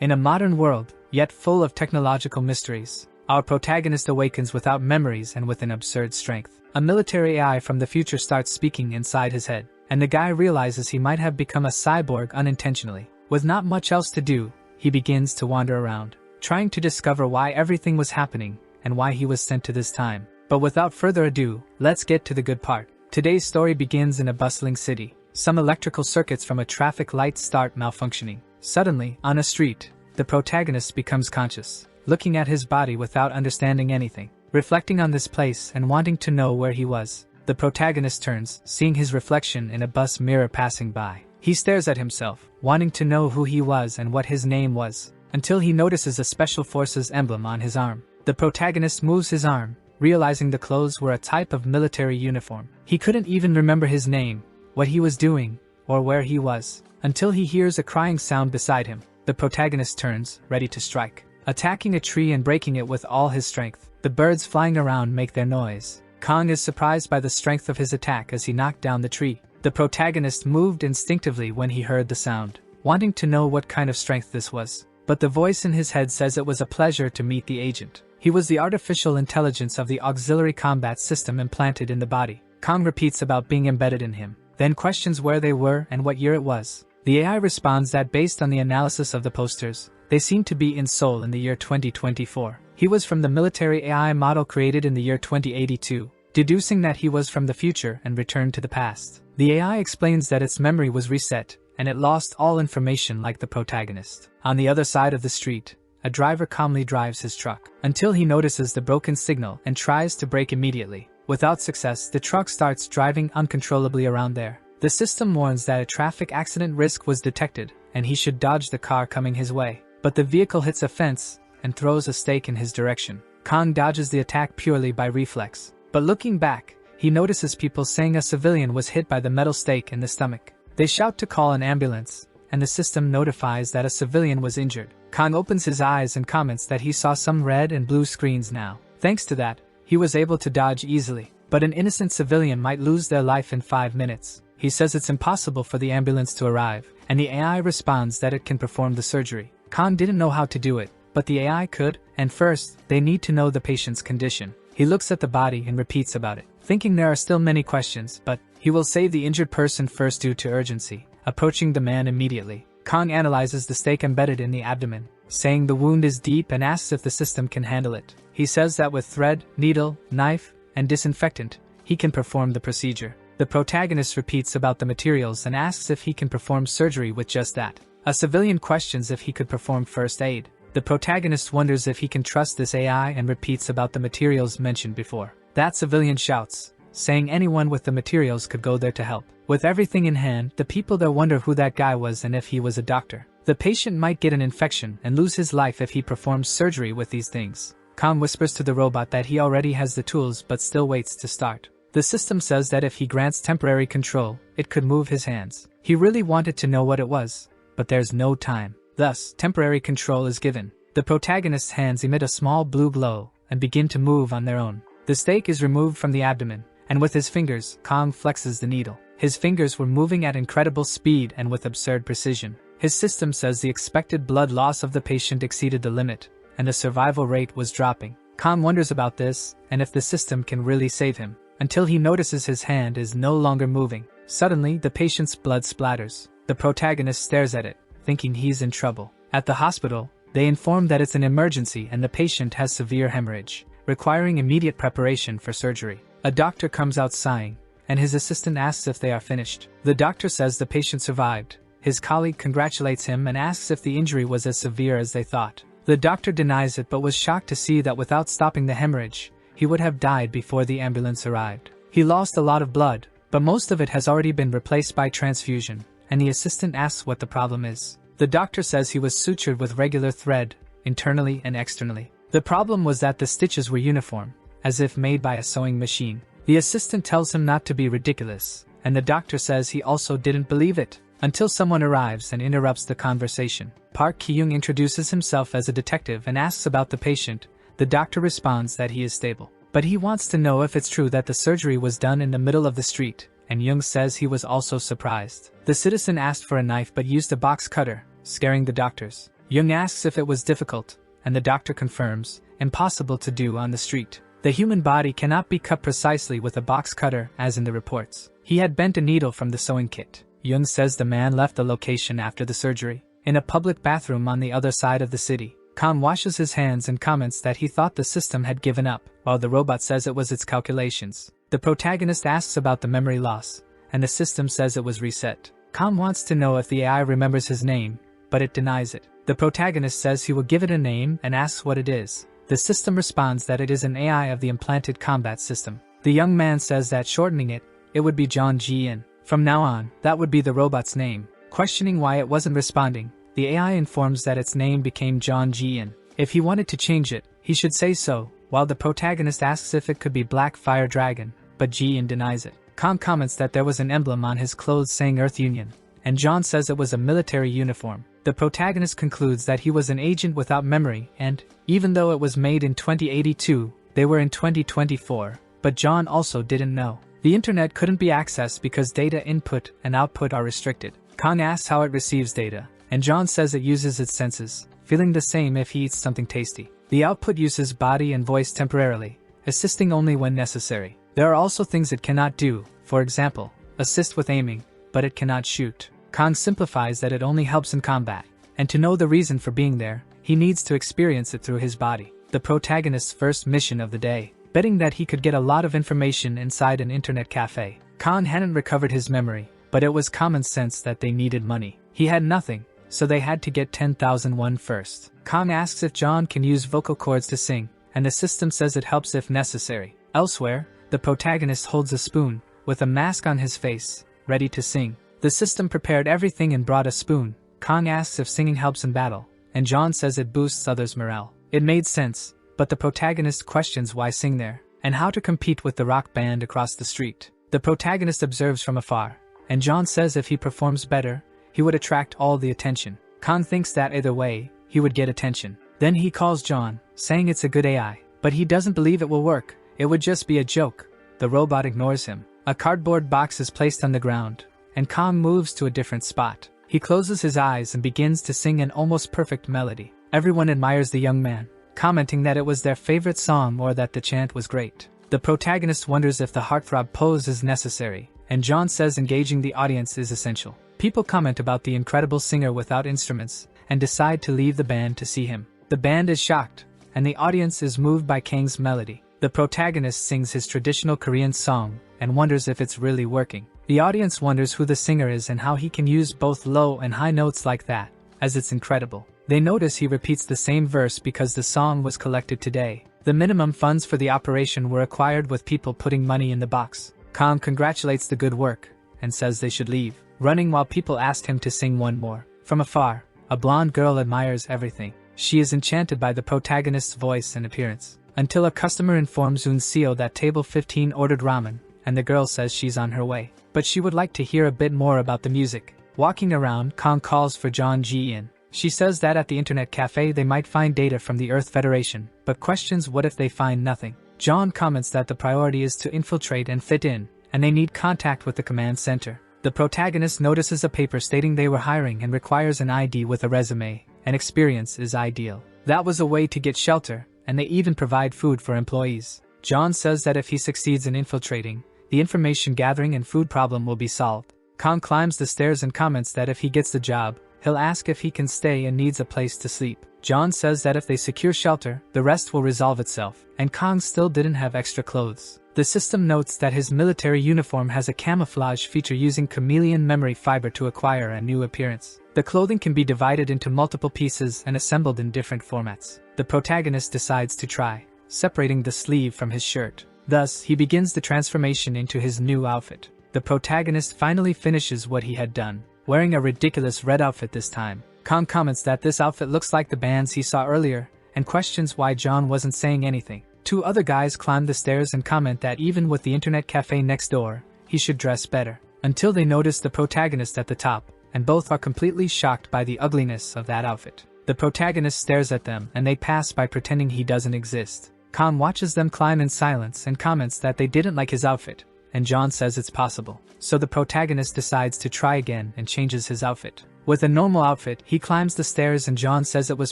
In a modern world, yet full of technological mysteries, our protagonist awakens without memories and with an absurd strength. A military AI from the future starts speaking inside his head, and the guy realizes he might have become a cyborg unintentionally. With not much else to do, he begins to wander around, trying to discover why everything was happening and why he was sent to this time. But without further ado, let's get to the good part. Today's story begins in a bustling city. Some electrical circuits from a traffic light start malfunctioning. Suddenly, on a street, the protagonist becomes conscious, looking at his body without understanding anything. Reflecting on this place and wanting to know where he was, the protagonist turns, seeing his reflection in a bus mirror passing by. He stares at himself, wanting to know who he was and what his name was, until he notices a Special Forces emblem on his arm. The protagonist moves his arm, realizing the clothes were a type of military uniform. He couldn't even remember his name, what he was doing, or where he was, until he hears a crying sound beside him. The protagonist turns, ready to strike, attacking a tree and breaking it with all his strength. The birds flying around make their noise. Kong is surprised by the strength of his attack as he knocked down the tree. The protagonist moved instinctively when he heard the sound, wanting to know what kind of strength this was. But the voice in his head says it was a pleasure to meet the agent. He was the artificial intelligence of the auxiliary combat system implanted in the body. Kong repeats about being embedded in him, then questions where they were and what year it was. The AI responds that based on the analysis of the posters, they seem to be in Seoul in the year 2024. He was from the military AI model created in the year 2082, deducing that he was from the future and returned to the past. The AI explains that its memory was reset, and it lost all information like the protagonist. On the other side of the street, a driver calmly drives his truck, until he notices the broken signal and tries to brake immediately. Without success, the truck starts driving uncontrollably around there. The system warns that a traffic accident risk was detected, and he should dodge the car coming his way. But the vehicle hits a fence and throws a stake in his direction. Kong dodges the attack purely by reflex. But looking back, he notices people saying a civilian was hit by the metal stake in the stomach. They shout to call an ambulance, and the system notifies that a civilian was injured. Kong opens his eyes and comments that he saw some red and blue screens now. Thanks to that, he was able to dodge easily. But an innocent civilian might lose their life in 5 minutes. He says it's impossible for the ambulance to arrive, and the AI responds that it can perform the surgery. Kong didn't know how to do it, but the AI could, and first, they need to know the patient's condition. He looks at the body and repeats about it, thinking there are still many questions, but he will save the injured person first due to urgency. Approaching the man immediately, Kong analyzes the stake embedded in the abdomen, saying the wound is deep and asks if the system can handle it. He says that with thread, needle, knife, and disinfectant, he can perform the procedure. The protagonist repeats about the materials and asks if he can perform surgery with just that. A civilian questions if he could perform first aid. The protagonist wonders if he can trust this AI and repeats about the materials mentioned before. That civilian shouts, saying anyone with the materials could go there to help. With everything in hand, the people there wonder who that guy was and if he was a doctor. The patient might get an infection and lose his life if he performs surgery with these things. Kong whispers to the robot that he already has the tools but still waits to start. The system says that if he grants temporary control, it could move his hands. He really wanted to know what it was, but there's no time. Thus, temporary control is given. The protagonist's hands emit a small blue glow and begin to move on their own. The stake is removed from the abdomen, and with his fingers, Kong flexes the needle. His fingers were moving at incredible speed and with absurd precision. His system says the expected blood loss of the patient exceeded the limit, and the survival rate was dropping. Kong wonders about this, and if the system can really save him, until he notices his hand is no longer moving. Suddenly, the patient's blood splatters. The protagonist stares at it, thinking he's in trouble. At the hospital, they inform that it's an emergency and the patient has severe hemorrhage, requiring immediate preparation for surgery. A doctor comes out sighing, and his assistant asks if they are finished. The doctor says the patient survived. His colleague congratulates him and asks if the injury was as severe as they thought. The doctor denies it but was shocked to see that without stopping the hemorrhage, he would have died before the ambulance arrived. He lost a lot of blood, but most of it has already been replaced by transfusion, and the assistant asks what the problem is. The doctor says he was sutured with regular thread, internally and externally. The problem was that the stitches were uniform, as if made by a sewing machine. The assistant tells him not to be ridiculous, and the doctor says he also didn't believe it, until someone arrives and interrupts the conversation. Park Ki-young introduces himself as a detective and asks about the patient. The doctor responds that he is stable, but he wants to know if it's true that the surgery was done in the middle of the street, and Young says he was also surprised. The citizen asked for a knife but used a box cutter, scaring the doctors. Jung asks if it was difficult, and the doctor confirms, impossible to do on the street. The human body cannot be cut precisely with a box cutter as in the reports. He had bent a needle from the sewing kit. Jung says the man left the location after the surgery. In a public bathroom on the other side of the city, Khan washes his hands and comments that he thought the system had given up, while the robot says it was its calculations. The protagonist asks about the memory loss, and the system says it was reset. Khan wants to know if the AI remembers his name, but it denies it. The protagonist says he will give it a name and asks what it is. The system responds that it is an AI of the implanted combat system. The young man says that shortening it would be John Ji-in. From now on, that would be the robot's name. Questioning why it wasn't responding, the AI informs that its name became John Ji-in. If he wanted to change it, he should say so, while the protagonist asks if it could be Black Fire Dragon, but Ji-in denies it. Khan comments that there was an emblem on his clothes saying Earth Union, and John says it was a military uniform. The protagonist concludes that he was an agent without memory and, even though it was made in 2082, they were in 2024, but John also didn't know. The internet couldn't be accessed because data input and output are restricted. Khan asks how it receives data, and John says it uses its senses, feeling the same if he eats something tasty. The output uses body and voice temporarily, assisting only when necessary. There are also things it cannot do, for example, assist with aiming, but it cannot shoot. Khan simplifies that it only helps in combat, and to know the reason for being there, he needs to experience it through his body. The protagonist's first mission of the day, betting that he could get a lot of information inside an internet cafe. Khan hadn't recovered his memory, but it was common sense that they needed money. He had nothing, so they had to get 10,000 won first. Khan asks if John can use vocal cords to sing, and the system says it helps if necessary. Elsewhere, the protagonist holds a spoon, with a mask on his face, ready to sing. The system prepared everything and brought a spoon. Khan asks if singing helps in battle, and John says it boosts others' morale. It made sense, but the protagonist questions why sing there, and how to compete with the rock band across the street. The protagonist observes from afar, and John says if he performs better, he would attract all the attention. Khan thinks that either way, he would get attention. Then he calls John, saying it's a good AI, but he doesn't believe it will work. It would just be a joke. The robot ignores him. A cardboard box is placed on the ground, and Khan moves to a different spot. He closes his eyes and begins to sing an almost perfect melody. Everyone admires the young man, commenting that it was their favorite song or that the chant was great. The protagonist wonders if the heartthrob pose is necessary, and John says engaging the audience is essential. People comment about the incredible singer without instruments, and decide to leave the band to see him. The band is shocked, and the audience is moved by Kang's melody. The protagonist sings his traditional Korean song, and wonders if it's really working. The audience wonders who the singer is and how he can use both low and high notes like that, as it's incredible. They notice he repeats the same verse because the song was collected today. The minimum funds for the operation were acquired with people putting money in the box. Khan congratulates the good work, and says they should leave, running while people asked him to sing one more. From afar, a blonde girl admires everything. She is enchanted by the protagonist's voice and appearance, until a customer informs Unseo that table 15 ordered ramen, and the girl says she's on her way, but she would like to hear a bit more about the music. Walking around, Khan calls for John Ji-in. She says that at the internet cafe they might find data from the Earth Federation, but questions what if they find nothing. John comments that the priority is to infiltrate and fit in, and they need contact with the command center. The protagonist notices a paper stating they were hiring and requires an ID with a resume, and experience is ideal. That was a way to get shelter, and they even provide food for employees. John says that if he succeeds in infiltrating, the information gathering and food problem will be solved. Khan climbs the stairs and comments that if he gets the job, he'll ask if he can stay and needs a place to sleep. John says that if they secure shelter, the rest will resolve itself, and Khan still didn't have extra clothes. The system notes that his military uniform has a camouflage feature using chameleon memory fiber to acquire a new appearance. The clothing can be divided into multiple pieces and assembled in different formats. The protagonist decides to try, separating the sleeve from his shirt. Thus, he begins the transformation into his new outfit. The protagonist finally finishes what he had done, wearing a ridiculous red outfit this time. Khan comments that this outfit looks like the bands he saw earlier, and questions why John wasn't saying anything. Two other guys climb the stairs and comment that even with the internet cafe next door, he should dress better, until they notice the protagonist at the top, and both are completely shocked by the ugliness of that outfit. The protagonist stares at them and they pass by pretending he doesn't exist. Khan watches them climb in silence and comments that they didn't like his outfit, and John says it's possible. So the protagonist decides to try again and changes his outfit. With a normal outfit, he climbs the stairs and John says it was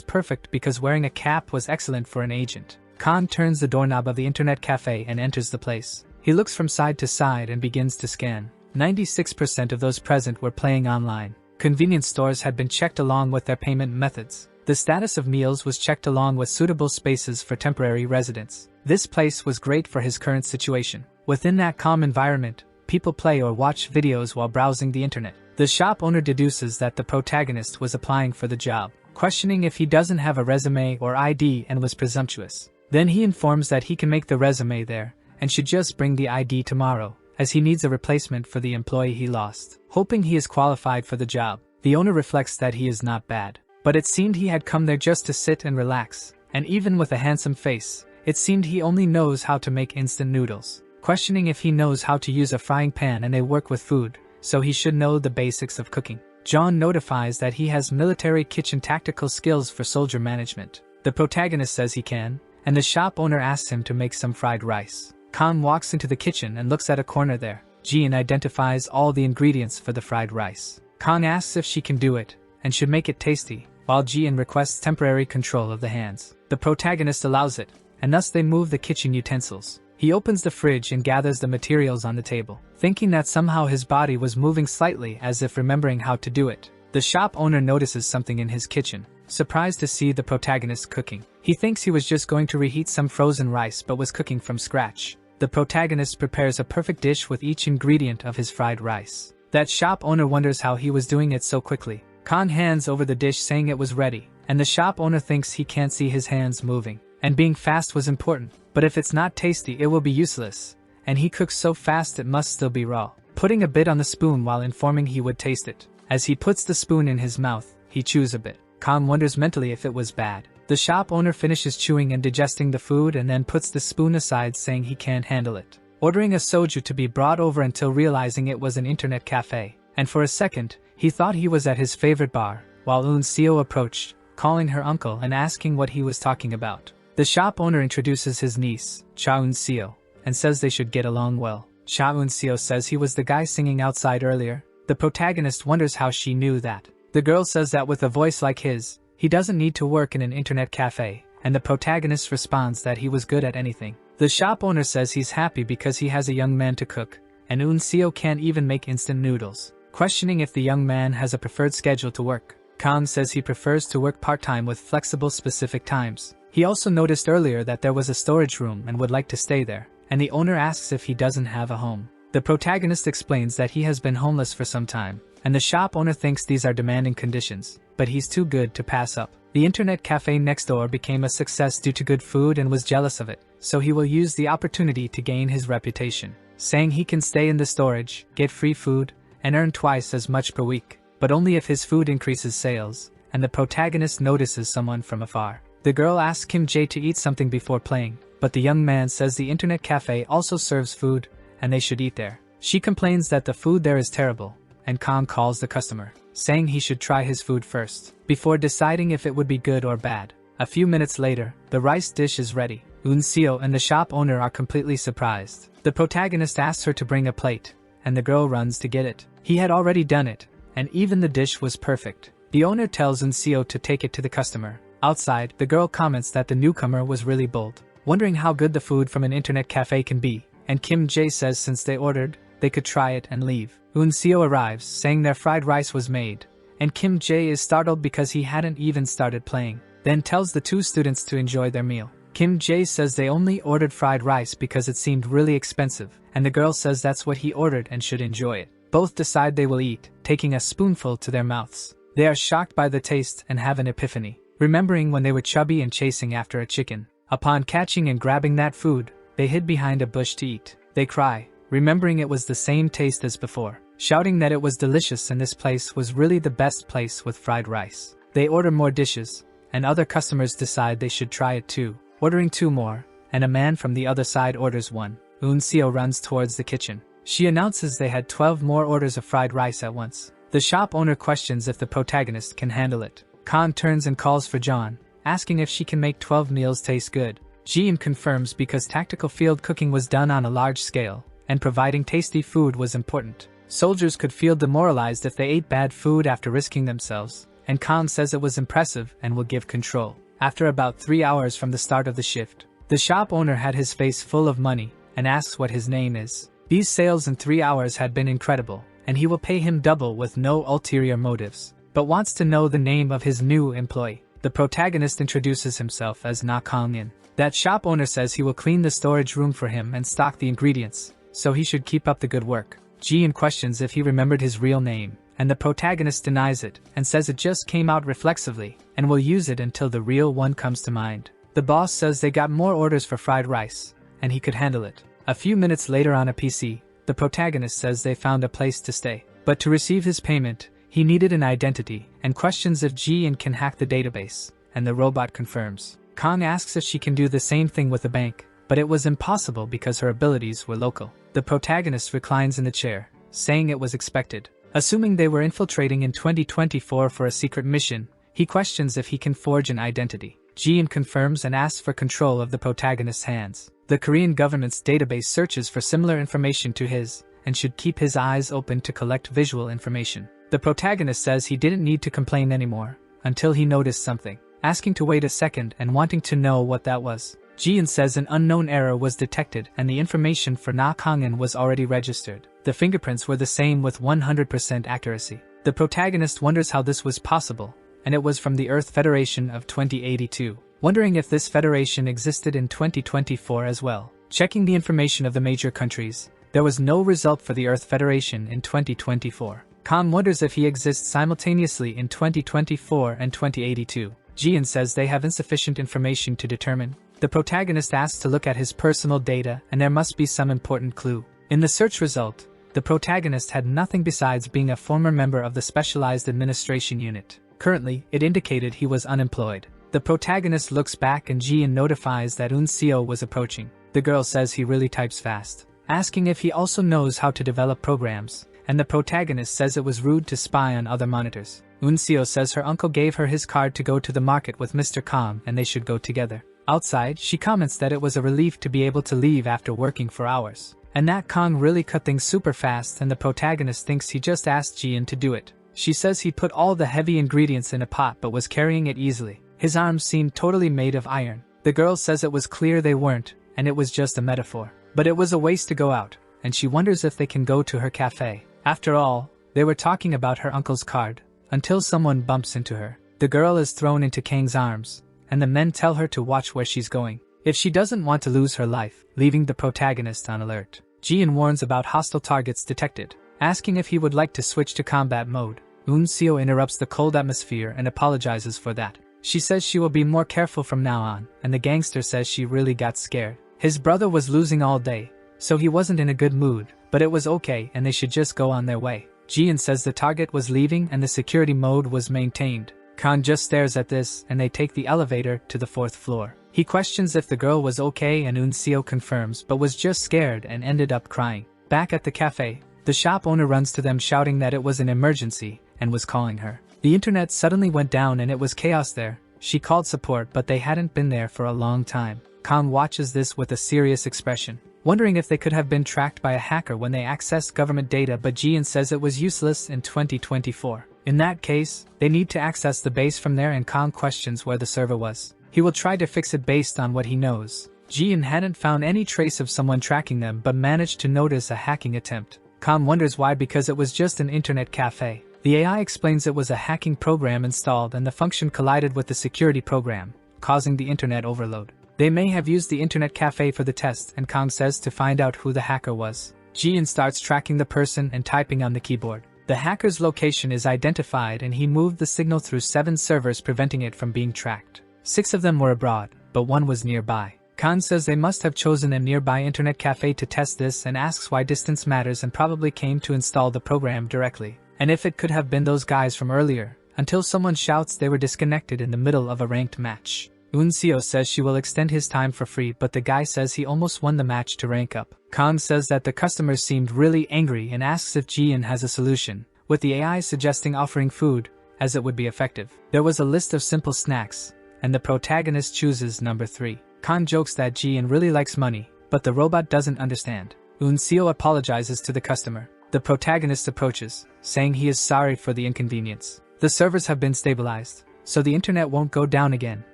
perfect because wearing a cap was excellent for an agent. Khan turns the doorknob of the internet cafe and enters the place. He looks from side to side and begins to scan. 96% of those present were playing online. Convenience stores had been checked along with their payment methods. The status of meals was checked along with suitable spaces for temporary residents. This place was great for his current situation. Within that calm environment, people play or watch videos while browsing the internet. The shop owner deduces that the protagonist was applying for the job, questioning if he doesn't have a resume or ID and was presumptuous. Then he informs that he can make the resume there, and should just bring the ID tomorrow, as he needs a replacement for the employee he lost. Hoping he is qualified for the job, the owner reflects that he is not bad. But it seemed he had come there just to sit and relax, and even with a handsome face, it seemed he only knows how to make instant noodles. Questioning if he knows how to use a frying pan and they work with food, so he should know the basics of cooking. John notifies that he has military kitchen tactical skills for soldier management. The protagonist says he can, and the shop owner asks him to make some fried rice. Khan walks into the kitchen and looks at a corner there. Jean identifies all the ingredients for the fried rice. Khan asks if she can do it, and should make it tasty, while Jean requests temporary control of the hands. The protagonist allows it, and thus they move the kitchen utensils. He opens the fridge and gathers the materials on the table, thinking that somehow his body was moving slightly as if remembering how to do it. The shop owner notices something in his kitchen, surprised to see the protagonist cooking. He thinks he was just going to reheat some frozen rice but was cooking from scratch. The protagonist prepares a perfect dish with each ingredient of his fried rice. That shop owner wonders how he was doing it so quickly. Khan hands over the dish saying it was ready, and the shop owner thinks he can't see his hands moving. And being fast was important, but if it's not tasty it will be useless, and he cooks so fast it must still be raw. Putting a bit on the spoon while informing he would taste it. As he puts the spoon in his mouth, he chews a bit. Khan wonders mentally if it was bad. The shop owner finishes chewing and digesting the food and then puts the spoon aside saying he can't handle it. Ordering a soju to be brought over until realizing it was an internet cafe. And for a second, he thought he was at his favorite bar, while Eun Seo approached, calling her uncle and asking what he was talking about. The shop owner introduces his niece, Cha Eun Seo, and says they should get along well. Cha Eun Seo says he was the guy singing outside earlier. The protagonist wonders how she knew that. The girl says that with a voice like his, he doesn't need to work in an internet cafe, and the protagonist responds that he was good at anything. The shop owner says he's happy because he has a young man to cook, and Eun Seo can't even make instant noodles. Questioning if the young man has a preferred schedule to work, Khan says he prefers to work part-time with flexible specific times. He also noticed earlier that there was a storage room and would like to stay there, and the owner asks if he doesn't have a home. The protagonist explains that he has been homeless for some time, and the shop owner thinks these are demanding conditions, but he's too good to pass up. The internet cafe next door became a success due to good food and was jealous of it, so he will use the opportunity to gain his reputation, saying he can stay in the storage, get free food, and earn twice as much per week, but only if his food increases sales, and the protagonist notices someone from afar. The girl asks Kim Jae to eat something before playing, but the young man says the internet cafe also serves food, and they should eat there. She complains that the food there is terrible, and Khan calls the customer, saying he should try his food first, before deciding if it would be good or bad. A few minutes later, the rice dish is ready. Eun Seo and the shop owner are completely surprised. The protagonist asks her to bring a plate, and the girl runs to get it. He had already done it, and even the dish was perfect. The owner tells Eun Seo to take it to the customer. Outside, the girl comments that the newcomer was really bold, wondering how good the food from an internet cafe can be, and Kim Jae says since they ordered, they could try it and leave. Eun Seo arrives, saying their fried rice was made, and Kim Jae is startled because he hadn't even started playing, then tells the two students to enjoy their meal. Kim Jae says they only ordered fried rice because it seemed really expensive, and the girl says that's what he ordered and should enjoy it. Both decide they will eat, taking a spoonful to their mouths. They are shocked by the taste and have an epiphany, remembering when they were chubby and chasing after a chicken. Upon catching and grabbing that food, they hid behind a bush to eat. They cry, remembering it was the same taste as before, shouting that it was delicious and this place was really the best place with fried rice. They order more dishes, and other customers decide they should try it too, ordering 2 more, and a man from the other side orders 1. Eun Seo runs towards the kitchen. She announces they had 12 more orders of fried rice at once. The shop owner questions if the protagonist can handle it. Khan turns and calls for John, asking if she can make 12 meals taste good. Jean confirms because tactical field cooking was done on a large scale, and providing tasty food was important. Soldiers could feel demoralized if they ate bad food after risking themselves, and Khan says it was impressive and will give control. After about 3 hours from the start of the shift, the shop owner had his face full of money and asks what his name is. These sales in 3 hours had been incredible, and he will pay him double with no ulterior motives, but wants to know the name of his new employee. The protagonist introduces himself as Na Kangyan. That shop owner says he will clean the storage room for him and stock the ingredients, so he should keep up the good work. Jian questions if he remembered his real name, and the protagonist denies it and says it just came out reflexively and will use it until the real one comes to mind. The boss says they got more orders for fried rice, and he could handle it. A few minutes later on a PC, the protagonist says they found a place to stay, but to receive his payment, he needed an identity and questions if Jian can hack the database, and the robot confirms. Kong asks if she can do the same thing with the bank, but it was impossible because her abilities were local. The protagonist reclines in the chair, saying it was expected. Assuming they were infiltrating in 2024 for a secret mission, he questions if he can forge an identity. Jian confirms and asks for control of the protagonist's hands. The Korean government's database searches for similar information to his, and should keep his eyes open to collect visual information. The protagonist says he didn't need to complain anymore, until he noticed something, asking to wait a second and wanting to know what that was. Jian says an unknown error was detected and the information for Na Kangen was already registered. The fingerprints were the same with 100% accuracy. The protagonist wonders how this was possible, and it was from the Earth Federation of 2082, wondering if this federation existed in 2024 as well. Checking the information of the major countries, there was no result for the Earth Federation in 2024. Khan wonders if he exists simultaneously in 2024 and 2082. Jian says they have insufficient information to determine. The protagonist asks to look at his personal data and there must be some important clue. In the search result, the protagonist had nothing besides being a former member of the Specialized Administration Unit. Currently, it indicated he was unemployed. The protagonist looks back and Jian notifies that Unseo was approaching. The girl says he really types fast, asking if he also knows how to develop programs, and the protagonist says it was rude to spy on other monitors. Unseo says her uncle gave her his card to go to the market with Mr. Kong and they should go together. Outside, she comments that it was a relief to be able to leave after working for hours, and that Kong really cut things super fast and the protagonist thinks he just asked Jian to do it. She says he put all the heavy ingredients in a pot but was carrying it easily. His arms seemed totally made of iron. The girl says it was clear they weren't, and it was just a metaphor. But it was a waste to go out, and she wonders if they can go to her cafe. After all, they were talking about her uncle's card, until someone bumps into her. The girl is thrown into Kang's arms, and the men tell her to watch where she's going, if she doesn't want to lose her life, leaving the protagonist on alert. Jian warns about hostile targets detected, asking if he would like to switch to combat mode. Unseo interrupts the cold atmosphere and apologizes for that. She says she will be more careful from now on, and the gangster says she really got scared. His brother was losing all day, so he wasn't in a good mood, but it was okay and they should just go on their way. Jian says the target was leaving and the security mode was maintained. Khan just stares at this and they take the elevator to the 4th floor. He questions if the girl was okay and Unseo confirms but was just scared and ended up crying. Back at the cafe, the shop owner runs to them shouting that it was an emergency and was calling her. The internet suddenly went down and it was chaos there. She called support but they hadn't been there for a long time. Khan watches this with a serious expression, wondering if they could have been tracked by a hacker when they accessed government data, but Jian says it was useless in 2024. In that case, they need to access the base from there and Khan questions where the server was. He will try to fix it based on what he knows. Jian hadn't found any trace of someone tracking them but managed to notice a hacking attempt. Khan wonders why, because it was just an internet cafe. The AI explains it was a hacking program installed and the function collided with the security program, causing the internet overload. They may have used the internet cafe for the test, and Kong says to find out who the hacker was. Jian starts tracking the person and typing on the keyboard. The hacker's location is identified and he moved the signal through 7 servers, preventing it from being tracked. 6 of them were abroad, but 1 was nearby. Khan says they must have chosen a nearby internet cafe to test this and asks why distance matters and probably came to install the program directly, and if it could have been those guys from earlier, until someone shouts they were disconnected in the middle of a ranked match. Unseo says she will extend his time for free, but the guy says he almost won the match to rank up. Khan says that the customers seemed really angry and asks if Jian has a solution, with the AI suggesting offering food, as it would be effective. There was a list of simple snacks, and the protagonist chooses number 3. Khan jokes that Jian really likes money, but the robot doesn't understand. Unseo apologizes to the customer. The protagonist approaches, saying he is sorry for the inconvenience. The servers have been stabilized, so the internet won't go down again,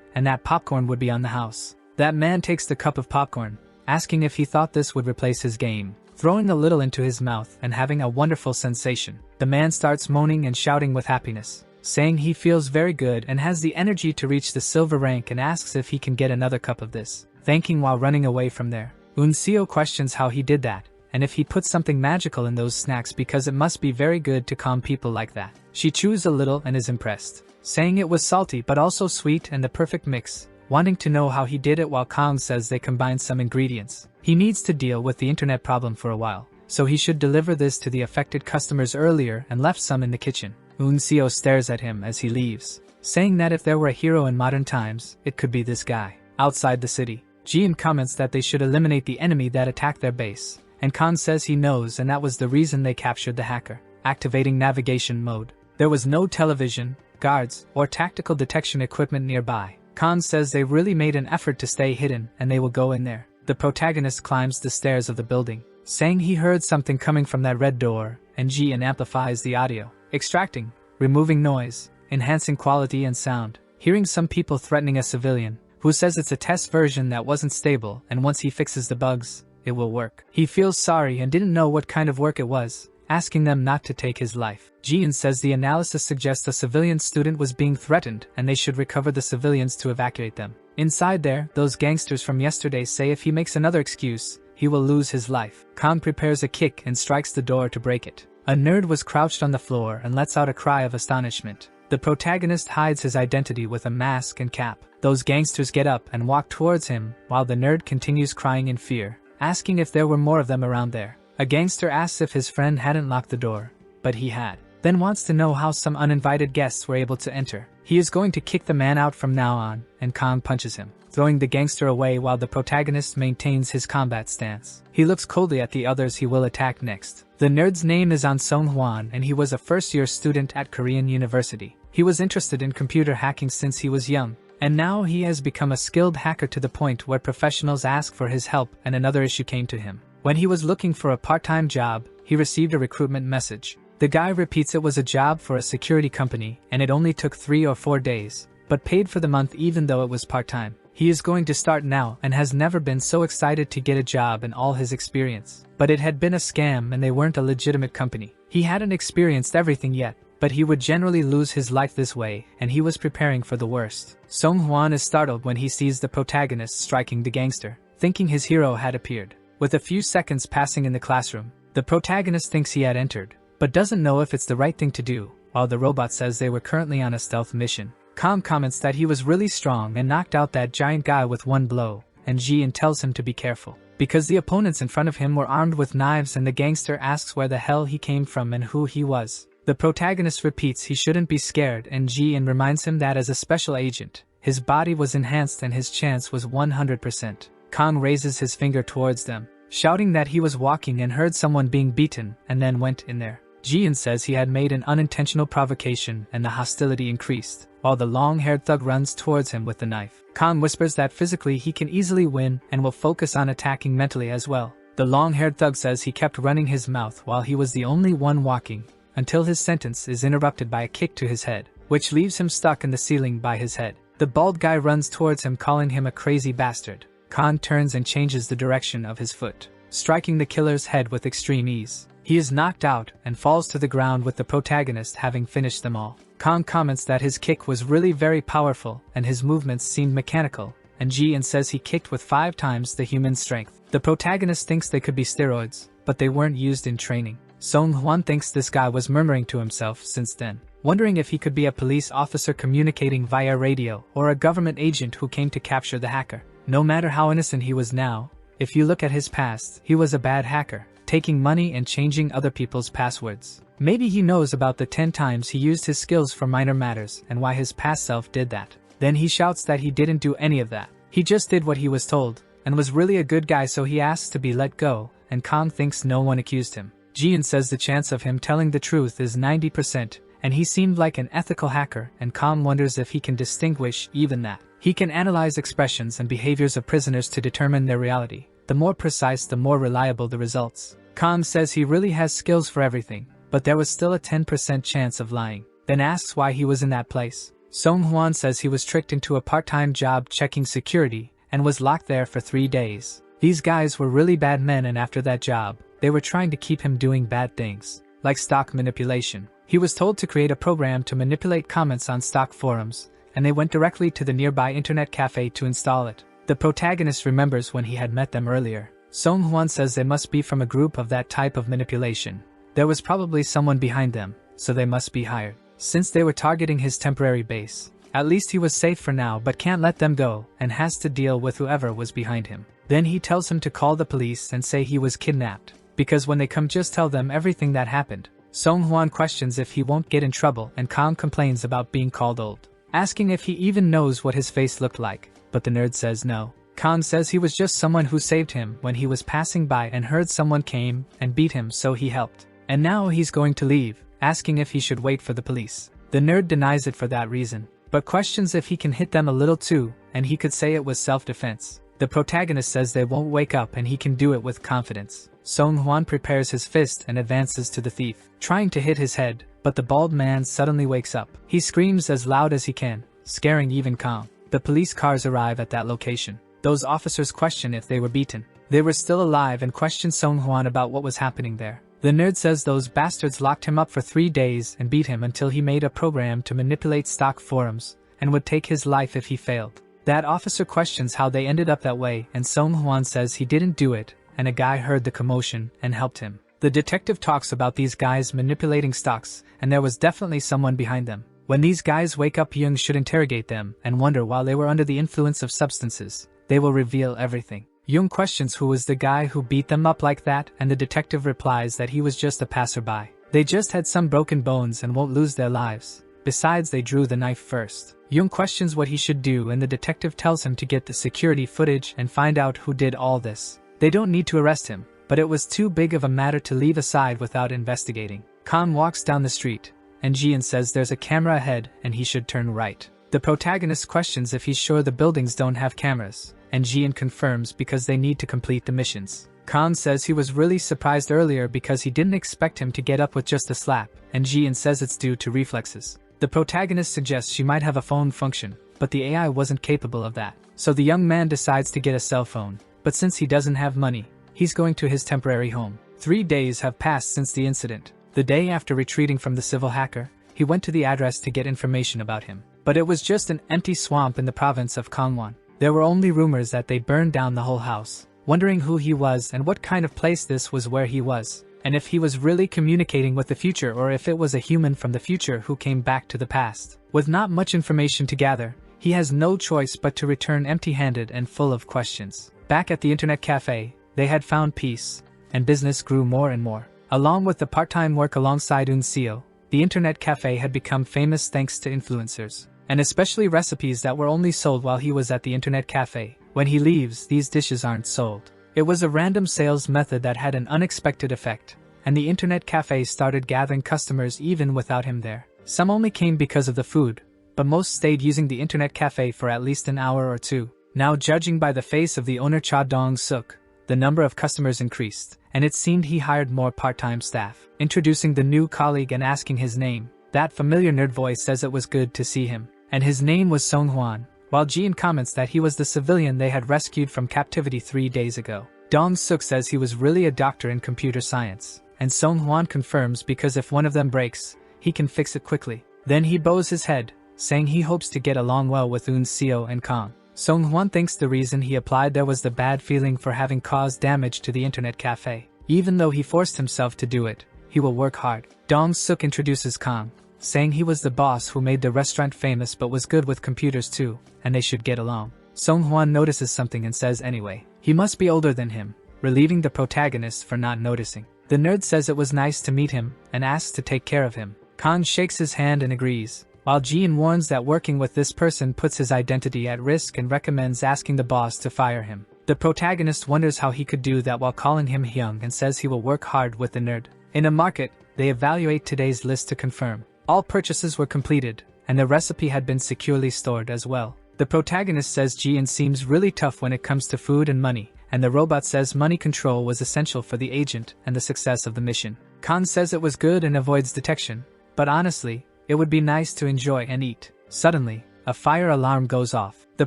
and that popcorn would be on the house. That man takes the cup of popcorn, asking if he thought this would replace his game, throwing a little into his mouth and having a wonderful sensation. The man starts moaning and shouting with happiness, saying he feels very good and has the energy to reach the silver rank, and asks if he can get another cup of this, thanking while running away from there. Unseo questions how he did that, and if he put something magical in those snacks because it must be very good to calm people like that. She chews a little and is impressed, saying it was salty but also sweet and the perfect mix, wanting to know how he did it, while Kong says they combined some ingredients. He needs to deal with the internet problem for a while, so he should deliver this to the affected customers earlier and left some in the kitchen. Unseo stares at him as he leaves, saying that if there were a hero in modern times, it could be this guy. Outside the city, Jian comments that they should eliminate the enemy that attacked their base, and Khan says he knows and that was the reason they captured the hacker. Activating navigation mode. There was no television, guards, or tactical detection equipment nearby. Khan says they really made an effort to stay hidden and they will go in there. The protagonist climbs the stairs of the building, saying he heard something coming from that red door, and Jian amplifies the audio, extracting, removing noise, enhancing quality and sound, hearing some people threatening a civilian, who says it's a test version that wasn't stable and once he fixes the bugs, it will work. He feels sorry and didn't know what kind of work it was, asking them not to take his life. Jian says the analysis suggests a civilian student was being threatened and they should recover the civilians to evacuate them. Inside there, those gangsters from yesterday say if he makes another excuse, he will lose his life. Khan prepares a kick and strikes the door to break it. A nerd was crouched on the floor and lets out a cry of astonishment. The protagonist hides his identity with a mask and cap. Those gangsters get up and walk towards him while the nerd continues crying in fear, asking if there were more of them around there. A gangster asks if his friend hadn't locked the door, but he had. Then wants to know how some uninvited guests were able to enter. He is going to kick the man out from now on, and Kong punches him, throwing the gangster away while the protagonist maintains his combat stance. He looks coldly at the others he will attack next. The nerd's name is An Song Hwan and he was a first-year student at Korean University. He was interested in computer hacking since he was young, and now he has become a skilled hacker to the point where professionals ask for his help, and another issue came to him. When he was looking for a part-time job, he received a recruitment message. The guy repeats it was a job for a security company and it only took 3 or 4 days, but paid for the month even though it was part-time. He is going to start now and has never been so excited to get a job in all his experience. But it had been a scam and they weren't a legitimate company. He hadn't experienced everything yet, but he would generally lose his life this way, and he was preparing for the worst. Song Hwan is startled when he sees the protagonist striking the gangster, thinking his hero had appeared. With a few seconds passing in the classroom, the protagonist thinks he had entered, but doesn't know if it's the right thing to do, while the robot says they were currently on a stealth mission. Kong comments that he was really strong and knocked out that giant guy with one blow, and Jian tells him to be careful, because the opponents in front of him were armed with knives, and the gangster asks where the hell he came from and who he was. The protagonist repeats he shouldn't be scared, and Jian reminds him that as a special agent, his body was enhanced and his chance was 100%. Kong raises his finger towards them, shouting that he was walking and heard someone being beaten and then went in there. Jian says he had made an unintentional provocation and the hostility increased, while the long-haired thug runs towards him with the knife. Kong whispers that physically he can easily win and will focus on attacking mentally as well. The long-haired thug says he kept running his mouth while he was the only one walking, until his sentence is interrupted by a kick to his head, which leaves him stuck in the ceiling by his head. The bald guy runs towards him calling him a crazy bastard. Khan turns and changes the direction of his foot, striking the killer's head with extreme ease. He is knocked out and falls to the ground with the protagonist having finished them all. Kong comments that his kick was really very powerful and his movements seemed mechanical, and Jian says he kicked with 5 times the human strength. The protagonist thinks they could be steroids, but they weren't used in training. Song Hwan thinks this guy was murmuring to himself since then, wondering if he could be a police officer communicating via radio or a government agent who came to capture the hacker. No matter how innocent he was now, if you look at his past, he was a bad hacker, taking money and changing other people's passwords. Maybe he knows about the 10 times he used his skills for minor matters and why his past self did that. Then he shouts that he didn't do any of that. He just did what he was told, and was really a good guy, so he asks to be let go, and Kong thinks no one accused him. Jian says the chance of him telling the truth is 90%, and he seemed like an ethical hacker, and Kong wonders if he can distinguish even that. He can analyze expressions and behaviors of prisoners to determine their reality, the more precise, the more reliable the results. Khan says he really has skills for everything, but there was still a 10% chance of lying. Then asks why he was in that place. Song Hwan says he was tricked into a part-time job checking security and was locked there for 3 days. These guys were really bad men, and after that job, they were trying to keep him doing bad things, like stock manipulation. He was told to create a program to manipulate comments on stock forums, and they went directly to the nearby internet cafe to install it. The protagonist remembers when he had met them earlier. Song Hwan says they must be from a group of that type of manipulation. There was probably someone behind them, so they must be hired. Since they were targeting his temporary base, at least he was safe for now, but can't let them go and has to deal with whoever was behind him. Then he tells him to call the police and say he was kidnapped, because when they come just tell them everything that happened. Song Hwan questions if he won't get in trouble, and Kang complains about being called old, asking if he even knows what his face looked like, but the nerd says no. Khan says he was just someone who saved him when he was passing by and heard someone came and beat him, so he helped. And now he's going to leave, asking if he should wait for the police. The nerd denies it for that reason, but questions if he can hit them a little too, and he could say it was self-defense. The protagonist says they won't wake up and he can do it with confidence. Song Hwan prepares his fist and advances to the thief, trying to hit his head, but the bald man suddenly wakes up. He screams as loud as he can, scaring even Kang. The police cars arrive at that location. Those officers question if they were beaten. They were still alive and question Song Hwan about what was happening there. The nerd says those bastards locked him up for 3 days and beat him until he made a program to manipulate stock forums and would take his life if he failed. That officer questions how they ended up that way, and Song Hwan says he didn't do it, and a guy heard the commotion and helped him. The detective talks about these guys manipulating stocks, and there was definitely someone behind them. When these guys wake up, Young should interrogate them and wonder while they were under the influence of substances. They will reveal everything. Young questions who was the guy who beat them up like that, and the detective replies that he was just a passerby. They just had some broken bones and won't lose their lives. Besides, they drew the knife first. Young questions what he should do, and the detective tells him to get the security footage and find out who did all this. They don't need to arrest him, but it was too big of a matter to leave aside without investigating. Khan walks down the street, and Jian says there's a camera ahead and he should turn right. The protagonist questions if he's sure the buildings don't have cameras, and Jian confirms because they need to complete the missions. Khan says he was really surprised earlier because he didn't expect him to get up with just a slap, and Jian says it's due to reflexes. The protagonist suggests she might have a phone function, but the AI wasn't capable of that. So the young man decides to get a cell phone, but since he doesn't have money, he's going to his temporary home. 3 days have passed since the incident. The day after retreating from the civil hacker, he went to the address to get information about him. But it was just an empty swamp in the province of Gangwon. There were only rumors that they burned down the whole house. Wondering who he was and what kind of place this was where he was, and if he was really communicating with the future or if it was a human from the future who came back to the past. With not much information to gather, he has no choice but to return empty-handed and full of questions. Back at the internet cafe, they had found peace, and business grew more and more. Along with the part-time work alongside Eun Seo, the internet cafe had become famous thanks to influencers, and especially recipes that were only sold while he was at the internet cafe. When he leaves, these dishes aren't sold. It was a random sales method that had an unexpected effect, and the internet cafe started gathering customers even without him there. Some only came because of the food, but most stayed using the internet cafe for at least an hour or two. Now, judging by the face of the owner Cha Dong-suk, the number of customers increased, and it seemed he hired more part-time staff. Introducing the new colleague and asking his name, that familiar nerd voice says it was good to see him, and his name was Song Hwan, while Jian comments that he was the civilian they had rescued from captivity 3 days ago. Dong-suk says he was really a doctor in computer science, and Song Hwan confirms because if one of them breaks, he can fix it quickly. Then he bows his head, saying he hopes to get along well with Eun Seo and Kang. Song Hwan thinks the reason he applied there was the bad feeling for having caused damage to the internet cafe. Even though he forced himself to do it, he will work hard. Dong-suk introduces Kang, saying he was the boss who made the restaurant famous but was good with computers too, and they should get along. Song Hwan notices something and says anyway. He must be older than him, relieving the protagonist for not noticing. The nerd says it was nice to meet him and asks to take care of him. Kang shakes his hand and agrees, while Jian warns that working with this person puts his identity at risk and recommends asking the boss to fire him. The protagonist wonders how he could do that while calling him Hyung and says he will work hard with the nerd. In a market, they evaluate today's list to confirm. All purchases were completed, and the recipe had been securely stored as well. The protagonist says Jian seems really tough when it comes to food and money, and the robot says money control was essential for the agent and the success of the mission. Khan says it was good and avoids detection, but honestly, it would be nice to enjoy and eat. Suddenly, a fire alarm goes off. The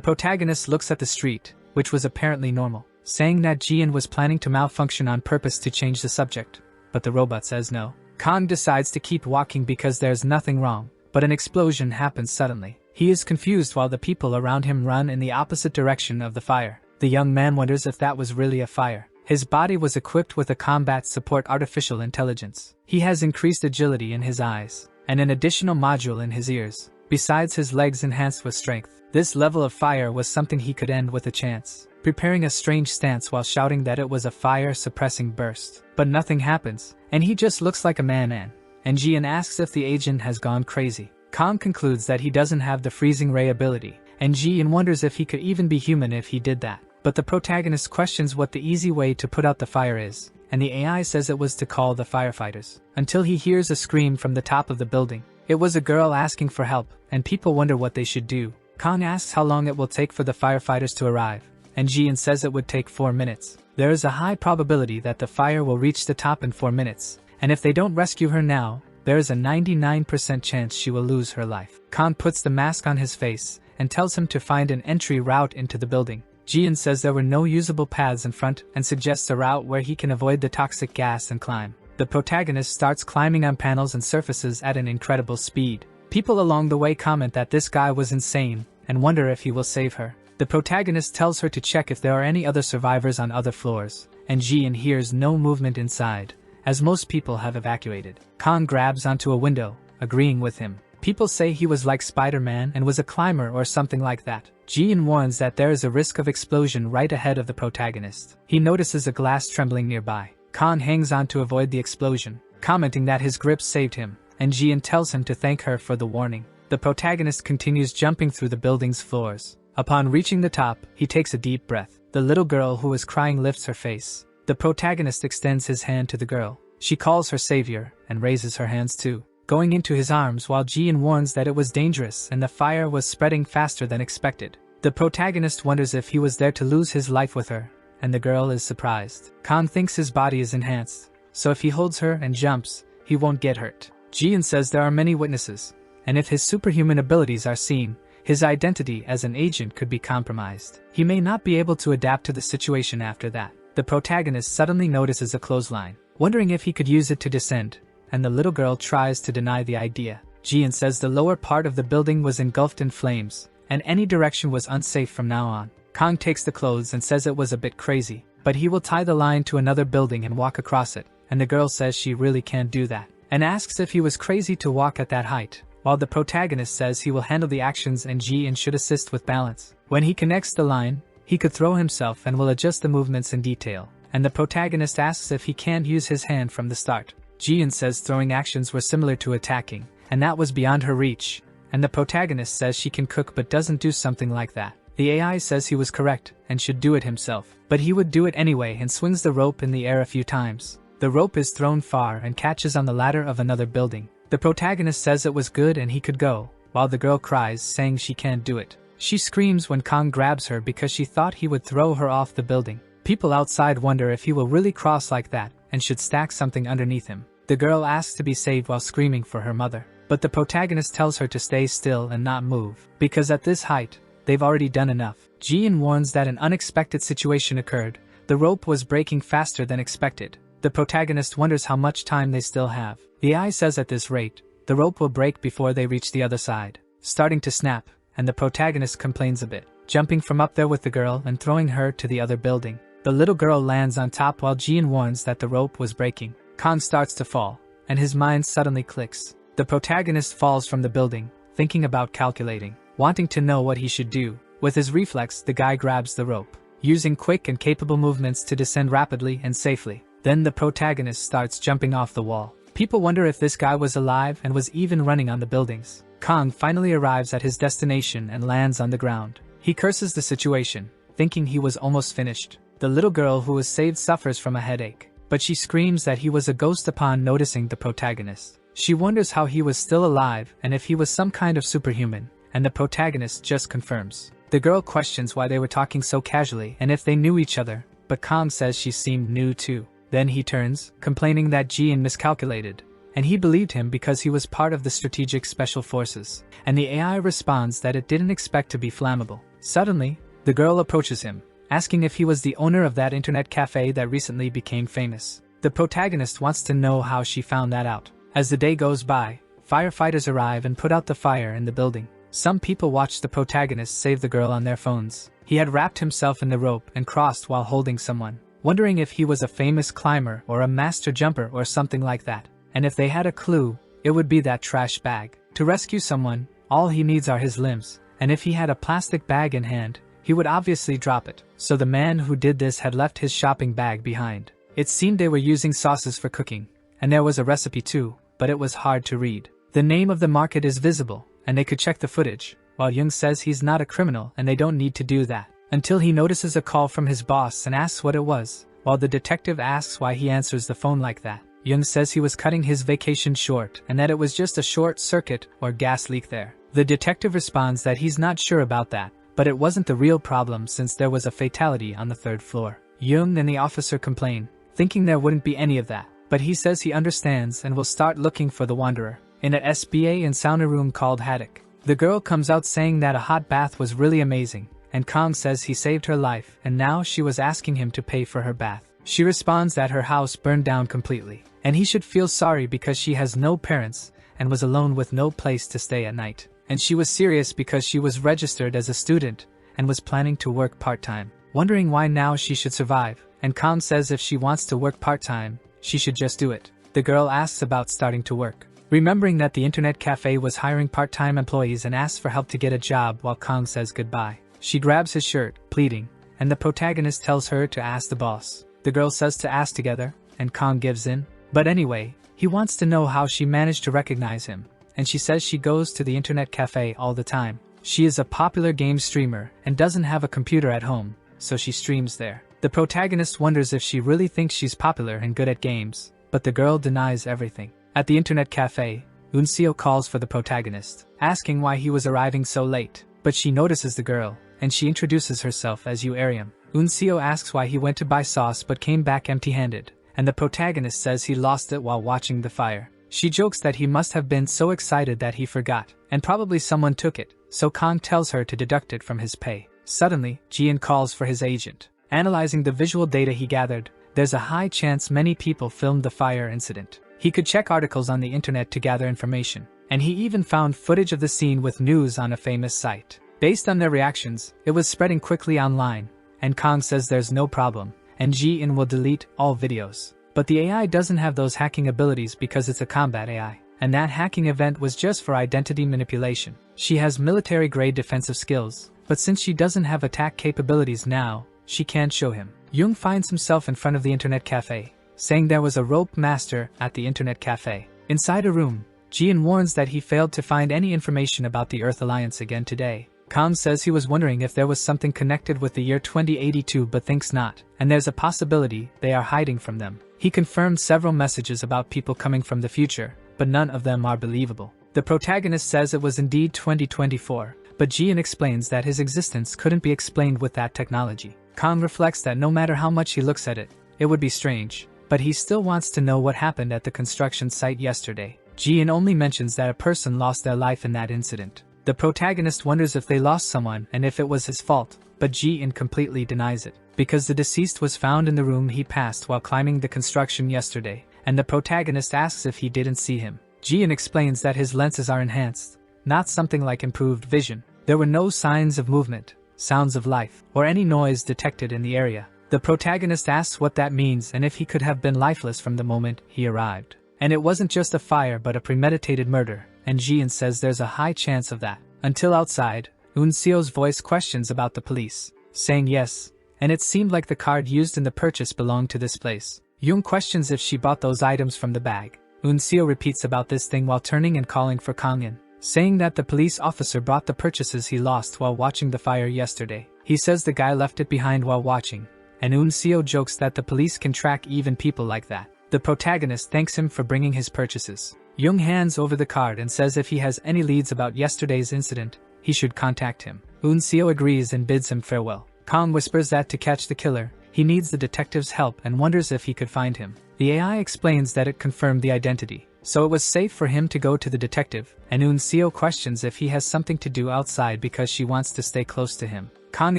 protagonist looks at the street, which was apparently normal, saying that Jian was planning to malfunction on purpose to change the subject, but the robot says no. Khan decides to keep walking because there's nothing wrong, but an explosion happens suddenly. He is confused while the people around him run in the opposite direction of the fire. The young man wonders if that was really a fire. His body was equipped with a combat support artificial intelligence. He has increased agility in his eyes, and an additional module in his ears, besides his legs enhanced with strength. This level of fire was something he could end with a chance, preparing a strange stance while shouting that it was a fire-suppressing burst. But nothing happens, and he just looks like a man. And Jian asks if the agent has gone crazy. Khan concludes that he doesn't have the freezing ray ability, and Jian wonders if he could even be human if he did that. But the protagonist questions what the easy way to put out the fire is, and the AI says it was to call the firefighters, until he hears a scream from the top of the building. It was a girl asking for help, and people wonder what they should do. Khan asks how long it will take for the firefighters to arrive, and Jian says it would take 4 minutes. There is a high probability that the fire will reach the top in 4 minutes, and if they don't rescue her now, there is a 99% chance she will lose her life. Khan puts the mask on his face and tells him to find an entry route into the building. Jian says there were no usable paths in front and suggests a route where he can avoid the toxic gas and climb. The protagonist starts climbing on panels and surfaces at an incredible speed. People along the way comment that this guy was insane and wonder if he will save her. The protagonist tells her to check if there are any other survivors on other floors, and Jian hears no movement inside, as most people have evacuated. Khan grabs onto a window, agreeing with him. People say he was like Spider-Man and was a climber or something like that. Jian warns that there is a risk of explosion right ahead of the protagonist. He notices a glass trembling nearby. Khan hangs on to avoid the explosion, commenting that his grip saved him, and Jian tells him to thank her for the warning. The protagonist continues jumping through the building's floors. Upon reaching the top, he takes a deep breath. The little girl who is crying lifts her face. The protagonist extends his hand to the girl. She calls her savior and raises her hands too, going into his arms while Jian warns that it was dangerous and the fire was spreading faster than expected. The protagonist wonders if he was there to lose his life with her, and the girl is surprised. Khan thinks his body is enhanced, so if he holds her and jumps, he won't get hurt. Jian says there are many witnesses, and if his superhuman abilities are seen, his identity as an agent could be compromised. He may not be able to adapt to the situation after that. The protagonist suddenly notices a clothesline, wondering if he could use it to descend, and the little girl tries to deny the idea. Jian says the lower part of the building was engulfed in flames, and any direction was unsafe from now on. Khan takes the clothes and says it was a bit crazy, but he will tie the line to another building and walk across it, and the girl says she really can't do that, and asks if he was crazy to walk at that height, while the protagonist says he will handle the actions and Jian should assist with balance. When he connects the line, he could throw himself and will adjust the movements in detail, and the protagonist asks if he can't use his hand from the start. Jian says throwing actions were similar to attacking, and that was beyond her reach, and the protagonist says she can cook but doesn't do something like that. The AI says he was correct and should do it himself, but he would do it anyway and swings the rope in the air a few times. The rope is thrown far and catches on the ladder of another building. The protagonist says it was good and he could go, while the girl cries, saying she can't do it. She screams when Khan grabs her because she thought he would throw her off the building. People outside wonder if he will really cross like that and should stack something underneath him. The girl asks to be saved while screaming for her mother, but the protagonist tells her to stay still and not move, because at this height, they've already done enough. Jian warns that an unexpected situation occurred. The rope was breaking faster than expected. The protagonist wonders how much time they still have. The AI says at this rate, the rope will break before they reach the other side, starting to snap, and the protagonist complains a bit, jumping from up there with the girl and throwing her to the other building. The little girl lands on top while Jian warns that the rope was breaking. Khan starts to fall, and his mind suddenly clicks. The protagonist falls from the building, thinking about calculating, wanting to know what he should do. With his reflex, the guy grabs the rope, using quick and capable movements to descend rapidly and safely. Then the protagonist starts jumping off the wall. People wonder if this guy was alive and was even running on the buildings. Khan finally arrives at his destination and lands on the ground. He curses the situation, thinking he was almost finished. The little girl who was saved suffers from a headache, but she screams that he was a ghost upon noticing the protagonist. She wonders how he was still alive and if he was some kind of superhuman, and the protagonist just confirms. The girl questions why they were talking so casually and if they knew each other, but Kang says she seemed new too. Then he turns, complaining that Jian miscalculated, and he believed him because he was part of the strategic special forces, and the AI responds that it didn't expect to be flammable. Suddenly, the girl approaches him, asking if he was the owner of that internet cafe that recently became famous. The protagonist wants to know how she found that out. As the day goes by, firefighters arrive and put out the fire in the building. Some people watch the protagonist save the girl on their phones. He had wrapped himself in the rope and crossed while holding someone, wondering if he was a famous climber or a master jumper or something like that. And if they had a clue, it would be that trash bag. To rescue someone, all he needs are his limbs, and if he had a plastic bag in hand, he would obviously drop it. So the man who did this had left his shopping bag behind. It seemed they were using sauces for cooking, and there was a recipe too, but it was hard to read. The name of the market is visible, and they could check the footage, while Jung says he's not a criminal and they don't need to do that. Until he notices a call from his boss and asks what it was, while the detective asks why he answers the phone like that. Jung says he was cutting his vacation short and that it was just a short circuit or gas leak there. The detective responds that he's not sure about that, but it wasn't the real problem since there was a fatality on the 3rd floor. Jung and the officer complain, thinking there wouldn't be any of that, but he says he understands and will start looking for the wanderer. In an SBA and sauna room called Haddock, the girl comes out saying that a hot bath was really amazing, and Kang says he saved her life and now she was asking him to pay for her bath. She responds that her house burned down completely, and he should feel sorry because she has no parents and was alone with no place to stay at night. And she was serious because she was registered as a student and was planning to work part-time, wondering why now she should survive. And Kang says if she wants to work part-time, she should just do it. The girl asks about starting to work, remembering that the internet cafe was hiring part-time employees, and asks for help to get a job while Kang says goodbye. She grabs his shirt, pleading, and the protagonist tells her to ask the boss. The girl says to ask together, and Kang gives in. But anyway, he wants to know how she managed to recognize him, and she says she goes to the internet cafe all the time. She is a popular game streamer and doesn't have a computer at home, so she streams there. The protagonist wonders if she really thinks she's popular and good at games, but the girl denies everything. At the internet cafe, Unseo calls for the protagonist, asking why he was arriving so late, but she notices the girl, and she introduces herself as Ariam. Unseo asks why he went to buy sauce but came back empty-handed, and the protagonist says he lost it while watching the fire. She jokes that he must have been so excited that he forgot, and probably someone took it, so Kang tells her to deduct it from his pay. Suddenly, Jian calls for his agent. Analyzing the visual data he gathered, there's a high chance many people filmed the fire incident. He could check articles on the internet to gather information, and he even found footage of the scene with news on a famous site. Based on their reactions, it was spreading quickly online, and Kang says there's no problem, and Jian will delete all videos. But the AI doesn't have those hacking abilities because it's a combat AI, and that hacking event was just for identity manipulation. She has military-grade defensive skills, but since she doesn't have attack capabilities now, she can't show him. Jung finds himself in front of the internet cafe, saying there was a rope master at the internet cafe. Inside a room, Jian warns that he failed to find any information about the Earth Alliance again today. Kang says he was wondering if there was something connected with the year 2082 but thinks not, and there's a possibility they are hiding from them. He confirmed several messages about people coming from the future, but none of them are believable. The protagonist says it was indeed 2024, but Jian explains that his existence couldn't be explained with that technology. Kang reflects that no matter how much he looks at it, it would be strange, but he still wants to know what happened at the construction site yesterday. Jian only mentions that a person lost their life in that incident. The protagonist wonders if they lost someone and if it was his fault, but Jian completely denies it, because the deceased was found in the room he passed while climbing the construction yesterday, and the protagonist asks if he didn't see him. Jian explains that his lenses are enhanced, not something like improved vision. There were no signs of movement, sounds of life, or any noise detected in the area. The protagonist asks what that means and if he could have been lifeless from the moment he arrived. And it wasn't just a fire but a premeditated murder, and Jian says there's a high chance of that. Until outside, Unseo's voice questions about the police, saying yes, and it seemed like the card used in the purchase belonged to this place. Jung questions if she bought those items from the bag. Unseo repeats about this thing while turning and calling for Kangin, saying that the police officer brought the purchases he lost while watching the fire yesterday. He says the guy left it behind while watching, and Unseo jokes that the police can track even people like that. The protagonist thanks him for bringing his purchases. Jung hands over the card and says if he has any leads about yesterday's incident, he should contact him. Unseo agrees and bids him farewell. Kang whispers that to catch the killer, He needs the detective's help and wonders if he could find him. The AI explains that it confirmed the identity, so it was safe for him to go to the detective, and Eun-seo questions if he has something to do outside because she wants to stay close to him. Kang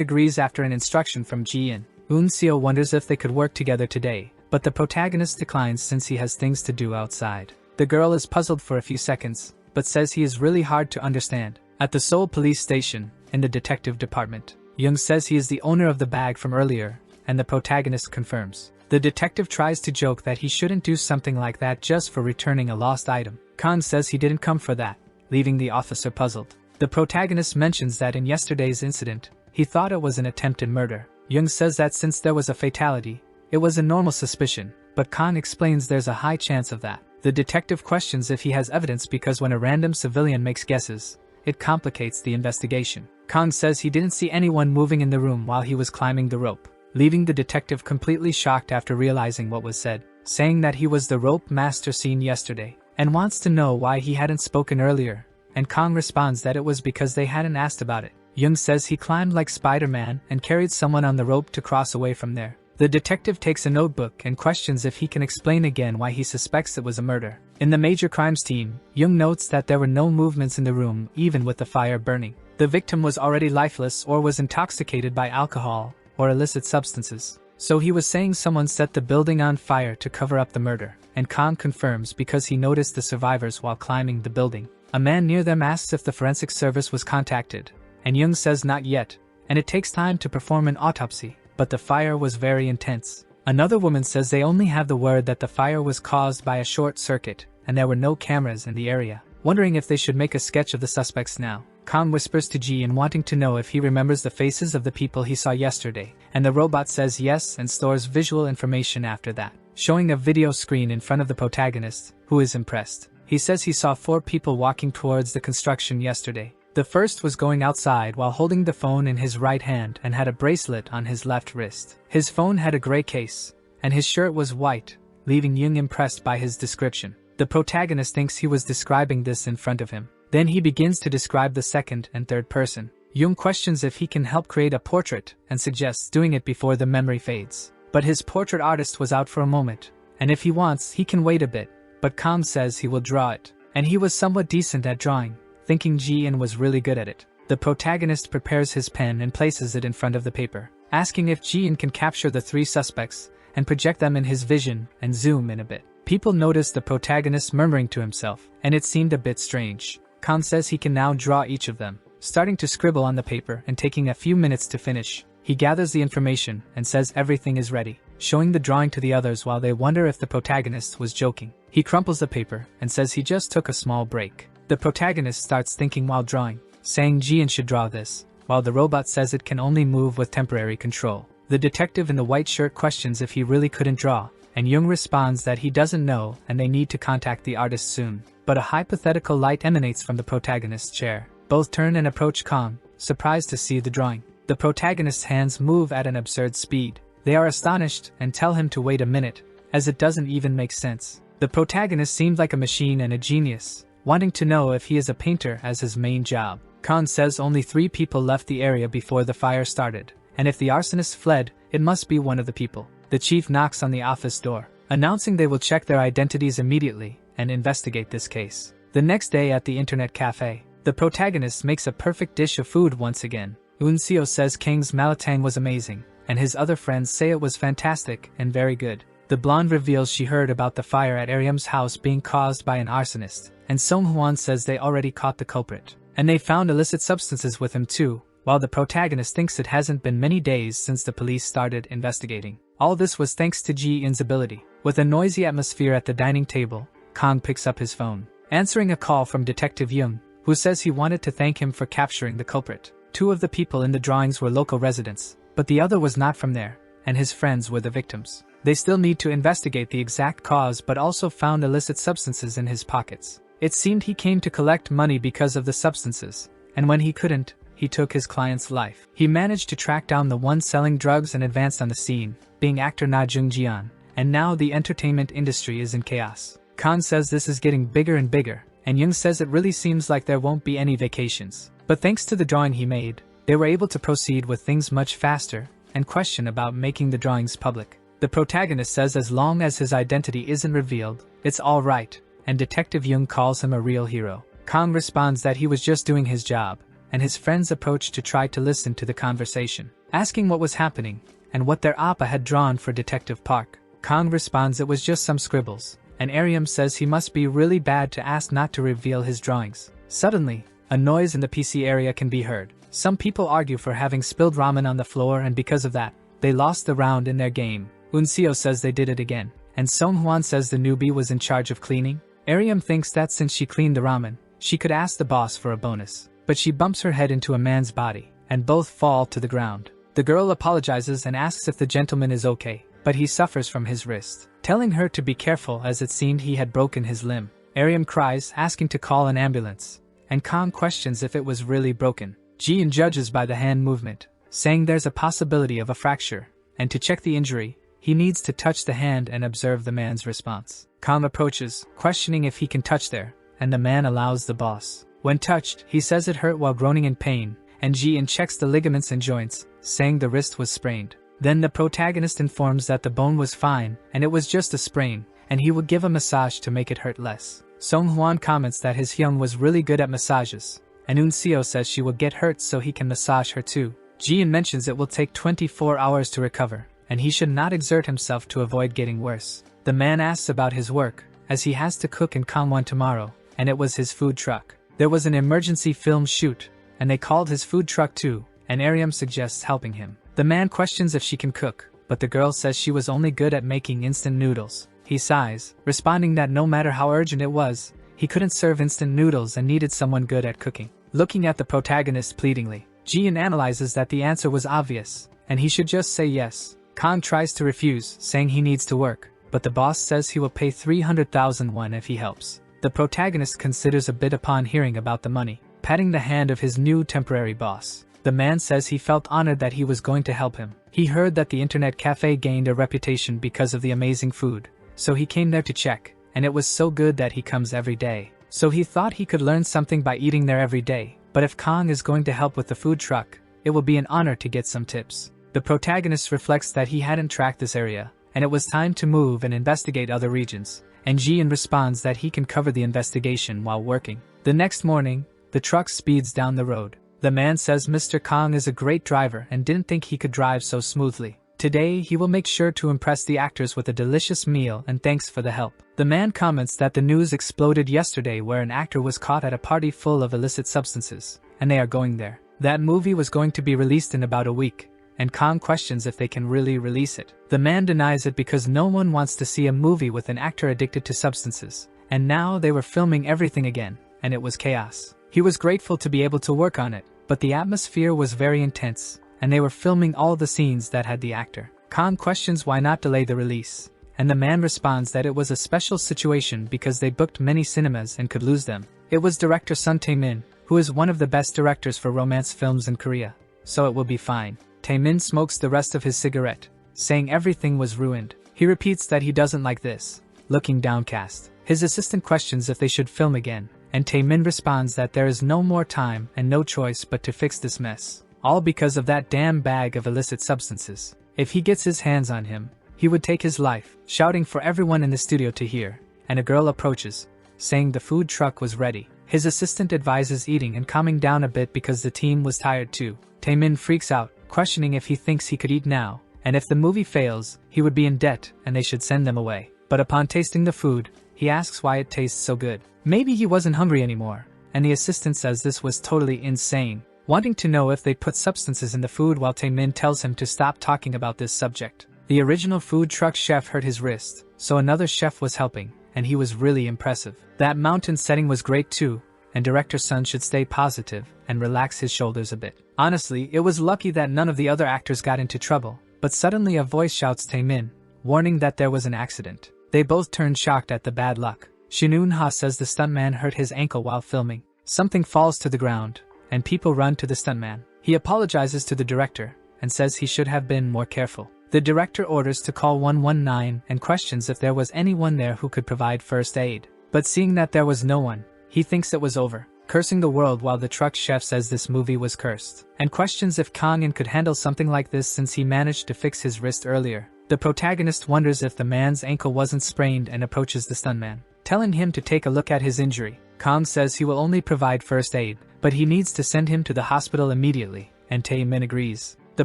agrees after an instruction from Ji-in. Eun-seo wonders if they could work together today, but the protagonist declines since he has things to do outside. The girl is puzzled for a few seconds, but says he is really hard to understand. At the Seoul police station, in the detective department, Young says he is the owner of the bag from earlier, and the protagonist confirms. The detective tries to joke that he shouldn't do something like that just for returning a lost item. Khan says he didn't come for that, leaving the officer puzzled. The protagonist mentions that in yesterday's incident, he thought it was an attempted murder. Young says that since there was a fatality, it was a normal suspicion, but Khan explains there's a high chance of that. The detective questions if he has evidence because when a random civilian makes guesses, it complicates the investigation. Khan says he didn't see anyone moving in the room while he was climbing the rope, leaving the detective completely shocked after realizing what was said, saying that he was the rope master seen yesterday, and wants to know why he hadn't spoken earlier, and Kang responds that it was because they hadn't asked about it. Young says he climbed like Spider-Man and carried someone on the rope to cross away from there. The detective takes a notebook and questions if he can explain again why he suspects it was a murder. In the major crimes team, Young notes that there were no movements in the room even with the fire burning. The victim was already lifeless or was intoxicated by alcohol or illicit substances. So he was saying someone set the building on fire to cover up the murder, and Khan confirms because he noticed the survivors while climbing the building. A man near them asks if the forensic service was contacted, and Young says not yet, and it takes time to perform an autopsy, but the fire was very intense. Another woman says they only have the word that the fire was caused by a short circuit, and there were no cameras in the area, wondering if they should make a sketch of the suspects now. Khan whispers to Ji-in wanting to know if he remembers the faces of the people he saw yesterday, and the robot says yes and stores visual information after that, showing a video screen in front of the protagonist, who is impressed. He says he saw 4 people walking towards the construction yesterday. The first was going outside while holding the phone in his right hand and had a bracelet on his left wrist. His phone had a gray case, and his shirt was white, leaving Young impressed by his description. The protagonist thinks he was describing this in front of him. Then he begins to describe the second and third person. Jung questions if he can help create a portrait and suggests doing it before the memory fades. But his portrait artist was out for a moment, and if he wants, he can wait a bit, but Kam says he will draw it. And he was somewhat decent at drawing, thinking Ji-in was really good at it. The protagonist prepares his pen and places it in front of the paper, asking if Ji-in can capture the 3 suspects and project them in his vision and zoom in a bit. People notice the protagonist murmuring to himself, and it seemed a bit strange. Khan says he can now draw each of them, starting to scribble on the paper and taking a few minutes to finish. He gathers the information and says everything is ready, showing the drawing to the others while they wonder if the protagonist was joking. He crumples the paper and says he just took a small break. The protagonist starts thinking while drawing, saying Ji-in should draw this, while the robot says it can only move with temporary control. The detective in the white shirt questions if he really couldn't draw, and Jung responds that he doesn't know and they need to contact the artist soon. But a hypothetical light emanates from the protagonist's chair. Both turn and approach Kang, surprised to see the drawing. The protagonist's hands move at an absurd speed. They are astonished and tell him to wait a minute, as it doesn't even make sense. The protagonist seemed like a machine and a genius, wanting to know if he is a painter as his main job. Khan says only 3 people left the area before the fire started, and if the arsonist fled, it must be one of the people. The chief knocks on the office door, announcing they will check their identities immediately and investigate this case. The next day at the internet cafe, the protagonist makes a perfect dish of food once again. Eun-seo says Kang's malatang was amazing, and his other friends say it was fantastic and very good. The blonde reveals she heard about the fire at Aryum's house being caused by an arsonist, and Song-hwan says they already caught the culprit, and they found illicit substances with him too, while the protagonist thinks it hasn't been many days since the police started investigating. All this was thanks to Ji-in's ability. With a noisy atmosphere at the dining table, Kang picks up his phone, answering a call from Detective Jung, who says he wanted to thank him for capturing the culprit. 2 of the people in the drawings were local residents, but the other was not from there, and his friends were the victims. They still need to investigate the exact cause but also found illicit substances in his pockets. It seemed he came to collect money because of the substances, and when he couldn't, he took his client's life. He managed to track down the one selling drugs and advanced on the scene, being actor Na Jung-jian, and now the entertainment industry is in chaos. Khan says this is getting bigger and bigger, and Jung says it really seems like there won't be any vacations. But thanks to the drawing he made, they were able to proceed with things much faster, and question about making the drawings public. The protagonist says as long as his identity isn't revealed, it's alright, and Detective Jung calls him a real hero. Kang responds that he was just doing his job, and his friends approach to try to listen to the conversation, asking what was happening, and what their appa had drawn for Detective Park. Kang responds it was just some scribbles, and Ariam says he must be really bad to ask not to reveal his drawings. Suddenly, a noise in the PC area can be heard. Some people argue for having spilled ramen on the floor, and because of that, they lost the round in their game. Unseo says they did it again, and Songhwan says the newbie was in charge of cleaning. Ariam thinks that since she cleaned the ramen, she could ask the boss for a bonus. But she bumps her head into a man's body, and both fall to the ground. The girl apologizes and asks if the gentleman is okay, but he suffers from his wrist, telling her to be careful as it seemed he had broken his limb. Ariam cries, asking to call an ambulance, and Kang questions if it was really broken. Jian judges by the hand movement, saying there's a possibility of a fracture, and to check the injury, he needs to touch the hand and observe the man's response. Kang approaches, questioning if he can touch there, and the man allows the boss. When touched, he says it hurt while groaning in pain, and Jian checks the ligaments and joints, saying the wrist was sprained. Then the protagonist informs that the bone was fine, and it was just a sprain, and he would give a massage to make it hurt less. Songhwan comments that his Hyung was really good at massages, and Unseo says she will get hurt so he can massage her too. Jian mentions it will take 24 hours to recover, and he should not exert himself to avoid getting worse. The man asks about his work, as he has to cook in Gangwon tomorrow, and it was his food truck. There was an emergency film shoot, and they called his food truck too, and Ariam suggests helping him. The man questions if she can cook, but the girl says she was only good at making instant noodles. He sighs, responding that no matter how urgent it was, he couldn't serve instant noodles and needed someone good at cooking. Looking at the protagonist pleadingly, Jian analyzes that the answer was obvious, and he should just say yes. Kang tries to refuse, saying he needs to work, but the boss says he will pay 300,000 won if he helps. The protagonist considers a bit upon hearing about the money, patting the hand of his new temporary boss. The man says he felt honored that he was going to help him. He heard that the internet cafe gained a reputation because of the amazing food, so he came there to check, and it was so good that he comes every day. So he thought he could learn something by eating there every day, but if Kang is going to help with the food truck, it will be an honor to get some tips. The protagonist reflects that he hadn't tracked this area, and it was time to move and investigate other regions, and Jian responds that he can cover the investigation while working. The next morning, the truck speeds down the road. The man says Mr. Kang is a great driver and didn't think he could drive so smoothly. Today, he will make sure to impress the actors with a delicious meal and thanks for the help. The man comments that the news exploded yesterday where an actor was caught at a party full of illicit substances, and they are going there. That movie was going to be released in about a week, and Kang questions if they can really release it. The man denies it because no one wants to see a movie with an actor addicted to substances, and now they were filming everything again, and it was chaos. He was grateful to be able to work on it, but the atmosphere was very intense, and they were filming all the scenes that had the actor. Kang questions why not delay the release, and the man responds that it was a special situation because they booked many cinemas and could lose them. It was director Sun Tae-min, who is one of the best directors for romance films in Korea, so it will be fine. Tae-min smokes the rest of his cigarette, saying everything was ruined. He repeats that he doesn't like this, looking downcast. His assistant questions if they should film again, and Tae-min responds that there is no more time and no choice but to fix this mess, all because of that damn bag of illicit substances. If he gets his hands on him, he would take his life, shouting for everyone in the studio to hear, and a girl approaches, saying the food truck was ready. His assistant advises eating and calming down a bit because the team was tired too. Tae-min freaks out, questioning if he thinks he could eat now, and if the movie fails, he would be in debt and they should send them away. But upon tasting the food, he asks why it tastes so good. Maybe he wasn't hungry anymore, and the assistant says this was totally insane, wanting to know if they put substances in the food while Tae-min tells him to stop talking about this subject. The original food truck chef hurt his wrist, so another chef was helping, and he was really impressive. That mountain setting was great too, and director Sun should stay positive and relax his shoulders a bit. Honestly, it was lucky that none of the other actors got into trouble, but suddenly a voice shouts Tae-min, warning that there was an accident. They both turn shocked at the bad luck. Shinun-ha says the stuntman hurt his ankle while filming. Something falls to the ground, and people run to the stuntman. He apologizes to the director, and says he should have been more careful. The director orders to call 119 and questions if there was anyone there who could provide first aid. But seeing that there was no one, he thinks it was over. cursing the world while the truck chef says this movie was cursed, and questions if Kang-in could handle something like this since he managed to fix his wrist earlier. The protagonist wonders if the man's ankle wasn't sprained and approaches the stuntman, telling him to take a look at his injury. Kang says he will only provide first aid, but he needs to send him to the hospital immediately, and Tae-min agrees. The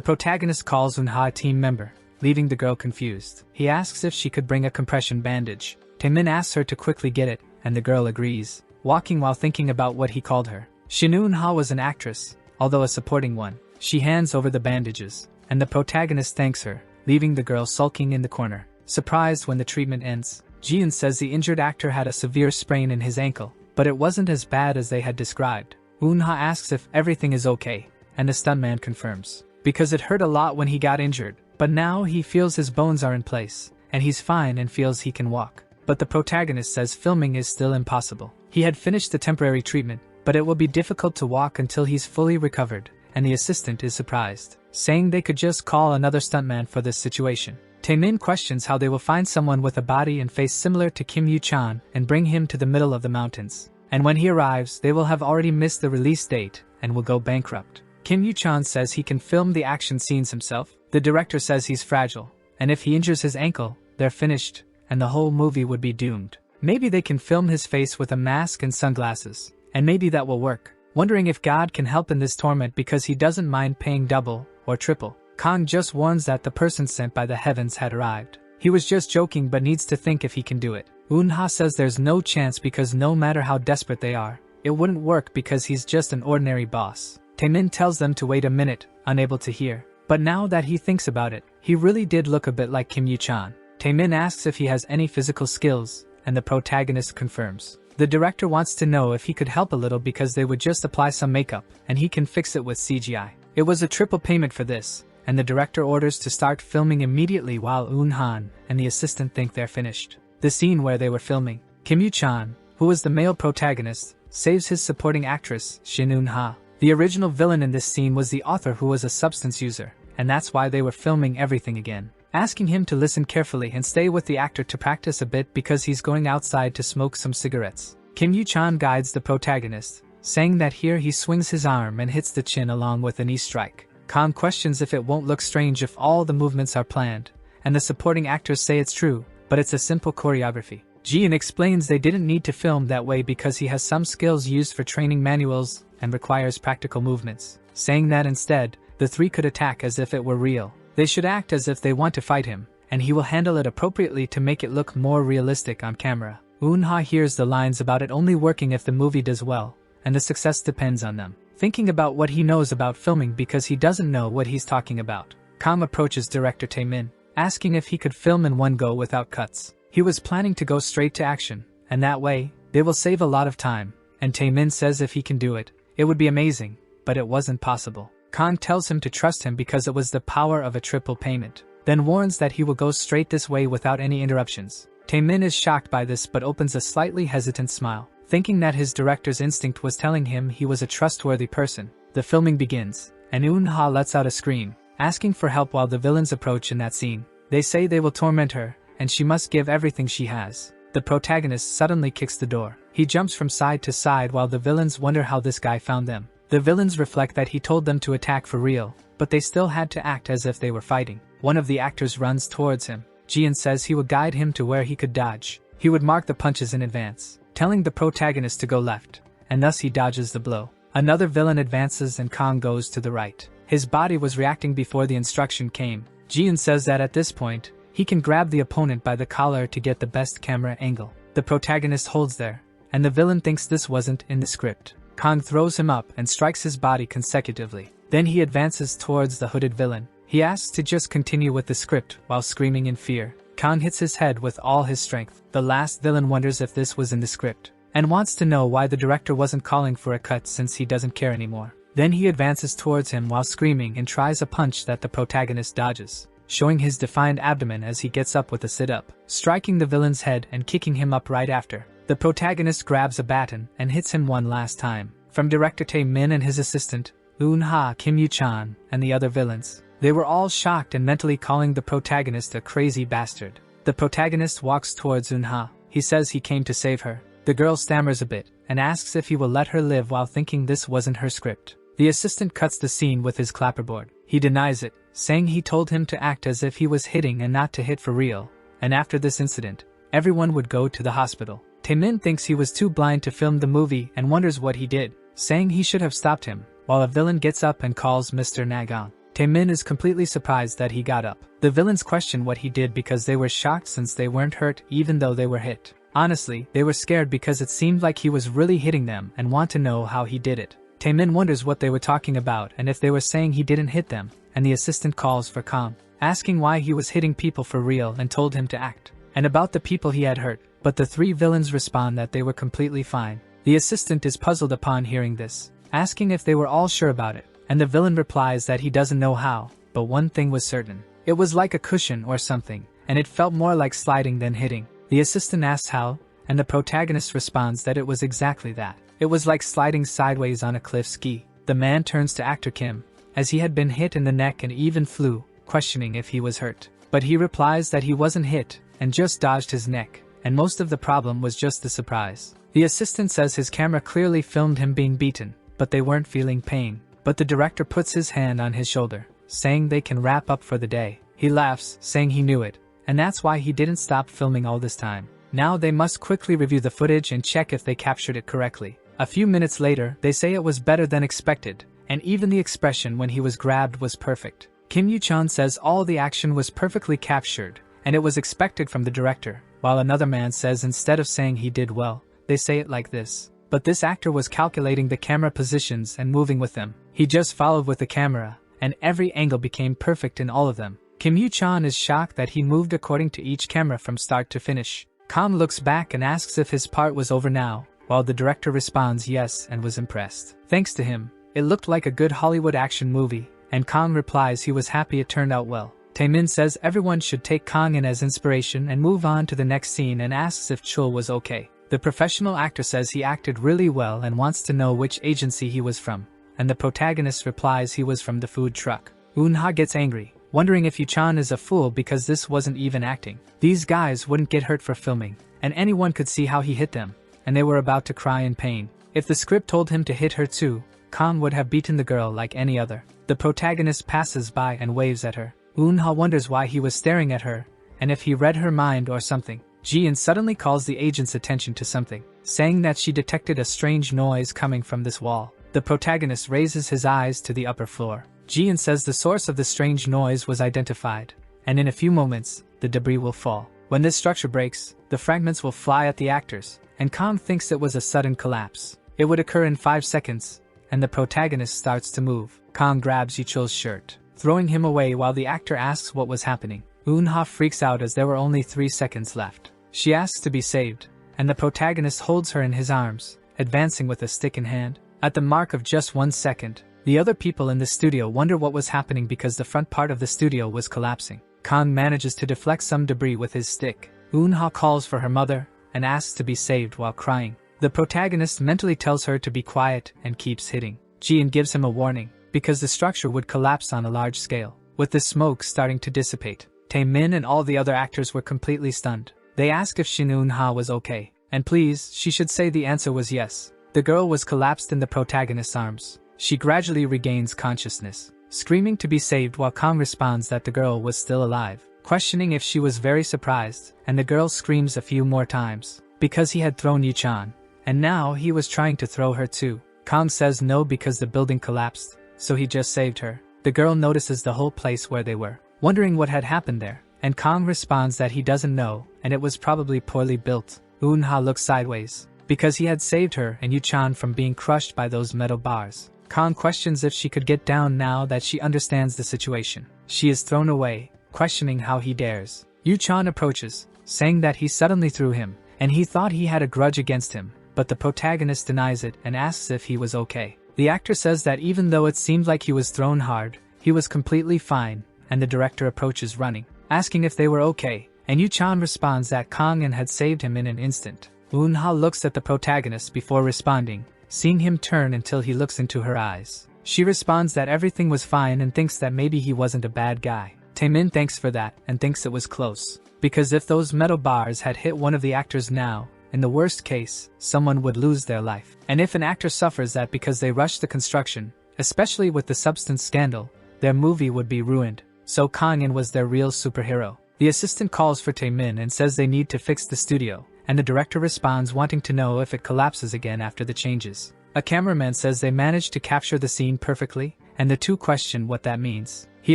protagonist calls Eun-ha a team member, leaving the girl confused. He asks if she could bring a compression bandage. Tae-min asks her to quickly get it, and the girl agrees, walking while thinking about what he called her. Eun-ha was an actress, although a supporting one. She hands over the bandages, and the protagonist thanks her, leaving the girl sulking in the corner. Surprised when the treatment ends, Ji-eun says the injured actor had a severe sprain in his ankle, but it wasn't as bad as they had described. Eun-ha asks if everything is okay, and the stuntman confirms, because it hurt a lot when he got injured, but now he feels his bones are in place, and he's fine and feels he can walk. But the protagonist says filming is still impossible. He had finished the temporary treatment, but it will be difficult to walk until he's fully recovered, and the assistant is surprised, saying they could just call another stuntman for this situation. Tae-min questions how they will find someone with a body and face similar to Kim Yoo-chan and bring him to the middle of the mountains. And when he arrives, they will have already missed the release date and will go bankrupt. Kim Yoo-chan says he can film the action scenes himself. The director says he's fragile, and if he injures his ankle, they're finished, and the whole movie would be doomed. Maybe they can film his face with a mask and sunglasses, and maybe that will work. Wondering if God can help in this torment because he doesn't mind paying double or triple. Kang just warns that the person sent by the heavens had arrived. He was just joking but needs to think if he can do it. Eun-ha says there's no chance because no matter how desperate they are, it wouldn't work because he's just an ordinary boss. Tae-min tells them to wait a minute, unable to hear. But now that he thinks about it, he really did look a bit like Kim Yoo-chan. Tae-min asks if he has any physical skills, and the protagonist confirms. The director wants to know if he could help a little because they would just apply some makeup, and he can fix it with CGI. It was a triple payment for this, and the director orders to start filming immediately while Eun-ha and the assistant think they're finished. The scene where they were filming, Kim Yoo-chan, who was the male protagonist, saves his supporting actress, Shin Eun-ha. The original villain in this scene was the author who was a substance user, and that's why they were filming everything again. Asking him to listen carefully and stay with the actor to practice a bit because he's going outside to smoke some cigarettes. Kim Yoo-chan guides the protagonist, saying that here he swings his arm and hits the chin along with a knee strike. Kang questions if it won't look strange if all the movements are planned, and the supporting actors say it's true, but it's a simple choreography. Ji-eun explains they didn't need to film that way because he has some skills used for training manuals and requires practical movements, saying that instead, the three could attack as if it were real. They should act as if they want to fight him, and he will handle it appropriately to make it look more realistic on camera. Eun-ha hears the lines about it only working if the movie does well, and the success depends on them. Thinking about what he knows about filming because he doesn't know what he's talking about, Kang approaches director Tae-min, asking if he could film in one go without cuts. He was planning to go straight to action, and that way, they will save a lot of time, and Tae-min says if he can do it, it would be amazing, but it wasn't possible. Kang tells him to trust him because it was the power of a triple payment, then warns that he will go straight this way without any interruptions. Tae-min is shocked by this but opens a slightly hesitant smile, thinking that his director's instinct was telling him he was a trustworthy person. The filming begins, and Eun-ha lets out a scream, asking for help while the villains approach in that scene. They say they will torment her, and she must give everything she has. The protagonist suddenly kicks the door. He jumps from side to side while the villains wonder how this guy found them. The villains reflect that he told them to attack for real, but they still had to act as if they were fighting. One of the actors runs towards him. Ji-eun says he would guide him to where he could dodge. He would mark the punches in advance, telling the protagonist to go left, and thus he dodges the blow. Another villain advances and Kang goes to the right. His body was reacting before the instruction came. Ji-eun says that at this point, he can grab the opponent by the collar to get the best camera angle. The protagonist holds there, and the villain thinks this wasn't in the script. Kang throws him up and strikes his body consecutively. Then he advances towards the hooded villain. He asks to just continue with the script while screaming in fear. Kang hits his head with all his strength. The last villain wonders if this was in the script, and wants to know why the director wasn't calling for a cut since he doesn't care anymore. Then he advances towards him while screaming and tries a punch that the protagonist dodges, showing his defined abdomen as he gets up with a sit-up, striking the villain's head and kicking him up right after. The protagonist grabs a baton and hits him one last time. From director Tae-min and his assistant, Eun-ha, Kim Yoo-chan, and the other villains, they were all shocked and mentally calling the protagonist a crazy bastard. The protagonist walks towards Eun-ha. He says he came to save her, The girl stammers a bit and asks if he will let her live while thinking this wasn't her script. The assistant cuts the scene with his clapperboard. He denies it, saying he told him to act as if he was hitting and not to hit for real, and after this incident, everyone would go to the hospital. Taemin thinks he was too blind to film the movie and wonders what he did, saying he should have stopped him, while a villain gets up and calls Mr. Nagang. Taemin is completely surprised that he got up. The villains question what he did because they were shocked since they weren't hurt even though they were hit. Honestly, they were scared because it seemed like he was really hitting them and want to know how he did it. Taemin wonders what they were talking about and if they were saying he didn't hit them, and the assistant calls for Kang, asking why he was hitting people for real and told him to act, and about the people he had hurt, but the three villains respond that they were completely fine. The assistant is puzzled upon hearing this, asking if they were all sure about it, and the villain replies that he doesn't know how, but one thing was certain. It was like a cushion or something, and it felt more like sliding than hitting. The assistant asks how, and the protagonist responds that it was exactly that. It was like sliding sideways on a cliff ski. The man turns to actor Kim, as he had been hit in the neck and even flew, questioning if he was hurt. But he replies that he wasn't hit, and just dodged his neck, and most of the problem was just the surprise. The assistant says his camera clearly filmed him being beaten, but they weren't feeling pain. But the director puts his hand on his shoulder, saying they can wrap up for the day. He laughs, saying he knew it, and that's why he didn't stop filming all this time. Now they must quickly review the footage and check if they captured it correctly. A few minutes later, they say it was better than expected, and even the expression when he was grabbed was perfect. Kim Yoo-chan says all the action was perfectly captured, and it was expected from the director, while another man says instead of saying he did well, they say it like this. But this actor was calculating the camera positions and moving with them. He just followed with the camera, and every angle became perfect in all of them. Kim Yoo-chan is shocked that he moved according to each camera from start to finish. Kang looks back and asks if his part was over now, while the director responds yes and was impressed. Thanks to him, it looked like a good Hollywood action movie, and Kang replies he was happy it turned out well. Taemin says everyone should take Kang in as inspiration and move on to the next scene and asks if Chul was okay. The professional actor says he acted really well and wants to know which agency he was from, and the protagonist replies he was from the food truck. Eun-ha gets angry, wondering if Yoo-chan is a fool because this wasn't even acting. These guys wouldn't get hurt for filming, and anyone could see how he hit them, and they were about to cry in pain. If the script told him to hit her too, Kang would have beaten the girl like any other. The protagonist passes by and waves at her. Eun-ha wonders why he was staring at her, and if he read her mind or something. Ji-in suddenly calls the agent's attention to something, saying that she detected a strange noise coming from this wall. The protagonist raises his eyes to the upper floor. Ji-in says the source of the strange noise was identified, and in a few moments, the debris will fall. When this structure breaks, the fragments will fly at the actors, and Kang thinks it was a sudden collapse. It would occur in 5 seconds, and the protagonist starts to move. Kang grabs Yi-chul's shirt, throwing him away while the actor asks what was happening. Eun-ha freaks out as there were only 3 seconds left. She asks to be saved, and the protagonist holds her in his arms, advancing with a stick in hand. At the mark of just 1 second, the other people in the studio wonder what was happening because the front part of the studio was collapsing. Kang manages to deflect some debris with his stick. Eun-ha calls for her mother and asks to be saved while crying. The protagonist mentally tells her to be quiet and keeps hitting. Ji-in gives him a warning, because the structure would collapse on a large scale. With the smoke starting to dissipate, Taemin and all the other actors were completely stunned. They ask if Shin Eun-ha was okay, and please, she should say the answer was yes. The girl was collapsed in the protagonist's arms. She gradually regains consciousness, screaming to be saved while Kang responds that the girl was still alive, questioning if she was very surprised, and the girl screams a few more times, because he had thrown Yoo-chan, and now he was trying to throw her too. Kang says no because the building collapsed, so he just saved her. The girl notices the whole place where they were, wondering what had happened there, and Kang responds that he doesn't know, and it was probably poorly built. Eun-ha looks sideways, because he had saved her and Yoo-chan from being crushed by those metal bars. Kang questions if she could get down now that she understands the situation. She is thrown away, questioning how he dares. Yoo-chan approaches, saying that he suddenly threw him, and he thought he had a grudge against him, but the protagonist denies it and asks if he was okay. The actor says that even though it seemed like he was thrown hard, he was completely fine, and the director approaches running, asking if they were okay, and Yoo-chan responds that Kang had saved him in an instant. Eun-ha looks at the protagonist before responding, seeing him turn until he looks into her eyes. She responds that everything was fine and thinks that maybe he wasn't a bad guy. Taemin thanks for that and thinks it was close, because if those metal bars had hit one of the actors now, In the worst case, someone would lose their life. And if an actor suffers that because they rushed the construction, especially with the substance scandal, their movie would be ruined. So Kang-in was their real superhero. The assistant calls for Tae-min and says they need to fix the studio, and the director responds wanting to know if it collapses again after the changes. A cameraman says they managed to capture the scene perfectly, and the two question what that means. He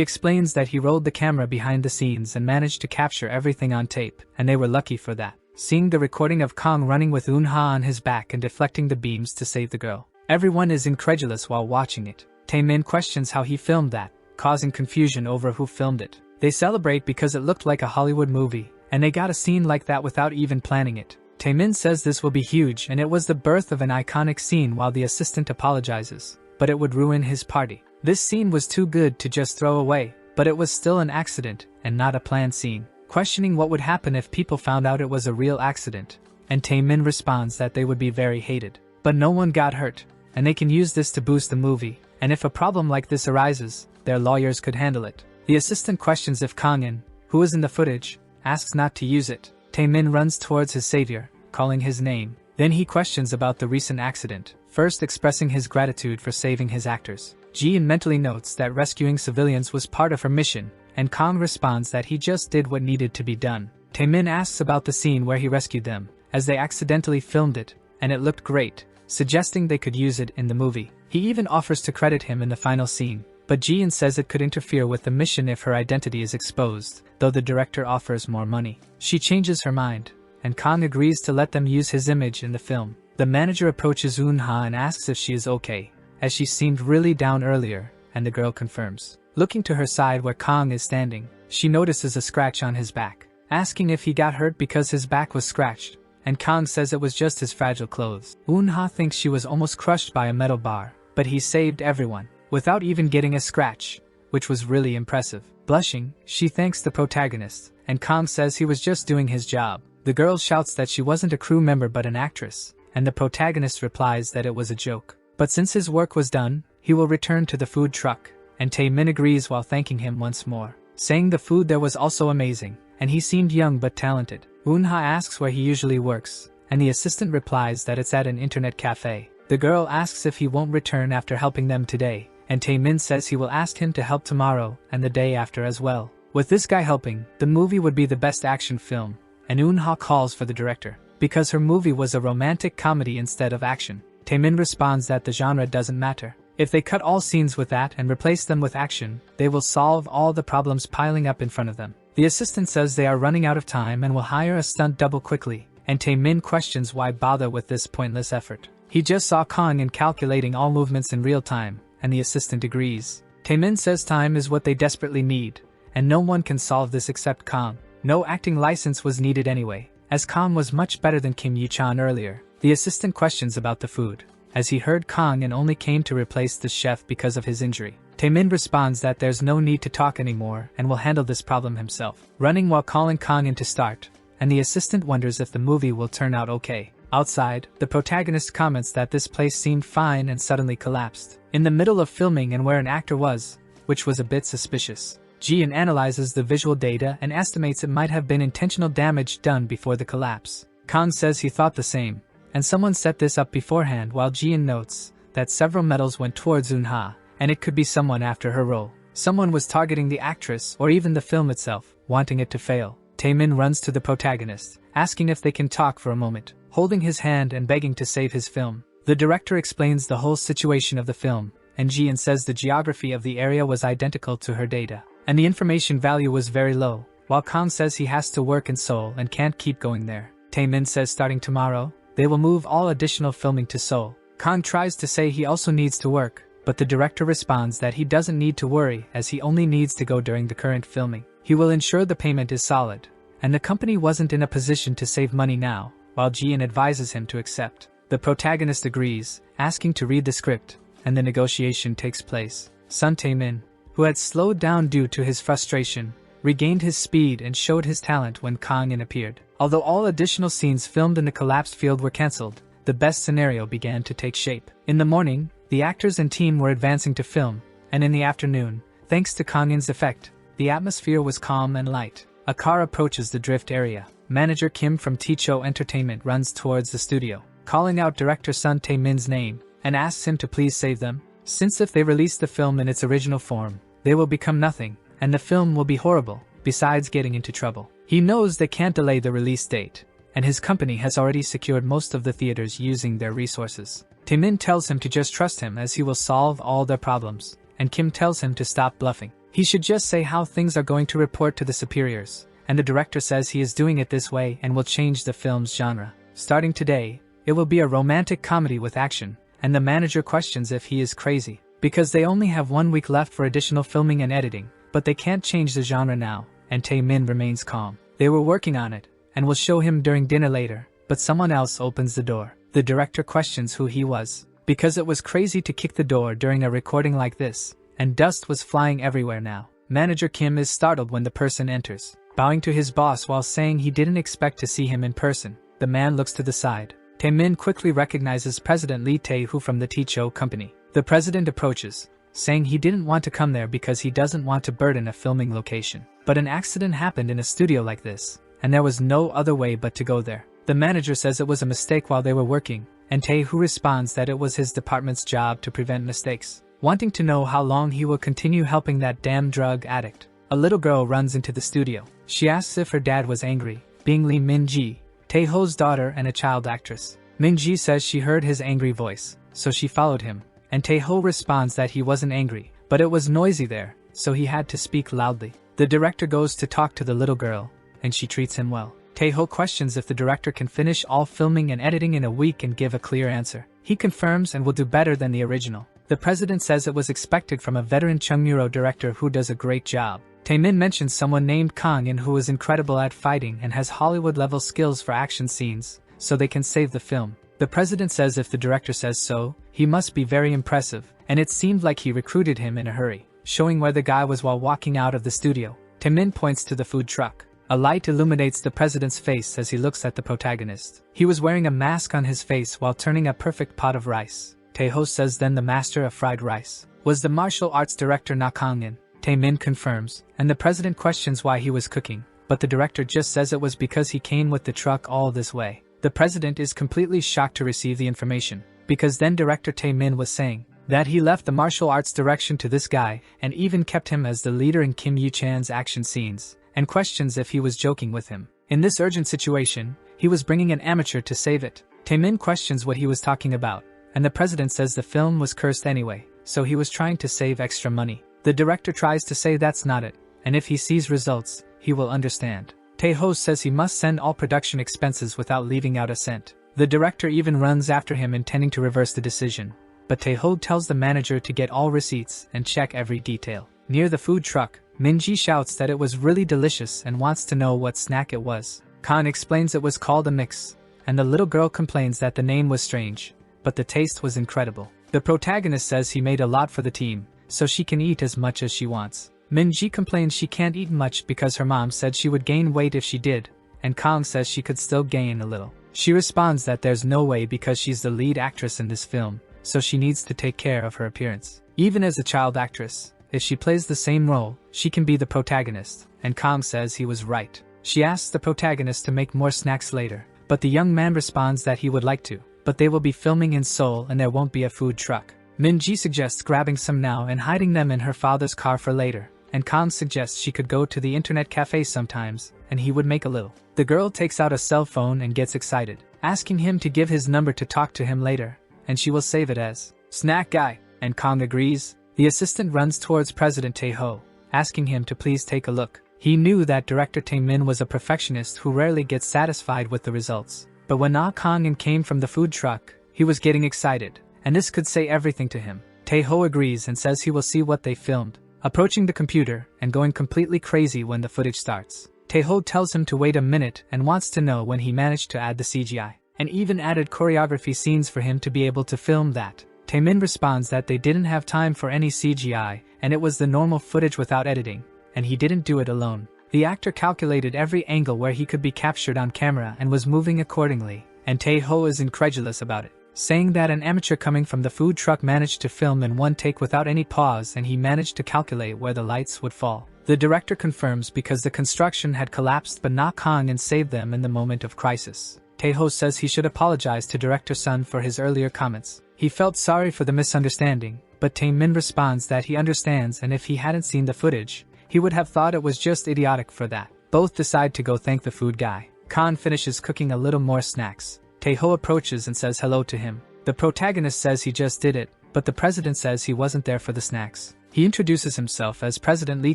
explains that he rolled the camera behind the scenes and managed to capture everything on tape, and they were lucky for that. Seeing the recording of Kang running with Eun-ha on his back and deflecting the beams to save the girl. Everyone is incredulous while watching it. Tae-min questions how he filmed that, causing confusion over who filmed it. They celebrate because it looked like a Hollywood movie, and they got a scene like that without even planning it. Tae-min says this will be huge and it was the birth of an iconic scene while the assistant apologizes, but it would ruin his party. This scene was too good to just throw away, but it was still an accident and not a planned scene. Questioning what would happen if people found out it was a real accident, and Tae-min responds that they would be very hated. But no one got hurt, and they can use this to boost the movie, and if a problem like this arises, their lawyers could handle it. The assistant questions if Kang-in, who is in the footage, asks not to use it. Tae-min runs towards his savior, calling his name. Then he questions about the recent accident, first expressing his gratitude for saving his actors. Ji-in mentally notes that rescuing civilians was part of her mission, and Kang responds that he just did what needed to be done. Tae-min asks about the scene where he rescued them, as they accidentally filmed it, and it looked great, suggesting they could use it in the movie. He even offers to credit him in the final scene. But Ji-in says it could interfere with the mission if her identity is exposed, though the director offers more money. She changes her mind, and Kang agrees to let them use his image in the film. The manager approaches Eun-ha and asks if she is okay, as she seemed really down earlier, and the girl confirms. Looking to her side where Kang is standing, she notices a scratch on his back, asking if he got hurt because his back was scratched, and Kang says it was just his fragile clothes. Eun-ha thinks she was almost crushed by a metal bar, but he saved everyone, without even getting a scratch, which was really impressive. Blushing, she thanks the protagonist, and Kang says he was just doing his job. The girl shouts that she wasn't a crew member but an actress, and the protagonist replies that it was a joke. But since his work was done, he will return to the food truck, and Tae-min agrees while thanking him once more, saying the food there was also amazing, and he seemed young but talented. Eun-ha asks where he usually works, and the assistant replies that it's at an internet cafe. The girl asks if he won't return after helping them today, and Tae-min says he will ask him to help tomorrow and the day after as well. With this guy helping, the movie would be the best action film, and Eun-ha calls for the director, because her movie was a romantic comedy instead of action. Tae-min responds that the genre doesn't matter. If they cut all scenes with that and replace them with action, they will solve all the problems piling up in front of them. The assistant says they are running out of time and will hire a stunt double quickly, and Tae-min questions why bother with this pointless effort. He just saw Kang-in calculating all movements in real time, and the assistant agrees. Tae-min says time is what they desperately need, and no one can solve this except Kang. No acting license was needed anyway, as Kang was much better than Kim Yoo-chan earlier. The assistant questions about the food, as he heard Kang-in only came to replace the chef because of his injury. Tae-min responds that there's no need to talk anymore and will handle this problem himself, running while calling Kang-in to start, and the assistant wonders if the movie will turn out okay. Outside, the protagonist comments that this place seemed fine and suddenly collapsed, in the middle of filming and where an actor was, which was a bit suspicious. Ji-in analyzes the visual data and estimates it might have been intentional damage done before the collapse. Kang says he thought the same, and someone set this up beforehand, while Ji-in notes that several metals went towards Eun-ha, and it could be someone after her role. Someone was targeting the actress or even the film itself, wanting it to fail. Tae-min runs to the protagonist, asking if they can talk for a moment, holding his hand and begging to save his film. The director explains the whole situation of the film, and Ji-in says the geography of the area was identical to her data, and the information value was very low, while Kang says he has to work in Seoul and can't keep going there. Tae-min says starting tomorrow, they will move all additional filming to Seoul. Kang tries to say he also needs to work, but the director responds that he doesn't need to worry as he only needs to go during the current filming. He will ensure the payment is solid, and the company wasn't in a position to save money now, while Ji-in advises him to accept. The protagonist agrees, asking to read the script, and the negotiation takes place. Sun Tae-min, who had slowed down due to his frustration, regained his speed and showed his talent when Kang-in appeared. Although all additional scenes filmed in the collapsed field were cancelled, the best scenario began to take shape. In the morning, the actors and team were advancing to film, and in the afternoon, thanks to Kang-in's effect, the atmosphere was calm and light. A car approaches the drift area. Manager Kim from Ticho Entertainment runs towards the studio, calling out director Sun Tae-min's name, and asks him to please save them, since if they release the film in its original form, they will become nothing, and the film will be horrible, besides getting into trouble. He knows they can't delay the release date, and his company has already secured most of the theaters using their resources. Tae-min tells him to just trust him as he will solve all their problems, and Kim tells him to stop bluffing. He should just say how things are going to report to the superiors, and the director says he is doing it this way and will change the film's genre. Starting today, it will be a romantic comedy with action, and the manager questions if he is crazy, because they only have 1 week left for additional filming and editing, but they can't change the genre now, and Tae-min remains calm. They were working on it, and will show him during dinner later, but someone else opens the door. The director questions who he was, because it was crazy to kick the door during a recording like this, and dust was flying everywhere now. Manager Kim is startled when the person enters, bowing to his boss while saying he didn't expect to see him in person. The man looks to the side. Tae-min quickly recognizes President Lee Tae-hoo from the Ticho company. The president approaches, saying he didn't want to come there because he doesn't want to burden a filming location. But an accident happened in a studio like this, and there was no other way but to go there. The manager says it was a mistake while they were working, and Tae-hoo responds that it was his department's job to prevent mistakes, wanting to know how long he will continue helping that damn drug addict. A little girl runs into the studio. She asks if her dad was angry, being Lee Min-ji, Tae-hoo's daughter and a child actress. Min-ji says she heard his angry voice, so she followed him, and Tae-hoo responds that he wasn't angry, but it was noisy there, so he had to speak loudly. The director goes to talk to the little girl, and she treats him well. Tae-hoo questions if the director can finish all filming and editing in a week and give a clear answer. He confirms and will do better than the original. The president says it was expected from a veteran Chung Muro director who does a great job. Tae-min mentions someone named Kang In who is incredible at fighting and has Hollywood-level skills for action scenes, so they can save the film. The president says if the director says so, he must be very impressive, and it seemed like he recruited him in a hurry, showing where the guy was while walking out of the studio. Tae-min points to the food truck. A light illuminates the president's face as he looks at the protagonist. He was wearing a mask on his face while turning a perfect pot of rice. Tae-hoo says then the master of fried rice was the martial arts director Na Kang-in. Tae-min confirms, and the president questions why he was cooking, but the director just says it was because he came with the truck all this way. The president is completely shocked to receive the information, because then director Tae-min was saying that he left the martial arts direction to this guy and even kept him as the leader in Kim Yu-chan's action scenes, and questions if he was joking with him. In this urgent situation, he was bringing an amateur to save it. Tae-min questions what he was talking about, and the president says the film was cursed anyway, so he was trying to save extra money. The director tries to say that's not it, and if he sees results, he will understand. Tae-hoo says he must send all production expenses without leaving out a cent. The director even runs after him intending to reverse the decision, but Tae-hoo tells the manager to get all receipts and check every detail. Near the food truck, Min-ji shouts that it was really delicious and wants to know what snack it was. Khan explains it was called a mix, and the little girl complains that the name was strange, but the taste was incredible. The protagonist says he made a lot for the team, so she can eat as much as she wants. Min-ji complains she can't eat much because her mom said she would gain weight if she did, and Kang says she could still gain a little. She responds that there's no way because she's the lead actress in this film, so she needs to take care of her appearance. Even as a child actress, if she plays the same role, she can be the protagonist, and Kang says he was right. She asks the protagonist to make more snacks later, but the young man responds that he would like to, but they will be filming in Seoul and there won't be a food truck. Min-ji suggests grabbing some now and hiding them in her father's car for later, and Kang suggests she could go to the internet cafe sometimes, and he would make a little. The girl takes out a cell phone and gets excited, asking him to give his number to talk to him later, and she will save it as Snack Guy, and Kang agrees. The assistant runs towards President Tae-hoo, asking him to please take a look. He knew that director Tae-min was a perfectionist who rarely gets satisfied with the results, but when Na Kang-in came from the food truck, he was getting excited, and this could say everything to him. Tae-hoo agrees and says he will see what they filmed, approaching the computer and going completely crazy when the footage starts. Tae-hoo tells him to wait a minute and wants to know when he managed to add the CGI, and even added choreography scenes for him to be able to film that. Tae-min responds that they didn't have time for any CGI, and it was the normal footage without editing, and he didn't do it alone. The actor calculated every angle where he could be captured on camera and was moving accordingly, and Tae-hoo is incredulous about it, saying that an amateur coming from the food truck managed to film in one take without any pause, and he managed to calculate where the lights would fall. The director confirms because the construction had collapsed but not Kang and saved them in the moment of crisis. Taeho says he should apologize to director Sun for his earlier comments. He felt sorry for the misunderstanding, but Tae-min responds that he understands, and if he hadn't seen the footage, he would have thought it was just idiotic for that. Both decide to go thank the food guy. Kang finishes cooking a little more snacks. Taeho approaches and says hello to him. The protagonist says he just did it, but the president says he wasn't there for the snacks. He introduces himself as President Lee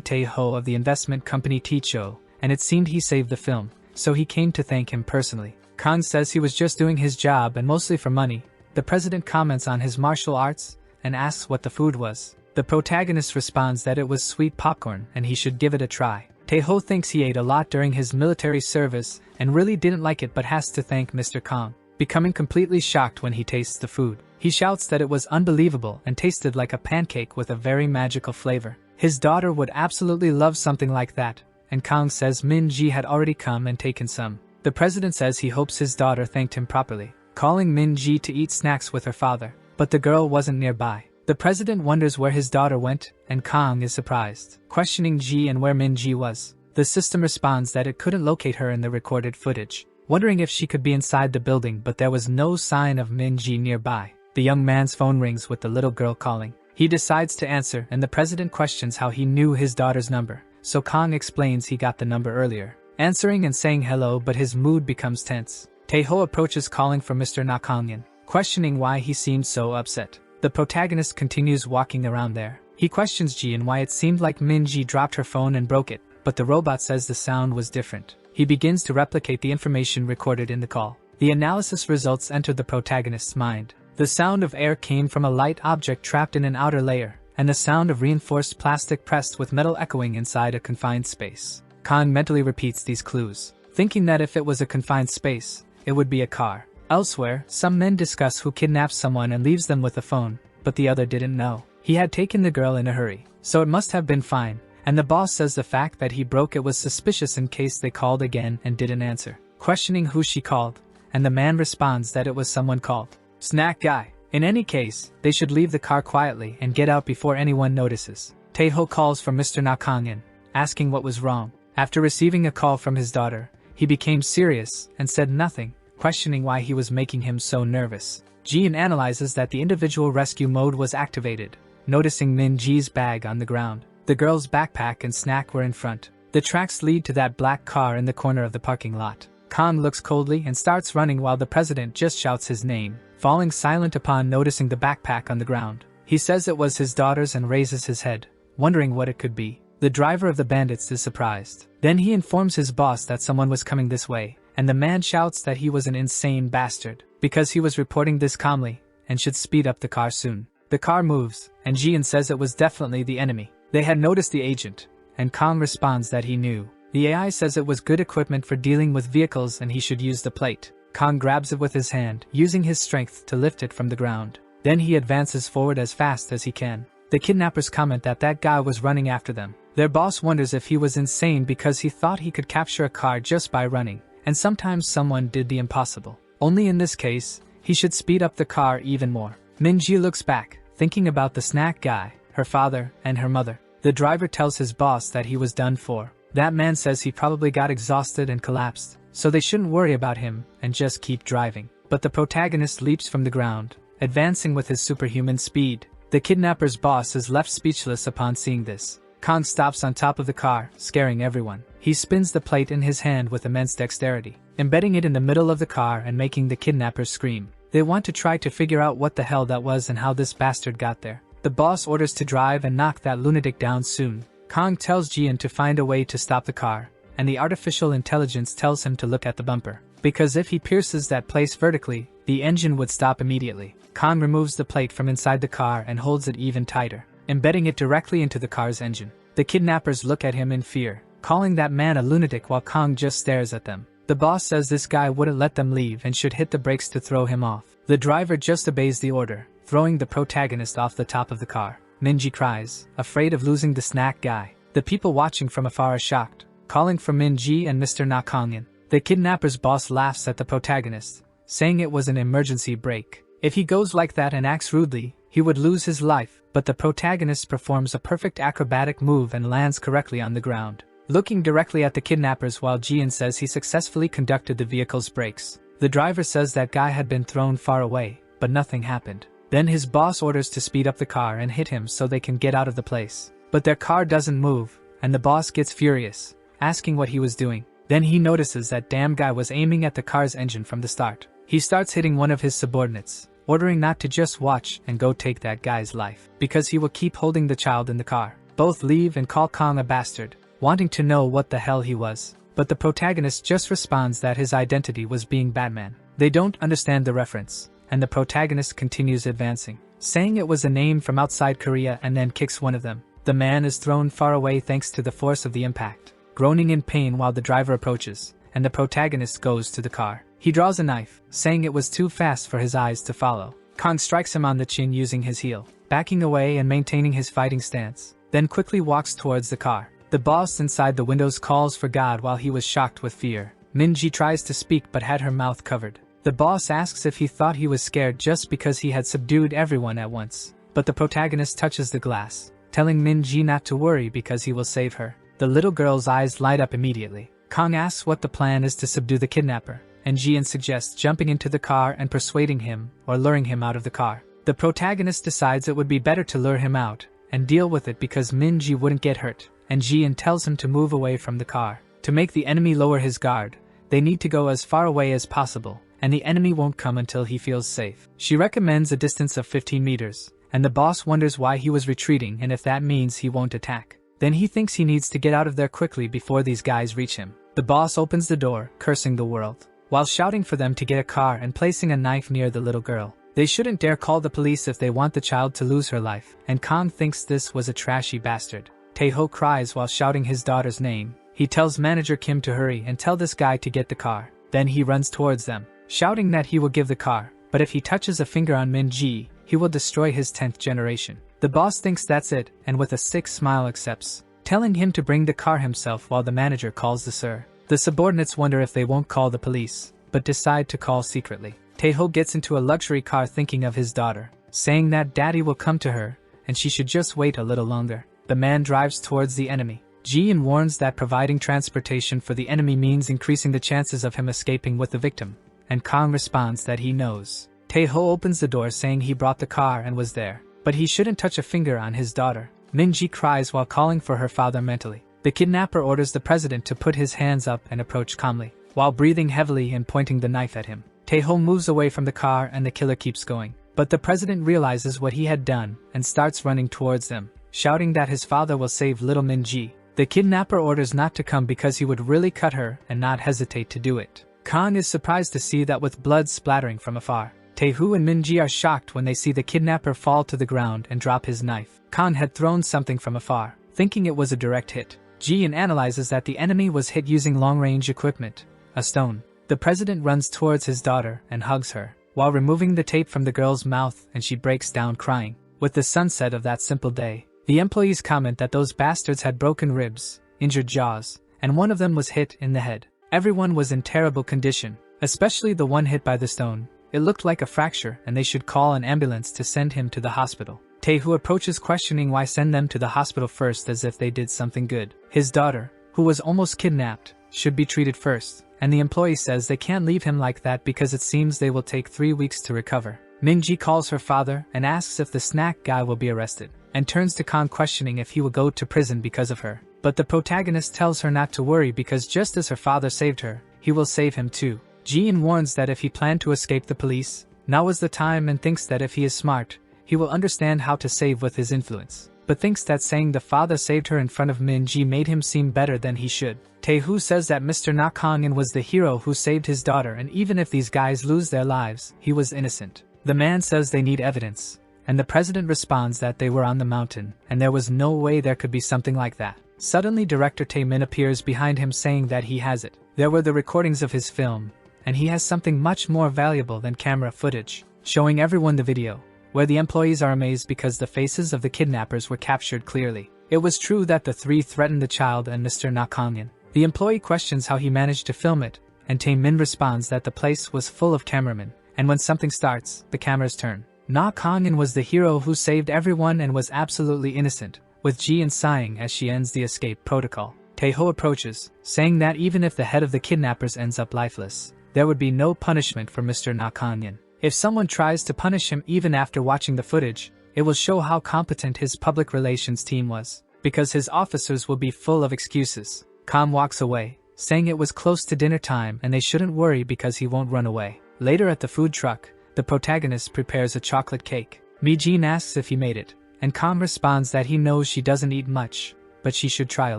Taeho of the investment company Ticho, and it seemed he saved the film, so he came to thank him personally. Kang says he was just doing his job and mostly for money. The president comments on his martial arts and asks what the food was. The protagonist responds that it was sweet popcorn and he should give it a try. Taeho thinks he ate a lot during his military service and really didn't like it but has to thank Mr. Kang, becoming completely shocked when he tastes the food. He shouts that it was unbelievable and tasted like a pancake with a very magical flavor. His daughter would absolutely love something like that, and Kang says Min-ji had already come and taken some. The president says he hopes his daughter thanked him properly, calling Min-ji to eat snacks with her father, but the girl wasn't nearby. The president wonders where his daughter went, and Kang is surprised, questioning Ji and where Min-ji was. The system responds that it couldn't locate her in the recorded footage, wondering if she could be inside the building, but there was no sign of Min-ji nearby. The young man's phone rings with the little girl calling. He decides to answer, and the president questions how he knew his daughter's number, so Kang explains he got the number earlier, answering and saying hello, but his mood becomes tense. Taeho approaches calling for Mr. Nakangyan, questioning why he seemed so upset. The protagonist continues walking around there. He questions Ji and why it seemed like Min-ji dropped her phone and broke it, but the robot says the sound was different. He begins to replicate the information recorded in the call. The analysis results enter the protagonist's mind. The sound of air came from a light object trapped in an outer layer, and the sound of reinforced plastic pressed with metal echoing inside a confined space. Kang mentally repeats these clues, thinking that if it was a confined space, it would be a car. Elsewhere, some men discuss who kidnaps someone and leaves them with a phone, but the other didn't know. He had taken the girl in a hurry, so it must have been fine, and the boss says the fact that he broke it was suspicious in case they called again and didn't answer, questioning who she called, and the man responds that it was someone called Snack Guy. In any case, they should leave the car quietly and get out before anyone notices. Taeho calls for Mr. Nakangyan, asking what was wrong. After receiving a call from his daughter, he became serious and said nothing, questioning why he was making him so nervous. Jian analyzes that the individual rescue mode was activated, noticing Min-ji's bag on the ground. The girl's backpack and snack were in front. The tracks lead to that black car in the corner of the parking lot. Kang looks coldly and starts running while the president just shouts his name, falling silent upon noticing the backpack on the ground. He says it was his daughter's and raises his head, wondering what it could be. The driver of the bandits is surprised. Then he informs his boss that someone was coming this way, and the man shouts that he was an insane bastard, because he was reporting this calmly, and should speed up the car soon. The car moves, and Jian says it was definitely the enemy. They had noticed the agent, and Kang responds that he knew. The AI says it was good equipment for dealing with vehicles and he should use the plate. Kang grabs it with his hand, using his strength to lift it from the ground. Then he advances forward as fast as he can. The kidnappers comment that that guy was running after them. Their boss wonders if he was insane because he thought he could capture a car just by running, and sometimes someone did the impossible. Only in this case, he should speed up the car even more. Min-ji looks back, thinking about the snack guy, her father, and her mother. The driver tells his boss that he was done for. That man says he probably got exhausted and collapsed, so they shouldn't worry about him and just keep driving. But the protagonist leaps from the ground, advancing with his superhuman speed. The kidnapper's boss is left speechless upon seeing this. Kang stops on top of the car, scaring everyone. He spins the plate in his hand with immense dexterity, embedding it in the middle of the car and making the kidnappers scream. They want to try to figure out what the hell that was and how this bastard got there. The boss orders to drive and knock that lunatic down soon. Kang tells Jian to find a way to stop the car, and the artificial intelligence tells him to look at the bumper, because if he pierces that place vertically, the engine would stop immediately. Kang removes the plate from inside the car and holds it even tighter, embedding it directly into the car's engine. The kidnappers look at him in fear, calling that man a lunatic while Kang just stares at them. The boss says this guy wouldn't let them leave and should hit the brakes to throw him off. The driver just obeys the order, throwing the protagonist off the top of the car. Min-ji cries, afraid of losing the snack guy. The people watching from afar are shocked, calling for Min-ji and Mr. Nakangyan. The kidnapper's boss laughs at the protagonist, saying it was an emergency brake. If he goes like that and acts rudely, he would lose his life, but the protagonist performs a perfect acrobatic move and lands correctly on the ground. Looking directly at the kidnappers while Jian says he successfully conducted the vehicle's brakes. The driver says that guy had been thrown far away, but nothing happened. Then his boss orders to speed up the car and hit him so they can get out of the place. But their car doesn't move, and the boss gets furious, asking what he was doing. Then he notices that damn guy was aiming at the car's engine from the start. He starts hitting one of his subordinates, ordering not to just watch and go take that guy's life, because he will keep holding the child in the car. Both leave and call Kong a bastard, wanting to know what the hell he was. But the protagonist just responds that his identity was being Batman. They don't understand the reference, and the protagonist continues advancing, saying it was a name from outside Korea, and then kicks one of them. The man is thrown far away thanks to the force of the impact, groaning in pain while the driver approaches, and the protagonist goes to the car. He draws a knife, saying it was too fast for his eyes to follow. Kong strikes him on the chin using his heel, backing away and maintaining his fighting stance, then quickly walks towards the car. The boss inside the windows calls for God while he was shocked with fear. Minji tries to speak but had her mouth covered. The boss asks if he thought he was scared just because he had subdued everyone at once. But the protagonist touches the glass, telling Minji not to worry because he will save her. The little girl's eyes light up immediately. Kong asks what the plan is to subdue the kidnapper, and Jian suggests jumping into the car and persuading him or luring him out of the car. The protagonist decides it would be better to lure him out and deal with it because Minji wouldn't get hurt, and Jian tells him to move away from the car. To make the enemy lower his guard, they need to go as far away as possible, and the enemy won't come until he feels safe. She recommends a distance of 15 meters, and the boss wonders why he was retreating and if that means he won't attack. Then he thinks he needs to get out of there quickly before these guys reach him. The boss opens the door, cursing the world, while shouting for them to get a car and placing a knife near the little girl. They shouldn't dare call the police if they want the child to lose her life, and Kong thinks this was a trashy bastard. Taeho cries while shouting his daughter's name. He tells manager Kim to hurry and tell this guy to get the car. Then he runs towards them, shouting that he will give the car, but if he touches a finger on Minji, he will destroy his 10th generation. The boss thinks that's it, and with a sick smile accepts, telling him to bring the car himself while the manager calls the sir. The subordinates wonder if they won't call the police, but decide to call secretly. Taeho gets into a luxury car thinking of his daughter, saying that daddy will come to her, and she should just wait a little longer. The man drives towards the enemy. Jian warns that providing transportation for the enemy means increasing the chances of him escaping with the victim, and Kong responds that he knows. Taeho opens the door saying he brought the car and was there, but he shouldn't touch a finger on his daughter. Minji cries while calling for her father mentally. The kidnapper orders the president to put his hands up and approach calmly, while breathing heavily and pointing the knife at him. Taeho moves away from the car and the killer keeps going, but the president realizes what he had done and starts running towards them, shouting that his father will save little Minji. The kidnapper orders not to come because he would really cut her and not hesitate to do it. Kong is surprised to see that with blood splattering from afar. Taeho and Minji are shocked when they see the kidnapper fall to the ground and drop his knife. Kong had thrown something from afar, thinking it was a direct hit. Jian analyzes that the enemy was hit using long-range equipment, a stone. The president runs towards his daughter and hugs her, while removing the tape from the girl's mouth, and she breaks down crying. With the sunset of that simple day, the employees comment that those bastards had broken ribs, injured jaws, and one of them was hit in the head. Everyone was in terrible condition, especially the one hit by the stone. It looked like a fracture and they should call an ambulance to send him to the hospital. Taeho approaches questioning why send them to the hospital first as if they did something good. His daughter, who was almost kidnapped, should be treated first, and the employee says they can't leave him like that because it seems they will take 3 weeks to recover. Minji calls her father and asks if the snack guy will be arrested, and turns to Kong questioning if he will go to prison because of her. But the protagonist tells her not to worry because just as her father saved her, he will save him too. Jian warns that if he planned to escape the police, now is the time, and thinks that if he is smart, he will understand how to save with his influence, but thinks that saying the father saved her in front of Minji made him seem better than he should. Taeho says that Mr. Nakongin was the hero who saved his daughter, and even if these guys lose their lives, he was innocent. The man says they need evidence, and the president responds that they were on the mountain, and there was no way there could be something like that. Suddenly director Taemin appears behind him saying that he has it. There were the recordings of his film, and he has something much more valuable than camera footage, showing everyone the video, where the employees are amazed because the faces of the kidnappers were captured clearly. It was true that the three threatened the child and Mr. Nakongin. The employee questions how he managed to film it, and Taemin responds that the place was full of cameramen, and when something starts, the cameras turn. Na Kangin was the hero who saved everyone and was absolutely innocent, with Ji sighing as she ends the escape protocol. Taeho approaches, saying that even if the head of the kidnappers ends up lifeless, there would be no punishment for Mr. Na Kangin. If someone tries to punish him even after watching the footage, it will show how competent his public relations team was, because his officers will be full of excuses. Kam walks away, saying it was close to dinner time and they shouldn't worry because he won't run away. Later at the food truck, the protagonist prepares a chocolate cake. Mi-jin asks if he made it, and Kam responds that he knows she doesn't eat much, but she should try a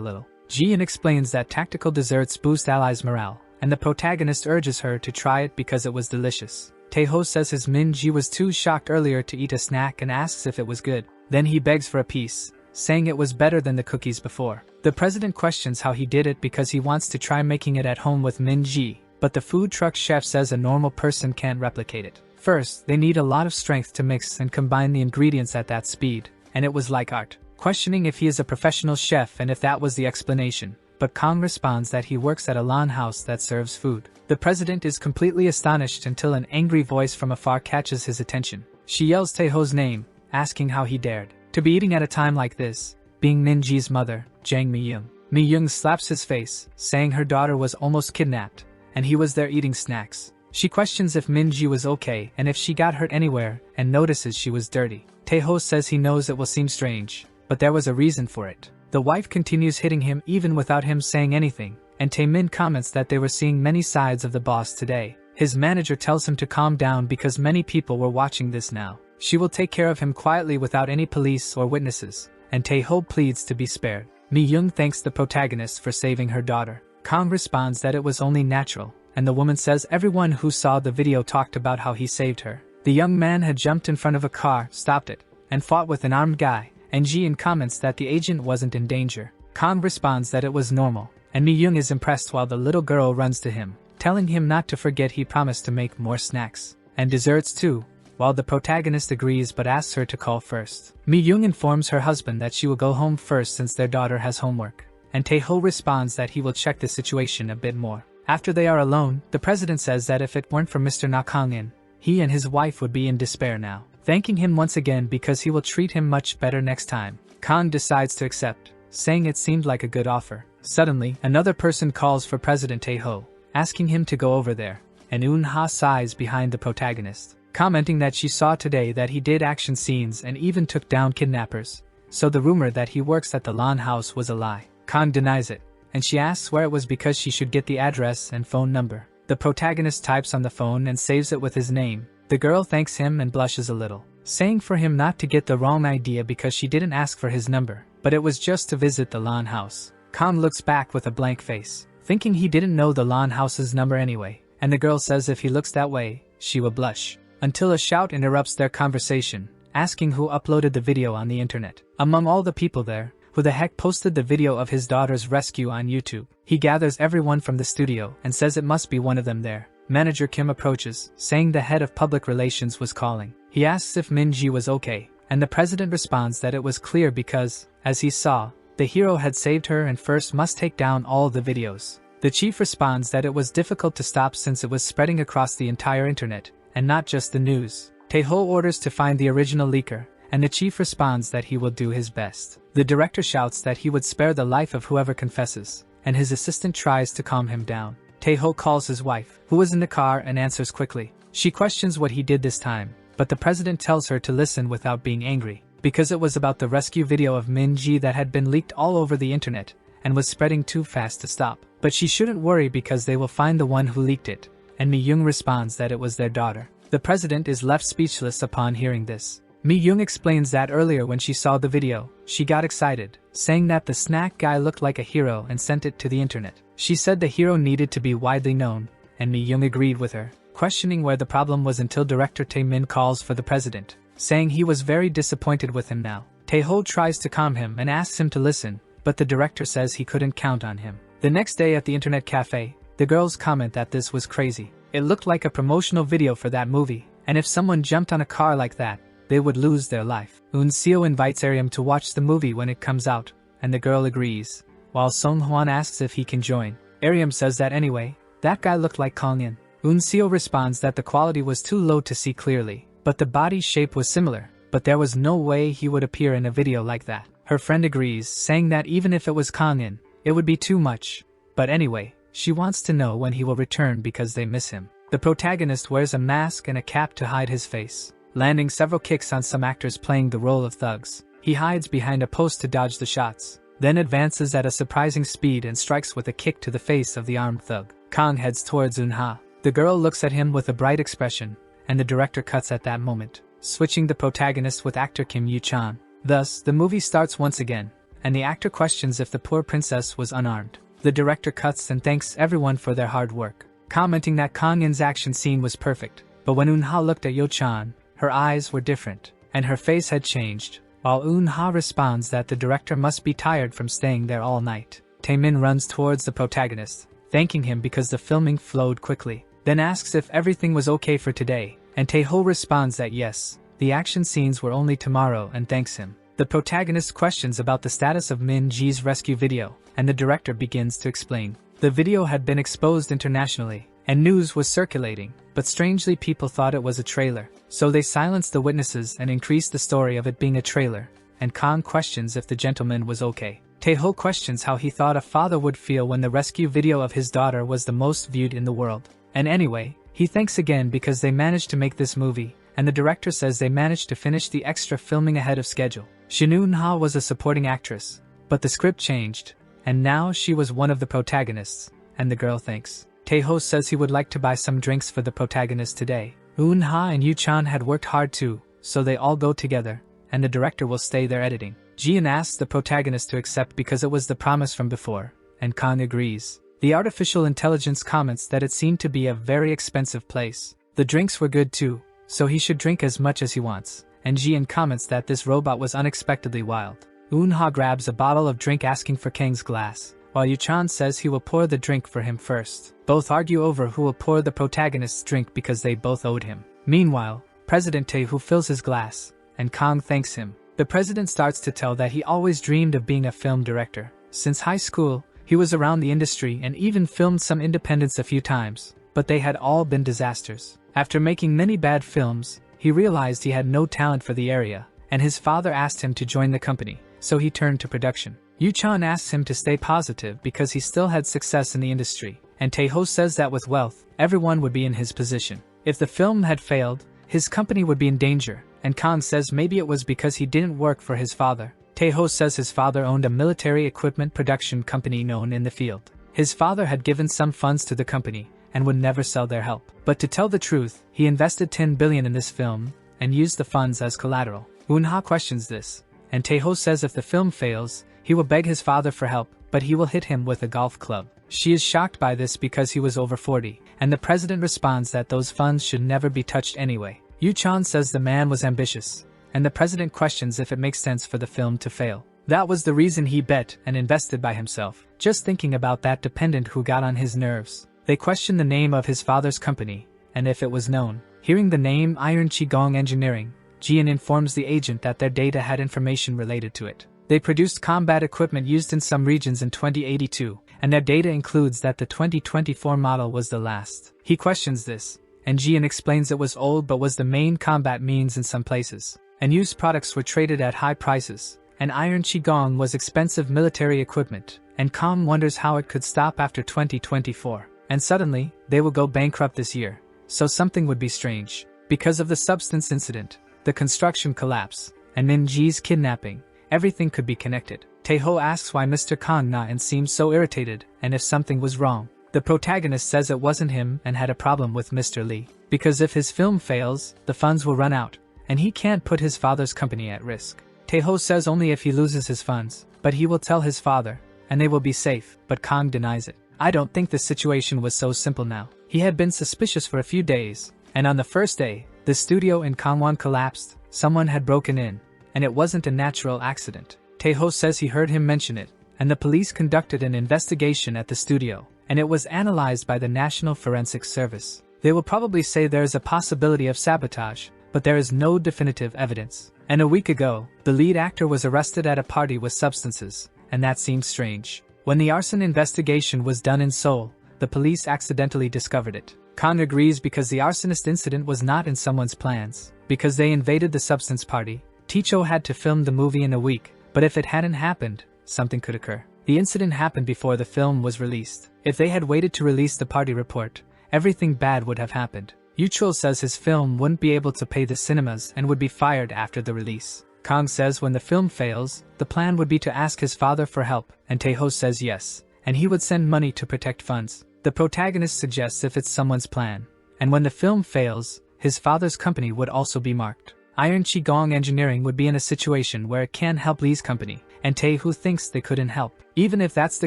little. Ji explains that tactical desserts boost allies' morale, and the protagonist urges her to try it because it was delicious. Taeho says his Min-ji was too shocked earlier to eat a snack and asks if it was good. Then he begs for a piece, saying it was better than the cookies before. The president questions how he did it because he wants to try making it at home with Min-ji, but the food truck chef says a normal person can't replicate it. First, they need a lot of strength to mix and combine the ingredients at that speed, and it was like art. Questioning if he is a professional chef and if that was the explanation, but Kang responds that he works at a lawn house that serves food. The president is completely astonished until an angry voice from afar catches his attention. She yells Taeho's name, asking how he dared to be eating at a time like this, being Min-ji's mother, Jang Mi-young. Mi-young slaps his face, saying her daughter was almost kidnapped, and he was there eating snacks. She questions if Min-ji was okay and if she got hurt anywhere, and notices she was dirty. Taeho says he knows it will seem strange, but there was a reason for it. The wife continues hitting him even without him saying anything, and Taemin comments that they were seeing many sides of the boss today. His manager tells him to calm down because many people were watching this now. She will take care of him quietly without any police or witnesses, and Taeho pleads to be spared. Mi-young thanks the protagonist for saving her daughter. Kang responds that it was only natural, and the woman says everyone who saw the video talked about how he saved her. The young man had jumped in front of a car, stopped it, and fought with an armed guy, and Ji-in comments that the agent wasn't in danger. Kang responds that it was normal, and Mi-young is impressed while the little girl runs to him, telling him not to forget he promised to make more snacks, and desserts too, while the protagonist agrees but asks her to call first. Mi-young informs her husband that she will go home first since their daughter has homework, and Taeho responds that he will check the situation a bit more. After they are alone, the president says that if it weren't for Mr. Na Kangin, he and his wife would be in despair now, thanking him once again because he will treat him much better next time. Kang decides to accept, saying it seemed like a good offer. Suddenly, another person calls for President Taeho, asking him to go over there, and Eun-ha sighs behind the protagonist, commenting that she saw today that he did action scenes and even took down kidnappers, so the rumor that he works at the lawn house was a lie. Kang denies it, and she asks where it was because she should get the address and phone number. The protagonist types on the phone and saves it with his name. The girl thanks him and blushes a little, saying for him not to get the wrong idea because she didn't ask for his number, but it was just to visit the lawn house. Kang looks back with a blank face, thinking he didn't know the lawn house's number anyway, and the girl says if he looks that way, she will blush, until a shout interrupts their conversation, asking who uploaded the video on the internet. Among all the people there, who the heck posted the video of his daughter's rescue on YouTube? He gathers everyone from the studio and says it must be one of them there. Manager Kim approaches, saying the head of public relations was calling. He asks if Min-ji was okay, and the president responds that it was clear because, as he saw, the hero had saved her and first must take down all the videos. The chief responds that it was difficult to stop since it was spreading across the entire internet, and not just the news. Taeho orders to find the original leaker, and the chief responds that he will do his best. The director shouts that he would spare the life of whoever confesses, and his assistant tries to calm him down. Taeho calls his wife, who was in the car, and answers quickly. She questions what he did this time, but the president tells her to listen without being angry, because it was about the rescue video of Min-ji that had been leaked all over the internet, and was spreading too fast to stop. But she shouldn't worry because they will find the one who leaked it, and Mi-young responds that it was their daughter. The president is left speechless upon hearing this. Mi-young explains that earlier when she saw the video, she got excited, saying that the snack guy looked like a hero and sent it to the internet. She said the hero needed to be widely known, and Mi-young agreed with her, questioning where the problem was until director Taemin calls for the president, saying he was very disappointed with him now. Taeho tries to calm him and asks him to listen, but the director says he couldn't count on him. The next day at the internet cafe, the girls comment that this was crazy. It looked like a promotional video for that movie, and if someone jumped on a car like that, they would lose their life. Eun-seo invites Aryam to watch the movie when it comes out, and the girl agrees, while Song-hwan asks if he can join. Aryam says that anyway, that guy looked like Kang-in. Unseo responds that the quality was too low to see clearly, but the body shape was similar, but there was no way he would appear in a video like that. Her friend agrees, saying that even if it was Kangin, it would be too much. But anyway, she wants to know when he will return because they miss him. The protagonist wears a mask and a cap to hide his face, landing several kicks on some actors playing the role of thugs. He hides behind a post to dodge the shots, then advances at a surprising speed and strikes with a kick to the face of the armed thug. Kang heads towards Eunha. The girl looks at him with a bright expression, and the director cuts at that moment, switching the protagonist with actor Kim Yoo-chan. Thus, the movie starts once again, and the actor questions if the poor princess was unarmed. The director cuts and thanks everyone for their hard work, commenting that Kang In's action scene was perfect. But when Eunha looked at Yoo-chan, her eyes were different, and her face had changed, while Eunha responds that the director must be tired from staying there all night. Taemin runs towards the protagonist, thanking him because the filming flowed quickly, then asks if everything was okay for today, and Taeho responds that yes, the action scenes were only tomorrow and thanks him. The protagonist questions about the status of Min Ji's rescue video, and the director begins to explain. The video had been exposed internationally, and news was circulating, but strangely people thought it was a trailer, so they silenced the witnesses and increased the story of it being a trailer, and Kang questions if the gentleman was okay. Taeho questions how he thought a father would feel when the rescue video of his daughter was the most viewed in the world. And anyway, he thanks again because they managed to make this movie, and the director says they managed to finish the extra filming ahead of schedule. Shin Eun-ha was a supporting actress, but the script changed, and now she was one of the protagonists, and the girl thanks. Taeho says he would like to buy some drinks for the protagonist today. Eun-ha and Yoo-chan had worked hard too, so they all go together, and the director will stay there editing. Jian asks the protagonist to accept because it was the promise from before, and Kang agrees. The artificial intelligence comments that it seemed to be a very expensive place. The drinks were good too, so he should drink as much as he wants, and Jian comments that this robot was unexpectedly wild. Eun-ha grabs a bottle of drink asking for Kang's glass, while Yoo-chan says he will pour the drink for him first. Both argue over who will pour the protagonist's drink because they both owed him. Meanwhile, President Taeho fills his glass, and Kang thanks him. The president starts to tell that he always dreamed of being a film director. Since high school, he was around the industry and even filmed some independents a few times, but they had all been disasters. After making many bad films, he realized he had no talent for the area, and his father asked him to join the company, so he turned to production. Yoo-chan asks him to stay positive because he still had success in the industry, and Taeho says that with wealth, everyone would be in his position. If the film had failed, his company would be in danger, and Kang says maybe it was because he didn't work for his father. Taeho says his father owned a military equipment production company known in the field. His father had given some funds to the company, and would never sell their help. But to tell the truth, he invested 10 billion in this film, and used the funds as collateral. Eun-ha questions this, and Taeho says if the film fails, he will beg his father for help, but he will hit him with a golf club. She is shocked by this because he was over 40, and the president responds that those funds should never be touched anyway. Yoo-chan says the man was ambitious, and the president questions if it makes sense for the film to fail. That was the reason he bet and invested by himself. Just thinking about that dependent who got on his nerves. They question the name of his father's company, and if it was known. Hearing the name Iron Qigong Engineering, Jian informs the agent that their data had information related to it. They produced combat equipment used in some regions in 2082, and their data includes that the 2024 model was the last. He questions this, and Jian explains it was old but was the main combat means in some places, and used products were traded at high prices, and Iron Qigong was expensive military equipment, and Kang wonders how it could stop after 2024. And suddenly, they will go bankrupt this year, so something would be strange. Because of the substance incident, the construction collapse, and Min Ji's kidnapping, everything could be connected. Taeho asks why Mr. Kang Na seems so irritated, and if something was wrong. The protagonist says it wasn't him and had a problem with Mr. Lee, because if his film fails, the funds will run out, and he can't put his father's company at risk. Taeho says only if he loses his funds, but he will tell his father, and they will be safe, but Kang denies it. I don't think the situation was so simple now. He had been suspicious for a few days, and on the first day, the studio in Gangwon collapsed, someone had broken in, and it wasn't a natural accident. Taeho says he heard him mention it, and the police conducted an investigation at the studio, and it was analyzed by the National Forensic Service. They will probably say there is a possibility of sabotage, but there is no definitive evidence. And a week ago, the lead actor was arrested at a party with substances, and that seemed strange. When the arson investigation was done in Seoul, the police accidentally discovered it. Kang agrees because the arsonist incident was not in someone's plans. Because they invaded the substance party, Ticho had to film the movie in a week, but if it hadn't happened, something could occur. The incident happened before the film was released. If they had waited to release the party report, everything bad would have happened. Yuchul says his film wouldn't be able to pay the cinemas and would be fired after the release. Kang says when the film fails, the plan would be to ask his father for help, and Taeho says yes, and he would send money to protect funds. The protagonist suggests if it's someone's plan, and when the film fails, his father's company would also be marked. Iron Qigong Engineering would be in a situation where it can help Lee's company, and Taeho thinks they couldn't help. Even if that's the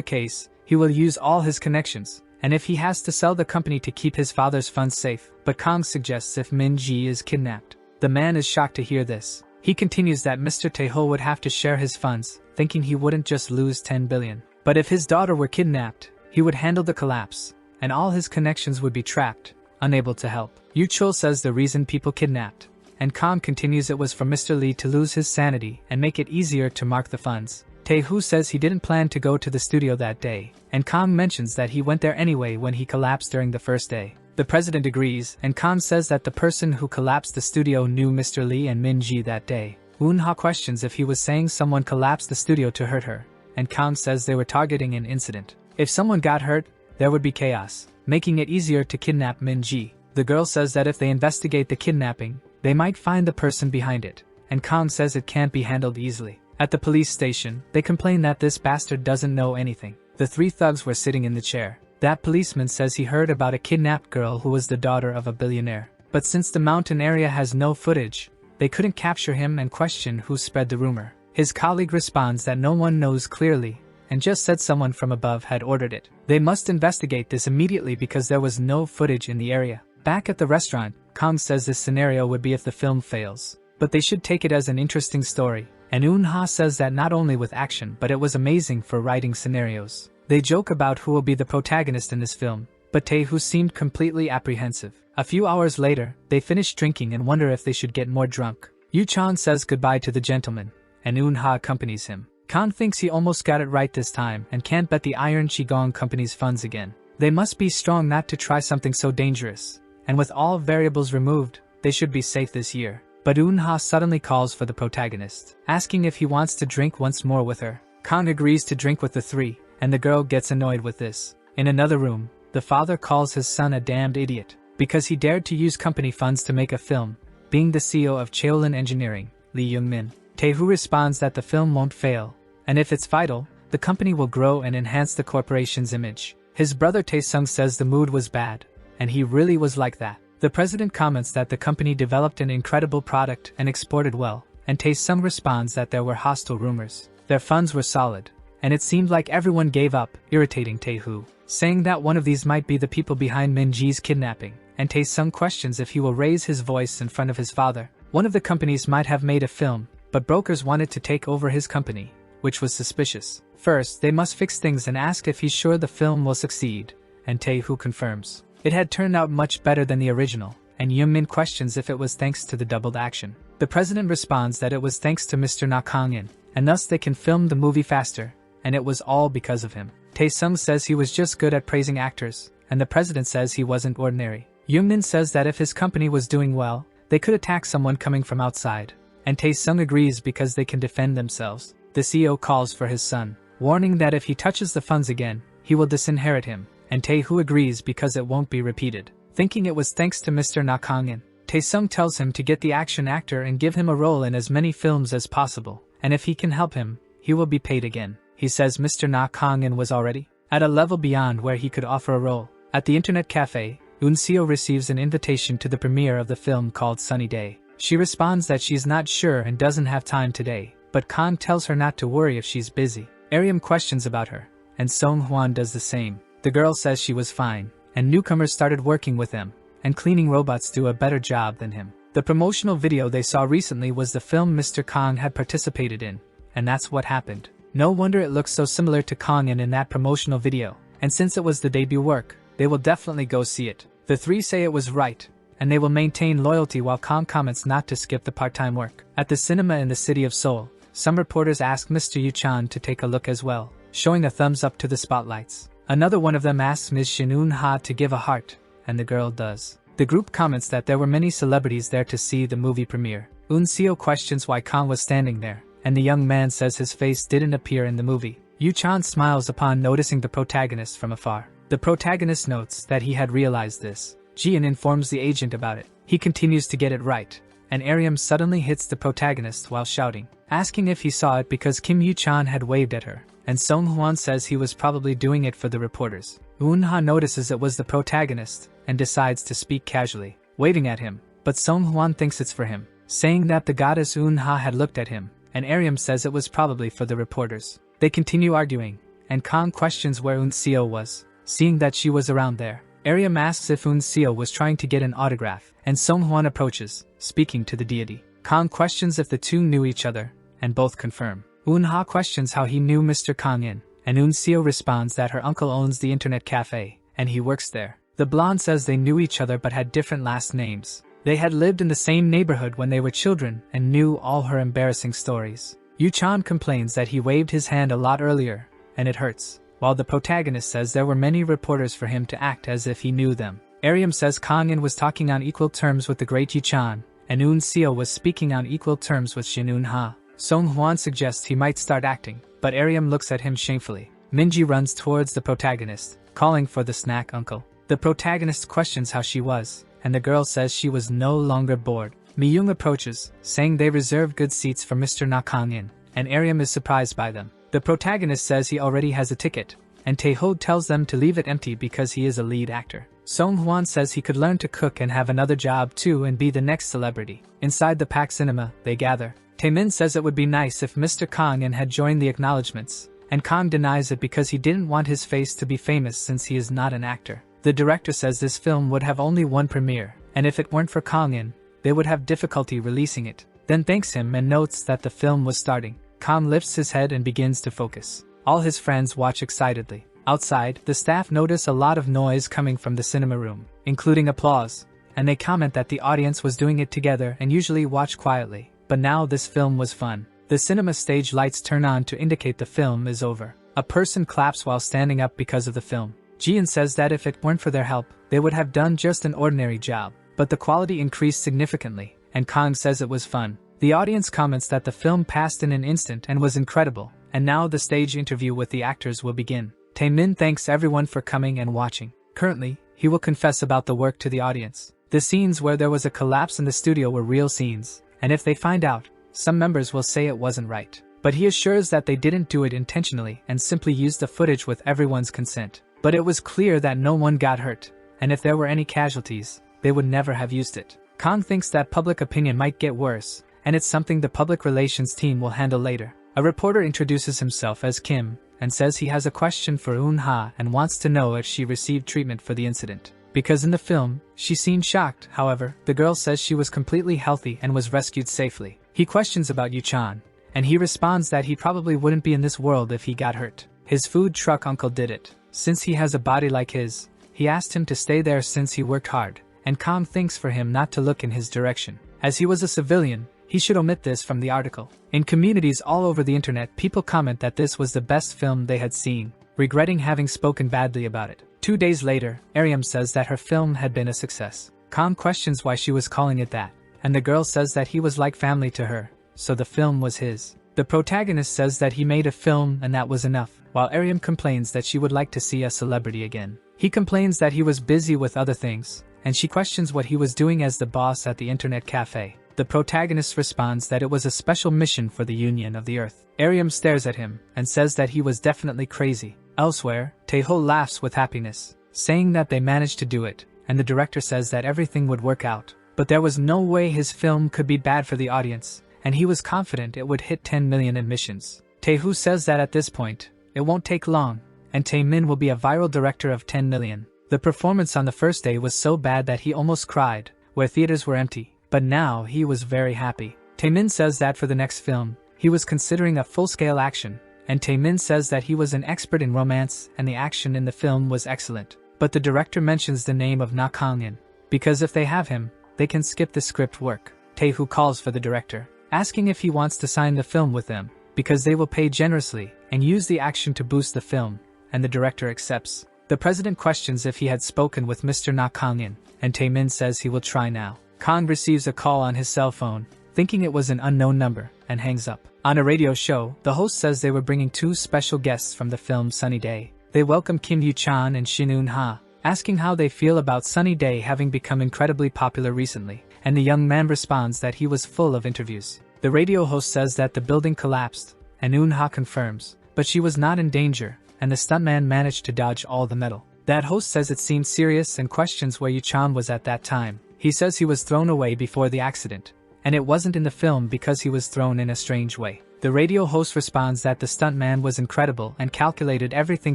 case, he will use all his connections, and if he has to sell the company to keep his father's funds safe. But Kang suggests if Min-ji is kidnapped. The man is shocked to hear this. He continues that Mr. Taeho would have to share his funds, thinking he wouldn't just lose 10 billion. But if his daughter were kidnapped, he would handle the collapse, and all his connections would be trapped, unable to help. Yuchul says the reason people kidnapped, and Kang continues it was for Mr. Lee to lose his sanity and make it easier to mark the funds. Taeho says he didn't plan to go to the studio that day, and Kang mentions that he went there anyway when he collapsed during the first day. The president agrees, and Kang says that the person who collapsed the studio knew Mr. Lee and Min-ji that day. Eun-ha questions if he was saying someone collapsed the studio to hurt her, and Kang says they were targeting an incident. If someone got hurt, there would be chaos, making it easier to kidnap Min-ji. The girl says that if they investigate the kidnapping, they might find the person behind it, and Kang says it can't be handled easily. At the police station, they complain that this bastard doesn't know anything. The three thugs were sitting in the chair. That policeman says he heard about a kidnapped girl who was the daughter of a billionaire. But since the mountain area has no footage, they couldn't capture him and question who spread the rumor. His colleague responds that no one knows clearly, and just said someone from above had ordered it. They must investigate this immediately because there was no footage in the area. Back at the restaurant, Kang says this scenario would be if the film fails. But they should take it as an interesting story, and Eun-ha says that not only with action but it was amazing for writing scenarios. They joke about who will be the protagonist in this film, but Taeho seemed completely apprehensive. A few hours later, they finish drinking and wonder if they should get more drunk. Yu-chan says goodbye to the gentleman, and Eun-ha accompanies him. Kang thinks he almost got it right this time and can't bet the Iron Qigong Company's funds again. They must be strong not to try something so dangerous, and with all variables removed, they should be safe this year. But Eun-ha suddenly calls for the protagonist, asking if he wants to drink once more with her. Kang agrees to drink with the three, and the girl gets annoyed with this. In another room, the father calls his son a damned idiot, because he dared to use company funds to make a film, being the CEO of Cheolin Engineering, Lee Young-min. Taeho responds that the film won't fail, and if it's vital, the company will grow and enhance the corporation's image. His brother Tae-sung says the mood was bad, and he really was like that. The president comments that the company developed an incredible product and exported well, and Tae-sung responds that there were hostile rumors. Their funds were solid, and it seemed like everyone gave up, irritating Taeho, saying that one of these might be the people behind Min-ji's kidnapping, and Tae-sung questions if he will raise his voice in front of his father. One of the companies might have made a film, but brokers wanted to take over his company, which was suspicious. First, they must fix things and ask if he's sure the film will succeed, and Taeho confirms. It had turned out much better than the original, and Young-min questions if it was thanks to the doubled action. The president responds that it was thanks to Mr. Na Kang-in, and thus they can film the movie faster, and it was all because of him. Tae-sung says he was just good at praising actors, and the president says he wasn't ordinary. Young-min says that if his company was doing well, they could attack someone coming from outside, and Tae-sung agrees because they can defend themselves. The CEO calls for his son, warning that if he touches the funds again, he will disinherit him, and Taeho agrees because it won't be repeated. Thinking it was thanks to Mr. Na Kang-in, Tae-sung tells him to get the action actor and give him a role in as many films as possible, and if he can help him, he will be paid again. He says Mr. Na Kang-in was already at a level beyond where he could offer a role. At the internet cafe, Eun-seo receives an invitation to the premiere of the film called Sunny Day. She responds that she's not sure and doesn't have time today, but Kang tells her not to worry if she's busy. Ariam questions about her, and Song-hwan does the same. The girl says she was fine, and newcomers started working with them, and cleaning robots do a better job than him. The promotional video they saw recently was the film Mr. Kang had participated in, and that's what happened. No wonder it looks so similar to Kang-in in that promotional video, and since it was the debut work, they will definitely go see it. The three say it was right, and they will maintain loyalty while Kang comments not to skip the part-time work. At the cinema in the city of Seoul, some reporters ask Mr. Yu-chan to take a look as well, showing a thumbs up to the spotlights. Another one of them asks Ms. Shin Eun-ha to give a heart, and the girl does. The group comments that there were many celebrities there to see the movie premiere. Seo questions why Kang was standing there, and the young man says his face didn't appear in the movie. Yu-chan smiles upon noticing the protagonist from afar. The protagonist notes that he had realized this. Jian informs the agent about it. He continues to get it right, and Aryam suddenly hits the protagonist while shouting, asking if he saw it because Kim Yu-chan had waved at her, and Song Hwan says he was probably doing it for the reporters. Eun-ha notices it was the protagonist, and decides to speak casually, waving at him, but Song Hwan thinks it's for him, saying that the goddess Eun-ha had looked at him, and Aryam says it was probably for the reporters. They continue arguing, and Kang questions where Seo was, seeing that she was around there. Aryam asks if Seo was trying to get an autograph, and Song Hwan approaches, speaking to the deity. Kang questions if the two knew each other, and both confirm. Eun-ha questions how he knew Mr. Kang in, and Seo responds that her uncle owns the internet cafe, and he works there. The blonde says they knew each other but had different last names. They had lived in the same neighborhood when they were children and knew all her embarrassing stories. Yu-chan complains that he waved his hand a lot earlier, and it hurts, while the protagonist says there were many reporters for him to act as if he knew them. Aryam says Kang-in was talking on equal terms with the great Yu-chan, and Seo was speaking on equal terms with Shin Eun-ha. Song Hwan suggests he might start acting, but Aryam looks at him shamefully. Minji runs towards the protagonist, calling for the snack uncle. The protagonist questions how she was, and the girl says she was no longer bored. Mi-young approaches, saying they reserved good seats for Mr. Na Kang-in, and Aryam is surprised by them. The protagonist says he already has a ticket, and Tae-ho tells them to leave it empty because he is a lead actor. Song Hwan says he could learn to cook and have another job too and be the next celebrity. Inside the Pack Cinema, they gather. Taemin says it would be nice if Mr. Kang-in had joined the acknowledgements, and Kang denies it because he didn't want his face to be famous since he is not an actor. The director says this film would have only one premiere, and if it weren't for Kang-in, they would have difficulty releasing it. Then thanks him and notes that the film was starting. Kang lifts his head and begins to focus. All his friends watch excitedly. Outside, the staff notice a lot of noise coming from the cinema room, including applause, and they comment that the audience was doing it together and usually watch quietly. But now this film was fun. The cinema stage lights turn on to indicate the film is over. A person claps while standing up because of the film. Jian says that if it weren't for their help, they would have done just an ordinary job. But the quality increased significantly, and Kang says it was fun. The audience comments that the film passed in an instant and was incredible, and now the stage interview with the actors will begin. Taemin thanks everyone for coming and watching. Currently, he will confess about the work to the audience. The scenes where there was a collapse in the studio were real scenes, and if they find out, some members will say it wasn't right. But he assures that they didn't do it intentionally and simply used the footage with everyone's consent. But it was clear that no one got hurt, and if there were any casualties, they would never have used it. Kang thinks that public opinion might get worse, and it's something the public relations team will handle later. A reporter introduces himself as Kim, and says he has a question for Eun-ha and wants to know if she received treatment for the incident. Because in the film, she seemed shocked. However, the girl says she was completely healthy and was rescued safely. He questions about Yu-chan, and he responds that he probably wouldn't be in this world if he got hurt. His food truck uncle did it. Since he has a body like his, he asked him to stay there since he worked hard, and Kang thinks for him not to look in his direction. As he was a civilian, he should omit this from the article. In communities all over the internet, people comment that this was the best film they had seen, regretting having spoken badly about it. 2 days later, Aryam says that her film had been a success. Kang questions why she was calling it that, and the girl says that he was like family to her, so the film was his. The protagonist says that he made a film and that was enough, while Aryam complains that she would like to see a celebrity again. He complains that he was busy with other things, and she questions what he was doing as the boss at the internet cafe. The protagonist responds that it was a special mission for the Union of the Earth. Aryam stares at him and says that he was definitely crazy. Elsewhere, Tae-ho laughs with happiness, saying that they managed to do it, and the director says that everything would work out. But there was no way his film could be bad for the audience, and he was confident it would hit 10 million admissions. Tae-ho says that at this point, it won't take long, and Taemin will be a viral director of 10 million. The performance on the first day was so bad that he almost cried, where theaters were empty. But now he was very happy. Taemin says that for the next film, he was considering a full-scale action, and Taemin says that he was an expert in romance and the action in the film was excellent. But the director mentions the name of Na Kang-in, because if they have him, they can skip the script work. Tae-ho calls for the director, asking if he wants to sign the film with them, because they will pay generously and use the action to boost the film, and the director accepts. The president questions if he had spoken with Mr. Na Kangin, and Taemin says he will try now. Kang receives a call on his cell phone, thinking it was an unknown number, and hangs up. On a radio show, the host says they were bringing 2 special guests from the film Sunny Day. They welcome Kim Yoo-chan and Shin Eun-ha, asking how they feel about Sunny Day having become incredibly popular recently, and the young man responds that he was full of interviews. The radio host says that the building collapsed, and Eun-ha confirms, but she was not in danger, and the stuntman managed to dodge all the metal. That host says it seemed serious and questions where Yoo-chan was at that time. He says he was thrown away before the accident, and it wasn't in the film because he was thrown in a strange way. The radio host responds that the stuntman was incredible and calculated everything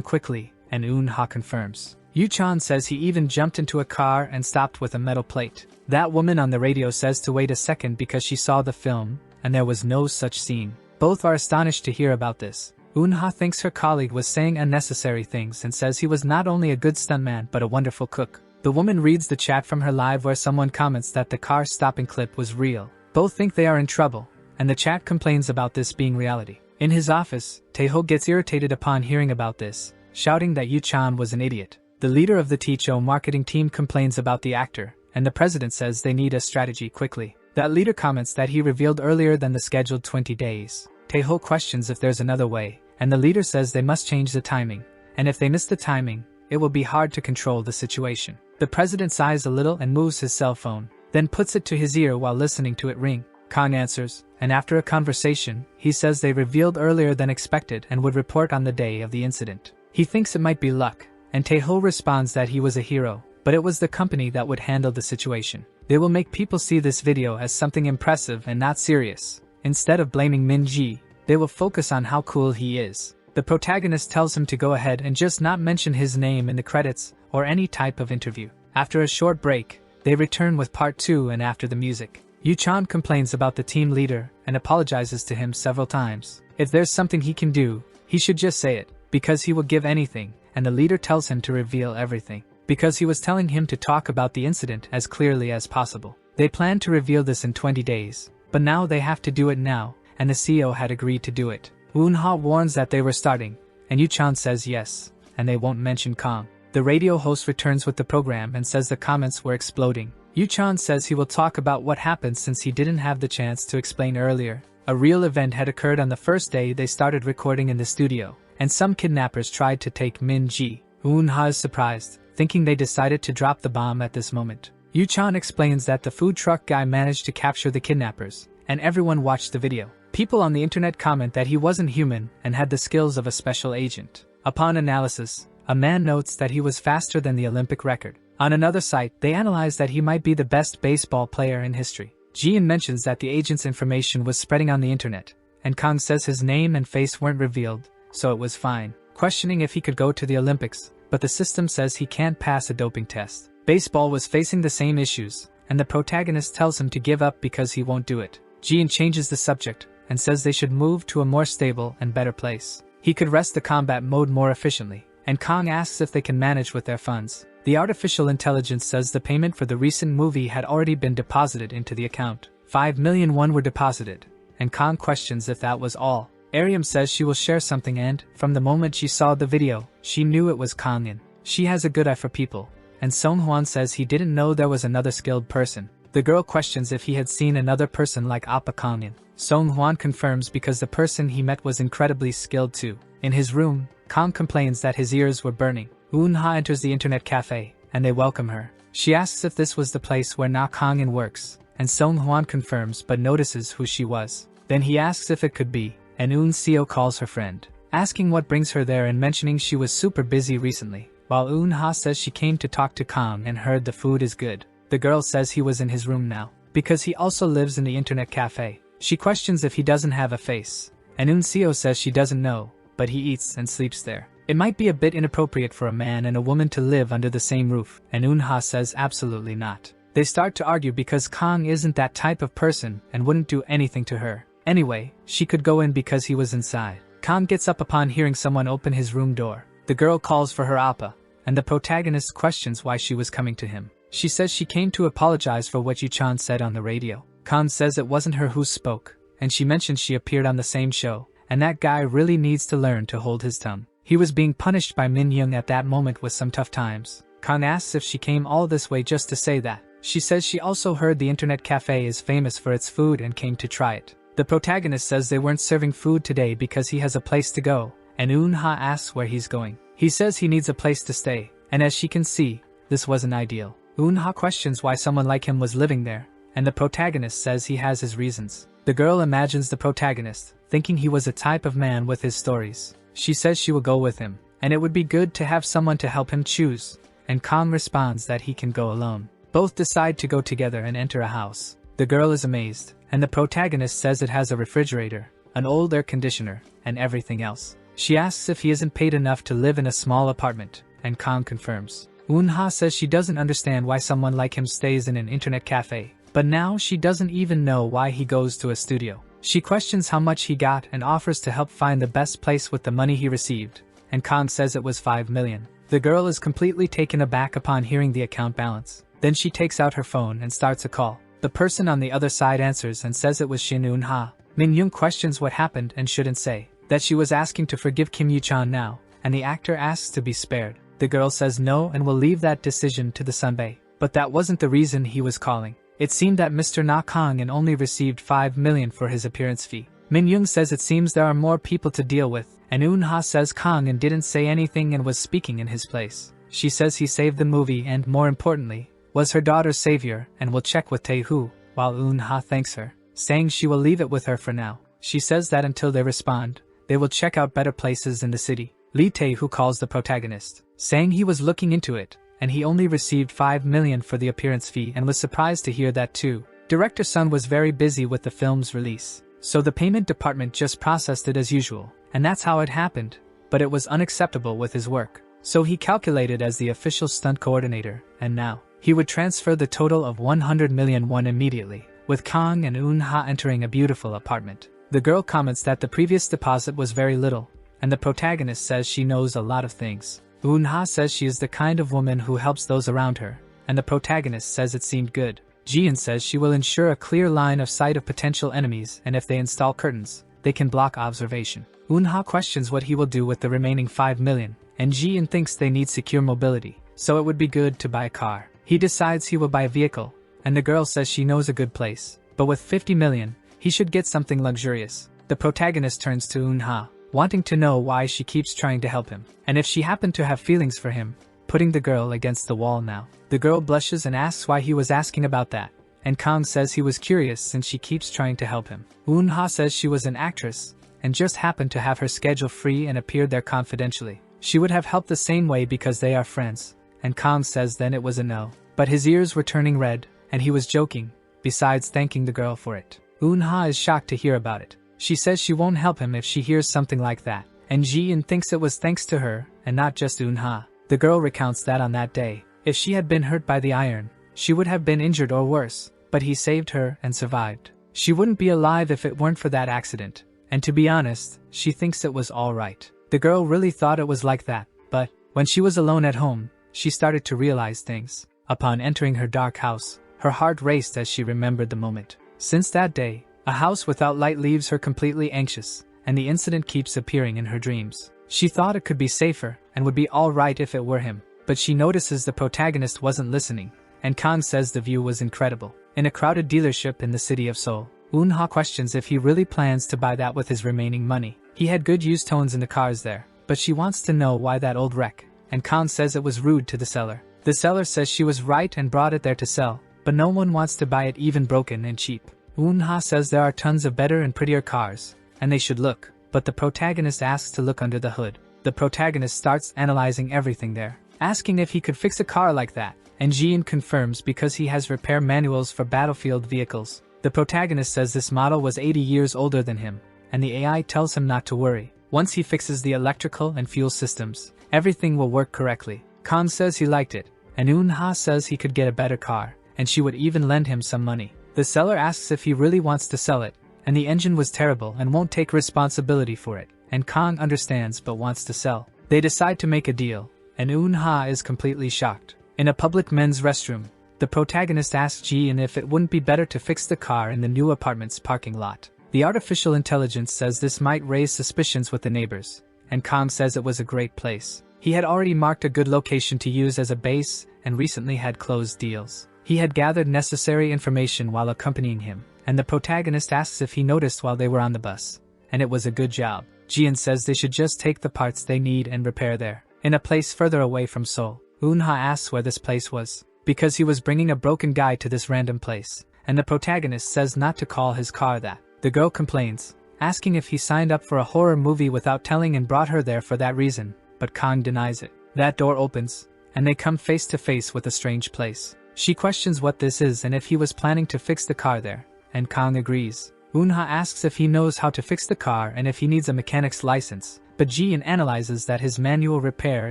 quickly, and Eun-ha confirms. Yoo-chan says he even jumped into a car and stopped with a metal plate. That woman on the radio says to wait a second because she saw the film, and there was no such scene. Both are astonished to hear about this. Eun-ha thinks her colleague was saying unnecessary things and says he was not only a good stuntman but a wonderful cook. The woman reads the chat from her live where someone comments that the car stopping clip was real. Both think they are in trouble, and the chat complains about this being reality. In his office, Taeho gets irritated upon hearing about this, shouting that Yoo-chan was an idiot. The leader of the Techo marketing team complains about the actor, and the president says they need a strategy quickly. That leader comments that he revealed earlier than the scheduled 20 days. Taeho questions if there's another way, and the leader says they must change the timing, and if they miss the timing, it will be hard to control the situation. The president sighs a little and moves his cell phone, then puts it to his ear while listening to it ring. Kang answers, and after a conversation, he says they revealed earlier than expected and would report on the day of the incident. He thinks it might be luck, and Taeho responds that he was a hero, but it was the company that would handle the situation. They will make people see this video as something impressive and not serious. Instead of blaming Min-ji, they will focus on how cool he is. The protagonist tells him to go ahead and just not mention his name in the credits or any type of interview. After a short break, they return with part 2 and after the music. Yoo-chan complains about the team leader and apologizes to him several times. If there's something he can do, he should just say it, because he will give anything, and the leader tells him to reveal everything, because he was telling him to talk about the incident as clearly as possible. They planned to reveal this in 20 days, but now they have to do it now, and the CEO had agreed to do it. Eun-ha warns that they were starting, and Yoo-chan says yes, and they won't mention Kang. The radio host returns with the program and says the comments were exploding. Yoo-chan says he will talk about what happened since he didn't have the chance to explain earlier. A real event had occurred on the first day they started recording in the studio, and some kidnappers tried to take Min-ji. Eun-ha is surprised, thinking they decided to drop the bomb at this moment. Yoo-chan explains that the food truck guy managed to capture the kidnappers, and everyone watched the video. People on the internet comment that he wasn't human and had the skills of a special agent. Upon analysis, a man notes that he was faster than the Olympic record. On another site, they analyze that he might be the best baseball player in history. Jian mentions that the agent's information was spreading on the internet, and Kang says his name and face weren't revealed, so it was fine. Questioning if he could go to the Olympics, but the system says he can't pass a doping test. Baseball was facing the same issues, and the protagonist tells him to give up because he won't do it. Jian changes the subject, and says they should move to a more stable and better place. He could rest the combat mode more efficiently, and Kang asks if they can manage with their funds. The artificial intelligence says the payment for the recent movie had already been deposited into the account. 5 million won were deposited, and Kang questions if that was all. Ariam says she will share something and, from the moment she saw the video, she knew it was Kangin. She has a good eye for people, and Song-hwan says he didn't know there was another skilled person. The girl questions if he had seen another person like Appa Kangin. Song-hwan confirms because the person he met was incredibly skilled too. In his room, Kang complains that his ears were burning. Eun-ha enters the internet cafe, and they welcome her. She asks if this was the place where Na Kangin works, and Song-hwan confirms but notices who she was. Then he asks if it could be, and Eun-seo calls her friend, asking what brings her there and mentioning she was super busy recently, while Eun-ha says she came to talk to Kang and heard the food is good. The girl says he was in his room now, because he also lives in the internet cafe. She questions if he doesn't have a face, and Eun-seo says she doesn't know, but he eats and sleeps there. It might be a bit inappropriate for a man and a woman to live under the same roof, and Eun-ha says absolutely not. They start to argue because Kang isn't that type of person and wouldn't do anything to her. Anyway, she could go in because he was inside. Kang gets up upon hearing someone open his room door. The girl calls for her appa, and the protagonist questions why she was coming to him. She says she came to apologize for what Yoo-chan said on the radio. Kang says it wasn't her who spoke, and she mentions she appeared on the same show, and that guy really needs to learn to hold his tongue. He was being punished by Min Young at that moment with some tough times. Kang asks if she came all this way just to say that. She says she also heard the internet cafe is famous for its food and came to try it. The protagonist says they weren't serving food today because he has a place to go, and Eun-ha asks where he's going. He says he needs a place to stay, and as she can see, this wasn't ideal. Eun-ha questions why someone like him was living there, and the protagonist says he has his reasons. The girl imagines the protagonist, thinking he was a type of man with his stories. She says she will go with him, and it would be good to have someone to help him choose, and Kang responds that he can go alone. Both decide to go together and enter a house. The girl is amazed, and the protagonist says it has a refrigerator, an old air conditioner, and everything else. She asks if he isn't paid enough to live in a small apartment, and Kang confirms. Eun-ha says she doesn't understand why someone like him stays in an internet cafe, but now she doesn't even know why he goes to a studio. She questions how much he got and offers to help find the best place with the money he received, and Kang says it was 5 million. The girl is completely taken aback upon hearing the account balance. Then she takes out her phone and starts a call. The person on the other side answers and says it was Shin Eun-ha. Min Young questions what happened and shouldn't say that she was asking to forgive Kim Yu-chan now, and the actor asks to be spared. The girl says no and will leave that decision to the sunbae. But that wasn't the reason he was calling. It seemed that Mr. Na Kang only received 5 million for his appearance fee. Min Young says it seems there are more people to deal with, and Eun-ha says Kang didn't say anything and was speaking in his place. She says he saved the movie and, more importantly, was her daughter's savior and will check with Tae-hoo, while Eun-ha thanks her, saying she will leave it with her for now. She says that until they respond, they will check out better places in the city. Lee Tae-hoo calls the protagonist, saying he was looking into it, and he only received 5 million for the appearance fee and was surprised to hear that too. Director Sun was very busy with the film's release, so the payment department just processed it as usual, and that's how it happened, but it was unacceptable with his work. So he calculated as the official stunt coordinator, and now he would transfer the total of 100 million won immediately, with Kang and Eun-ha entering a beautiful apartment. The girl comments that the previous deposit was very little, and the protagonist says she knows a lot of things. Eun-ha says she is the kind of woman who helps those around her, and the protagonist says it seemed good. Jian says she will ensure a clear line of sight of potential enemies, and if they install curtains, they can block observation. Eun-ha questions what he will do with the remaining 5 million, and Jian thinks they need secure mobility, so it would be good to buy a car. He decides he will buy a vehicle, and the girl says she knows a good place, but with 50 million, he should get something luxurious. The protagonist turns to Eun-ha, wanting to know why she keeps trying to help him, and if she happened to have feelings for him, putting the girl against the wall now. The girl blushes and asks why he was asking about that, and Kang says he was curious since she keeps trying to help him. Eun-ha says she was an actress, and just happened to have her schedule free and appeared there confidentially. She would have helped the same way because they are friends, and Kang says then it was a no. But his ears were turning red, and he was joking, besides thanking the girl for it. Eun-ha is shocked to hear about it. She says she won't help him if she hears something like that, and Jian thinks it was thanks to her, and not just Eun-ha. The girl recounts that on that day, if she had been hurt by the iron, she would have been injured or worse, but he saved her and survived. She wouldn't be alive if it weren't for that accident, and to be honest, she thinks it was all right. The girl really thought it was like that, but when she was alone at home, she started to realize things. Upon entering her dark house, her heart raced as she remembered the moment. Since that day, a house without light leaves her completely anxious, and the incident keeps appearing in her dreams. She thought it could be safer, and would be alright if it were him, but she notices the protagonist wasn't listening, and Kang says the view was incredible. In a crowded dealership in the city of Seoul, Eun-ha questions if he really plans to buy that with his remaining money. He had good used tones in the cars there, but she wants to know why that old wreck, and Kang says it was rude to the seller. The seller says she was right and brought it there to sell, but no one wants to buy it even broken and cheap. Eun-ha says there are tons of better and prettier cars, and they should look, but the protagonist asks to look under the hood. The protagonist starts analyzing everything there, asking if he could fix a car like that, and Jian confirms because he has repair manuals for battlefield vehicles. The protagonist says this model was 80 years older than him, and the AI tells him not to worry. Once he fixes the electrical and fuel systems, everything will work correctly. Kang says he liked it, and Eun-ha says he could get a better car, and she would even lend him some money. The seller asks if he really wants to sell it, and the engine was terrible and won't take responsibility for it, and Kang understands but wants to sell. They decide to make a deal, and Eun-ha is completely shocked. In a public men's restroom, the protagonist asks Jian if it wouldn't be better to fix the car in the new apartment's parking lot. The artificial intelligence says this might raise suspicions with the neighbors, and Kang says it was a great place. He had already marked a good location to use as a base and recently had closed deals. He had gathered necessary information while accompanying him, and the protagonist asks if he noticed while they were on the bus. And it was a good job. Jian says they should just take the parts they need and repair there, in a place further away from Seoul. Eun-ha asks where this place was, because he was bringing a broken guy to this random place, and the protagonist says not to call his car that. The girl complains, asking if he signed up for a horror movie without telling and brought her there for that reason, but Kang denies it. That door opens, and they come face to face with a strange place. She questions what this is and if he was planning to fix the car there, and Kang agrees. Eun-ha asks if he knows how to fix the car and if he needs a mechanic's license, but Jian analyzes that his manual repair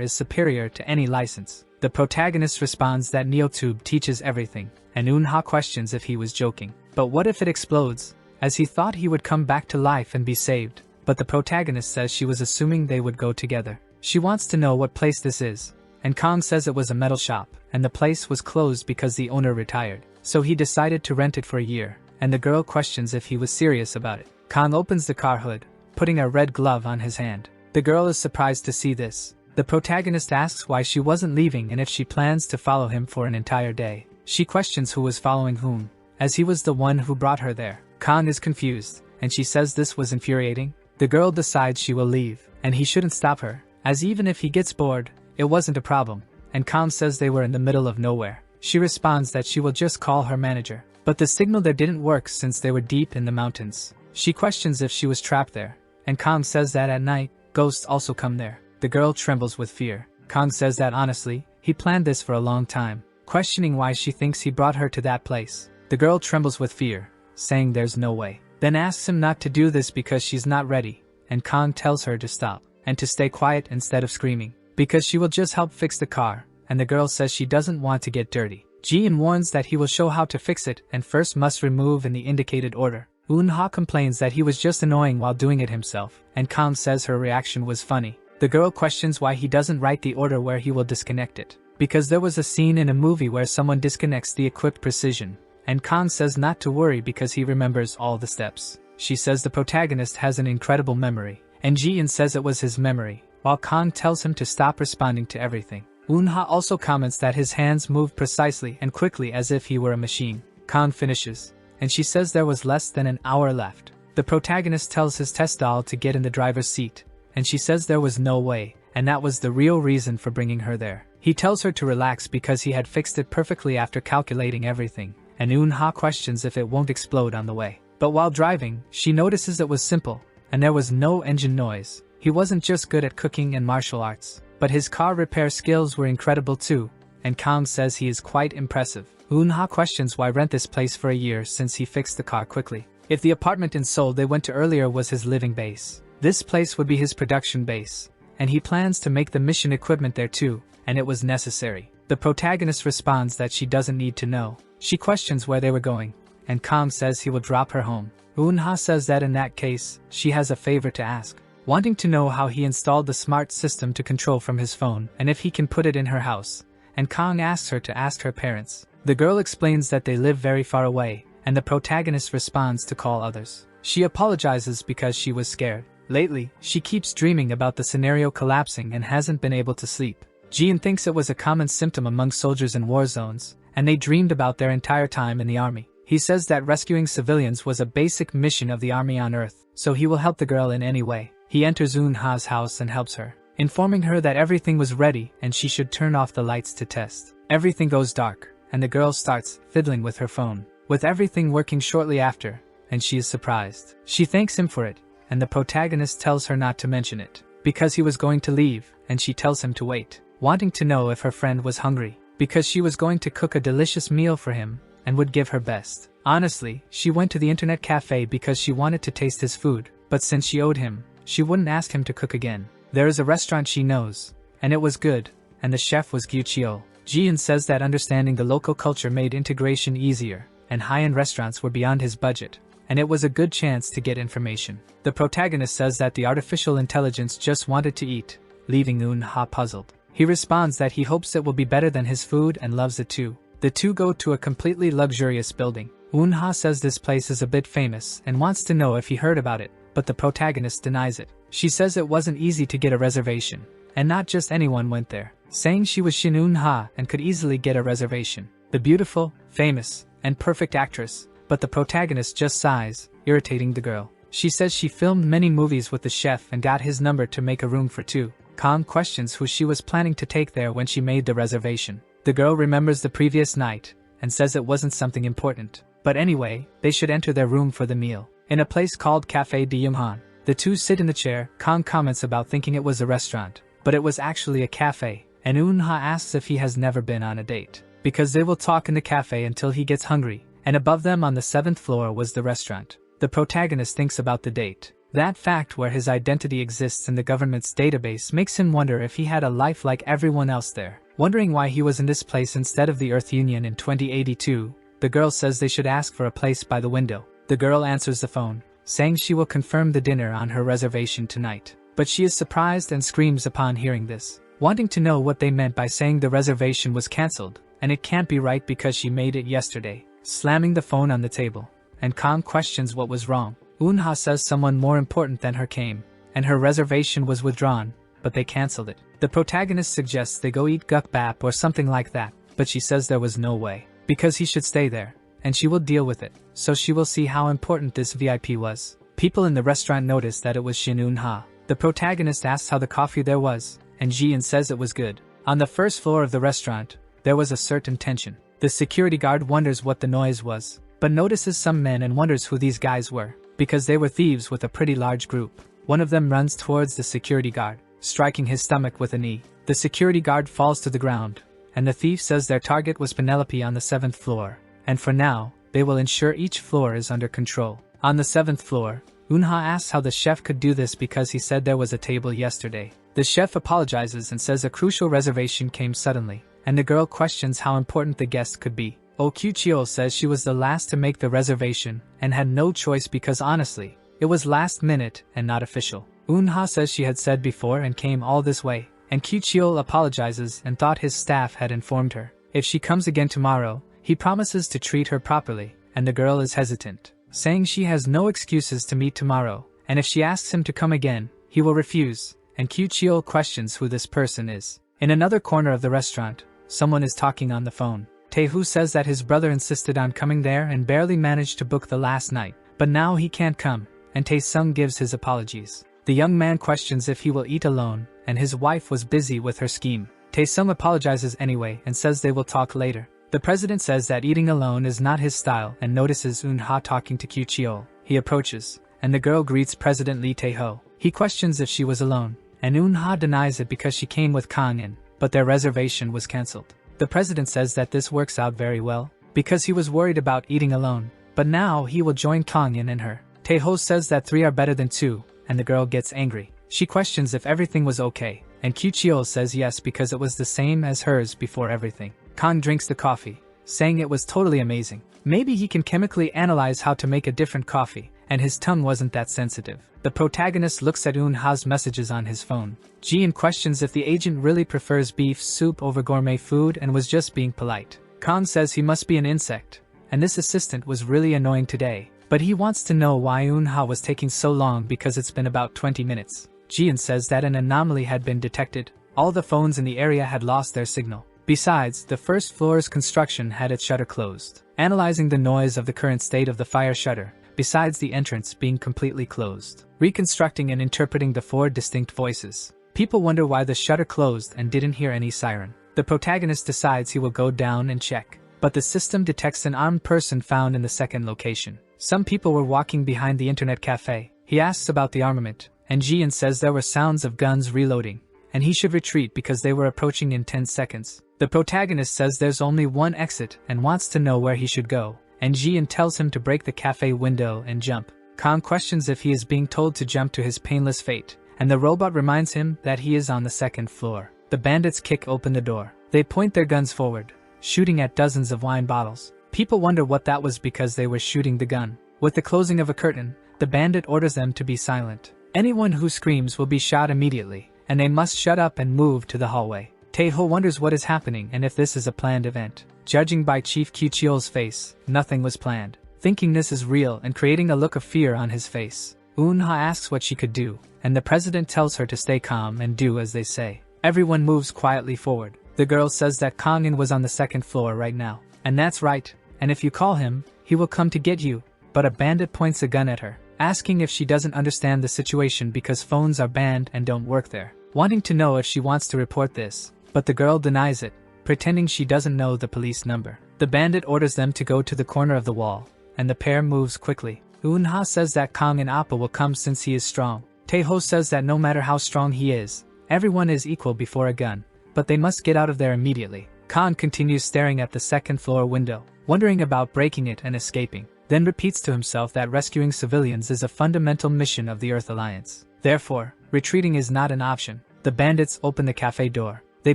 is superior to any license. The protagonist responds that NeoTube teaches everything, and Eun-ha questions if he was joking. But what if it explodes? As he thought he would come back to life and be saved, but the protagonist says she was assuming they would go together. She wants to know what place this is, and Kang says it was a metal shop, and the place was closed because the owner retired, so he decided to rent it for a year, and the girl questions if he was serious about it. Kang opens the car hood, putting a red glove on his hand. The girl is surprised to see this. The protagonist asks why she wasn't leaving and if she plans to follow him for an entire day. She questions who was following whom, as he was the one who brought her there. Kang is confused, and she says this was infuriating. The girl decides she will leave, and he shouldn't stop her, as even if he gets bored, it wasn't a problem, and Kang says they were in the middle of nowhere. She responds that she will just call her manager, but the signal there didn't work since they were deep in the mountains. She questions if she was trapped there, and Kang says that at night, ghosts also come there. The girl trembles with fear. Kang says that honestly, he planned this for a long time, questioning why she thinks he brought her to that place. The girl trembles with fear, saying there's no way, then asks him not to do this because she's not ready, and Kang tells her to stop, and to stay quiet instead of screaming, because she will just help fix the car, and the girl says she doesn't want to get dirty. Jian warns that he will show how to fix it and first must remove in the indicated order. Eun-ha complains that he was just annoying while doing it himself, and Kang says her reaction was funny. The girl questions why he doesn't write the order where he will disconnect it, because there was a scene in a movie where someone disconnects the equipped precision, and Kang says not to worry because he remembers all the steps. She says the protagonist has an incredible memory, and Jian says it was his memory, while Kang tells him to stop responding to everything. Eun-ha also comments that his hands move precisely and quickly as if he were a machine. Kang finishes, and she says there was less than an hour left. The protagonist tells his test doll to get in the driver's seat, and she says there was no way, and that was the real reason for bringing her there. He tells her to relax because he had fixed it perfectly after calculating everything, and Eun-ha questions if it won't explode on the way. But while driving, she notices it was simple, and there was no engine noise. He wasn't just good at cooking and martial arts, but his car repair skills were incredible too, and Kang says he is quite impressive. Eun-ha questions why rent this place for a year since he fixed the car quickly. If the apartment in Seoul they went to earlier was his living base, this place would be his production base, and he plans to make the mission equipment there too, and it was necessary. The protagonist responds that she doesn't need to know. She questions where they were going, and Kang says he will drop her home. Eun-ha says that in that case, she has a favor to ask, wanting to know how he installed the smart system to control from his phone and if he can put it in her house, and Kang asks her to ask her parents. The girl explains that they live very far away, and the protagonist responds to call others. She apologizes because she was scared. Lately, she keeps dreaming about the scenario collapsing and hasn't been able to sleep. Jian thinks it was a common symptom among soldiers in war zones, and they dreamed about their entire time in the army. He says that rescuing civilians was a basic mission of the army on Earth, so he will help the girl in any way. He enters Eun-ha's house and helps her, informing her that everything was ready and she should turn off the lights to test. Everything goes dark, and the girl starts fiddling with her phone, with everything working shortly after, and she is surprised. She thanks him for it, and the protagonist tells her not to mention it, because he was going to leave, and she tells him to wait, wanting to know if her friend was hungry, because she was going to cook a delicious meal for him, and would give her best. Honestly, she went to the internet cafe because she wanted to taste his food, but since she owed him, she wouldn't ask him to cook again. There is a restaurant she knows, and it was good, and the chef was Gyuchio. Jian says that understanding the local culture made integration easier, and high-end restaurants were beyond his budget, and it was a good chance to get information. The protagonist says that the artificial intelligence just wanted to eat, leaving Eun-ha puzzled. He responds that he hopes it will be better than his food and loves it too. The two go to a completely luxurious building. Eun-ha says this place is a bit famous and wants to know if he heard about it, but the protagonist denies it. She says it wasn't easy to get a reservation, and not just anyone went there, saying she was Shin Eun-ha and could easily get a reservation. The beautiful, famous, and perfect actress, but the protagonist just sighs, irritating the girl. She says she filmed many movies with the chef and got his number to make a room for two. Kang questions who she was planning to take there when she made the reservation. The girl remembers the previous night and says it wasn't something important. But anyway, they should enter their room for the meal. In a place called Cafe de Yumhan, the two sit in the chair. Kang comments about thinking it was a restaurant, but it was actually a cafe, and Eun-ha asks if he has never been on a date, because they will talk in the cafe until he gets hungry, and above them on the 7th floor was the restaurant. The protagonist thinks about the date. That fact where his identity exists in the government's database makes him wonder if he had a life like everyone else there. Wondering why he was in this place instead of the Earth Union in 2082, the girl says they should ask for a place by the window. The girl answers the phone, saying she will confirm the dinner on her reservation tonight. But she is surprised and screams upon hearing this, wanting to know what they meant by saying the reservation was cancelled, and it can't be right because she made it yesterday. Slamming the phone on the table, and Kang questions what was wrong. Eun-ha says someone more important than her came, and her reservation was withdrawn, but they cancelled it. The protagonist suggests they go eat gukbap or something like that, but she says there was no way, because he should stay there, and she will deal with it, so she will see how important this VIP was. People in the restaurant notice that it was Shin Eun-ha. The protagonist asks how the coffee there was, and Ji-in says it was good. On the first floor of the restaurant, there was a certain tension. The security guard wonders what the noise was, but notices some men and wonders who these guys were, because they were thieves with a pretty large group. One of them runs towards the security guard, striking his stomach with a knee. The security guard falls to the ground, and the thief says their target was Penelope on the 7th floor, and for now, they will ensure each floor is under control. On the 7th floor, Eun-ha asks how the chef could do this because he said there was a table yesterday. The chef apologizes and says a crucial reservation came suddenly, and the girl questions how important the guest could be. Oh Kyu-cheol says she was the last to make the reservation and had no choice because honestly, it was last minute and not official. Eun-ha says she had said before and came all this way, and Kyu-cheol apologizes and thought his staff had informed her. If she comes again tomorrow, he promises to treat her properly, and the girl is hesitant, saying she has no excuses to meet tomorrow, and if she asks him to come again, he will refuse, and Kyu-cheol questions who this person is. In another corner of the restaurant, someone is talking on the phone. Tae-hoo says that his brother insisted on coming there and barely managed to book the last night, but now he can't come, and Tae-sung gives his apologies. The young man questions if he will eat alone, and his wife was busy with her scheme. Tae-sung apologizes anyway and says they will talk later. The president says that eating alone is not his style and notices Eun-ha talking to Kyu-cheol. He approaches, and the girl greets President Lee Tae-ho. He questions if she was alone, and Eun-ha denies it because she came with Kang-in, but their reservation was cancelled. The president says that this works out very well, because he was worried about eating alone, but now he will join Kang-in and her. Tae-ho says that 3 are better than 2, and the girl gets angry. She questions if everything was okay, and Kyu-cheol says yes because it was the same as hers before everything. Kang drinks the coffee, saying it was totally amazing. Maybe he can chemically analyze how to make a different coffee, and his tongue wasn't that sensitive. The protagonist looks at Eun-ha's messages on his phone. Ji-in questions if the agent really prefers beef soup over gourmet food and was just being polite. Kang says he must be an insect, and this assistant was really annoying today, but he wants to know why Eun-ha was taking so long because it's been about 20 minutes. Ji-in says that an anomaly had been detected. All the phones in the area had lost their signal. Besides, the first floor's construction had its shutter closed. Analyzing the noise of the current state of the fire shutter, besides the entrance being completely closed. Reconstructing and interpreting the 4 distinct voices. People wonder why the shutter closed and didn't hear any siren. The protagonist decides he will go down and check, but the system detects an armed person found in the second location. Some people were walking behind the internet cafe. He asks about the armament, and Ji-in says there were sounds of guns reloading, and he should retreat because they were approaching in 10 seconds. The protagonist says there's only one exit and wants to know where he should go, and Ji-in tells him to break the cafe window and jump. Kang questions if he is being told to jump to his painless fate, and the robot reminds him that he is on the 2nd floor. The bandits kick open the door. They point their guns forward, shooting at dozens of wine bottles. People wonder what that was because they were shooting the gun. With the closing of a curtain, the bandit orders them to be silent. Anyone who screams will be shot immediately, and they must shut up and move to the hallway. Tae-ho wonders what is happening and if this is a planned event. Judging by Chief Kyu-cheol's face, nothing was planned. Thinking this is real and creating a look of fear on his face, Eun-ha asks what she could do, and the president tells her to stay calm and do as they say. Everyone moves quietly forward. The girl says that Kang-in was on the second floor right now. And that's right, and if you call him, he will come to get you. But a bandit points a gun at her, asking if she doesn't understand the situation because phones are banned and don't work there, wanting to know if she wants to report this. But the girl denies it, pretending she doesn't know the police number. The bandit orders them to go to the corner of the wall, and the pair moves quickly. Eun-ha says that Kang and Appa will come since he is strong. Tae-ho says that no matter how strong he is, everyone is equal before a gun, but they must get out of there immediately. Kang continues staring at the second floor window, wondering about breaking it and escaping, then repeats to himself that rescuing civilians is a fundamental mission of the Earth Alliance. Therefore, retreating is not an option. The bandits open the cafe door. They